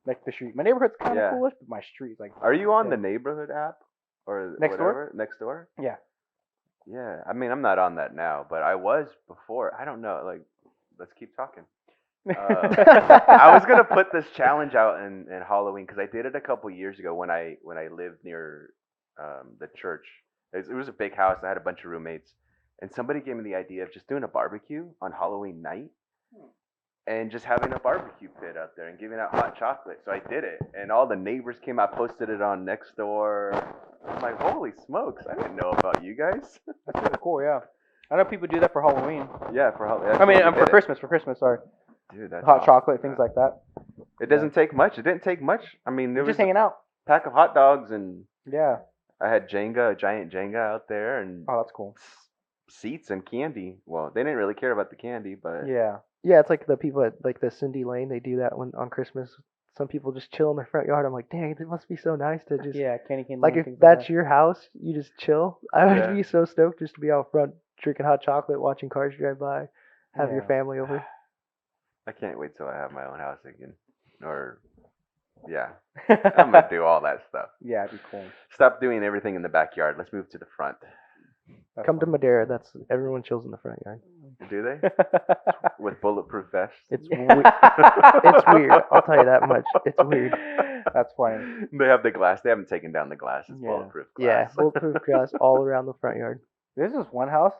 Speaker 1: Like the street, my neighborhood's kind of
Speaker 2: Yeah.
Speaker 1: coolish, but my street is like.
Speaker 2: Are you on
Speaker 1: Yeah.
Speaker 2: the neighborhood app or
Speaker 1: Next Door?
Speaker 2: whatever? Next door?
Speaker 1: Yeah.
Speaker 2: Yeah. I mean, I'm not on that now, but I was before. I don't know. Like, let's keep talking. I was gonna put this challenge out in Halloween because I did it a couple years ago when I lived near the church. It was a big house. I had a bunch of roommates, and somebody gave me the idea of just doing a barbecue on Halloween night, and just having a barbecue pit out there and giving out hot chocolate. So I did it, and all the neighbors came out, posted it on Nextdoor. I'm like, holy smokes! I didn't know about you guys.
Speaker 1: That's really cool. Yeah, I know people do that for Halloween.
Speaker 2: Yeah, for Halloween.
Speaker 1: I mean, for Christmas. For Christmas, sorry.
Speaker 2: Dude, that's
Speaker 1: Hot
Speaker 2: awesome.
Speaker 1: chocolate, things like that.
Speaker 2: It doesn't take much. It didn't take much. I mean, there
Speaker 1: You're
Speaker 2: was
Speaker 1: just hanging out.
Speaker 2: a pack of hot dogs, and
Speaker 1: Yeah.
Speaker 2: I had a giant Jenga out there, and
Speaker 1: Oh, that's cool.
Speaker 2: seats and candy. Well, they didn't really care about the candy, but
Speaker 1: Yeah.
Speaker 3: Yeah, it's like the people at like the Cindy Lane. They do that on Christmas. Some people just chill in their front yard. I'm like, dang, it must be so nice to just
Speaker 1: Yeah, candy cane.
Speaker 3: like
Speaker 1: lane,
Speaker 3: if
Speaker 1: things
Speaker 3: that's
Speaker 1: that.
Speaker 3: your house, you just chill. I would
Speaker 2: Yeah.
Speaker 3: be so stoked just to be out front drinking hot chocolate, watching cars drive by, have your
Speaker 1: Yeah.
Speaker 3: family over.
Speaker 2: I can't wait till I have my own house again. Or, yeah, I'm gonna do all that stuff.
Speaker 1: Yeah, it'd be cool.
Speaker 2: Stop doing everything in the backyard. Let's move to the front.
Speaker 1: That's
Speaker 3: Come to
Speaker 1: fun.
Speaker 3: Madera. That's everyone chills in the front yard.
Speaker 2: Do they? With bulletproof vests.
Speaker 3: It's it's weird. I'll tell you that much. It's weird.
Speaker 1: That's funny.
Speaker 2: They have the glass. They haven't taken down the glass. It's
Speaker 1: Yeah.
Speaker 2: bulletproof
Speaker 3: Yeah,
Speaker 2: glass.
Speaker 3: bulletproof glass all around the front yard.
Speaker 1: There's this one house,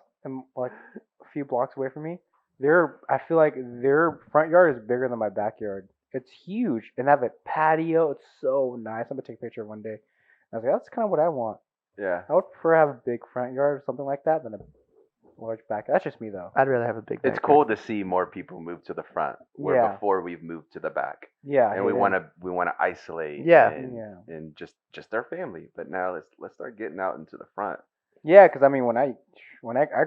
Speaker 1: like a few blocks away from me. I feel like their front yard is bigger than my backyard. It's huge, and they have a patio. It's so nice. I'm gonna take a picture one day. I was like, that's kind of what I want.
Speaker 2: Yeah.
Speaker 1: I would prefer to have a big front yard or something like that than a large back. That's just me though.
Speaker 3: I'd rather have a big.
Speaker 2: It's
Speaker 3: backyard.
Speaker 2: cool to see more people move to the front, where
Speaker 1: Yeah.
Speaker 2: before we've moved to the back,
Speaker 1: Yeah,
Speaker 2: and we want to isolate,
Speaker 3: Yeah.
Speaker 2: and just our family. But now let's start getting out into the front.
Speaker 1: Yeah, because I mean, when I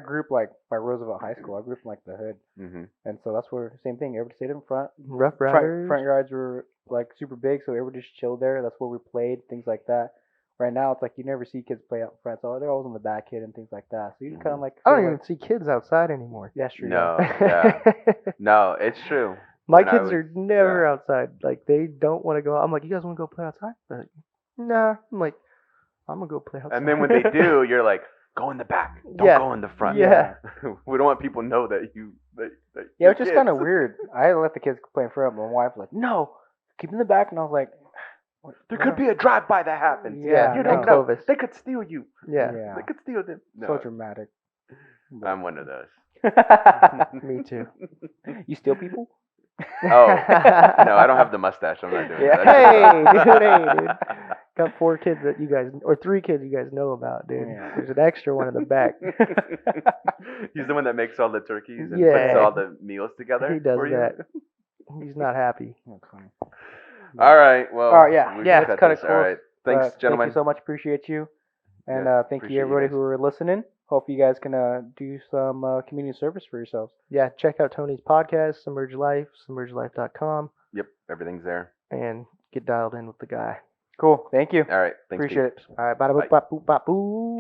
Speaker 1: grew up like by Roosevelt High School, I grew up in like the hood,
Speaker 2: Hmm.
Speaker 1: and so that's where same thing. Everybody stayed in front.
Speaker 3: Rough Riders.
Speaker 1: Front yards were like super big, so everybody just chilled there. That's where we played, things like that. Right now, it's like you never see kids play out in front, so they're always on the back hit and things like that. So you kind of like.
Speaker 3: I don't
Speaker 1: feel
Speaker 3: even see kids outside anymore.
Speaker 1: Yeah, sure.
Speaker 2: No, yeah, no, it's true.
Speaker 3: My
Speaker 2: When I
Speaker 3: kids
Speaker 2: was-
Speaker 3: are never outside. Like they don't want to go out. I'm like, you guys want to go play outside? They're like, Nah. I'm like, I'm gonna go play outside.
Speaker 2: And then when they do, you're like, go in the back. Don't
Speaker 3: Yeah.
Speaker 2: go in the front.
Speaker 3: Yeah.
Speaker 2: We don't want people to know that that
Speaker 1: Yeah,
Speaker 2: you're
Speaker 1: it's just kind of
Speaker 2: kids.
Speaker 1: weird. I let the kids play in front. My wife was like, no, keep in the back, and I was like,
Speaker 2: There could be a drive-by that happens.
Speaker 1: Yeah,
Speaker 2: you
Speaker 1: no.
Speaker 2: don't know.
Speaker 3: Clovis.
Speaker 2: They could steal you.
Speaker 3: Yeah.
Speaker 2: They could steal them.
Speaker 1: so
Speaker 2: No,
Speaker 1: dramatic.
Speaker 2: I'm one of those.
Speaker 3: Me too.
Speaker 1: You steal people?
Speaker 2: Oh, no, I don't have the mustache. I'm not doing
Speaker 1: Yeah.
Speaker 2: that.
Speaker 3: Hey, dude. Got 4 kids that you guys, or 3 kids you guys know about, dude.
Speaker 1: Yeah.
Speaker 3: There's an extra one in the back.
Speaker 2: He's the one that makes all the turkeys and
Speaker 3: Yeah.
Speaker 2: puts all the meals together.
Speaker 3: He does
Speaker 2: for you?
Speaker 3: that. He's not happy.
Speaker 1: That's funny.
Speaker 2: All right. Well,
Speaker 1: All right, yeah.
Speaker 2: we
Speaker 1: Yeah,
Speaker 2: can
Speaker 1: let's
Speaker 2: cut
Speaker 1: cut it
Speaker 2: this.
Speaker 1: close.
Speaker 2: All right. Thanks,
Speaker 1: Thank
Speaker 2: gentlemen.
Speaker 1: you so much. Appreciate you. And
Speaker 2: Yeah,
Speaker 1: thank
Speaker 2: appreciate
Speaker 1: you,
Speaker 2: you
Speaker 1: everybody
Speaker 2: guys.
Speaker 1: who were listening. Hope you guys can do some community service for yourselves.
Speaker 3: Yeah, check out Tony's podcast, Submerge Life, submergelife.com,
Speaker 2: Yep, everything's there.
Speaker 3: and get dialed in with the guy.
Speaker 1: Cool. Thank you.
Speaker 2: All right. Thanks,
Speaker 1: Appreciate
Speaker 2: Pete.
Speaker 1: it.
Speaker 3: All right, bada boop, bop, boop, bop, boo.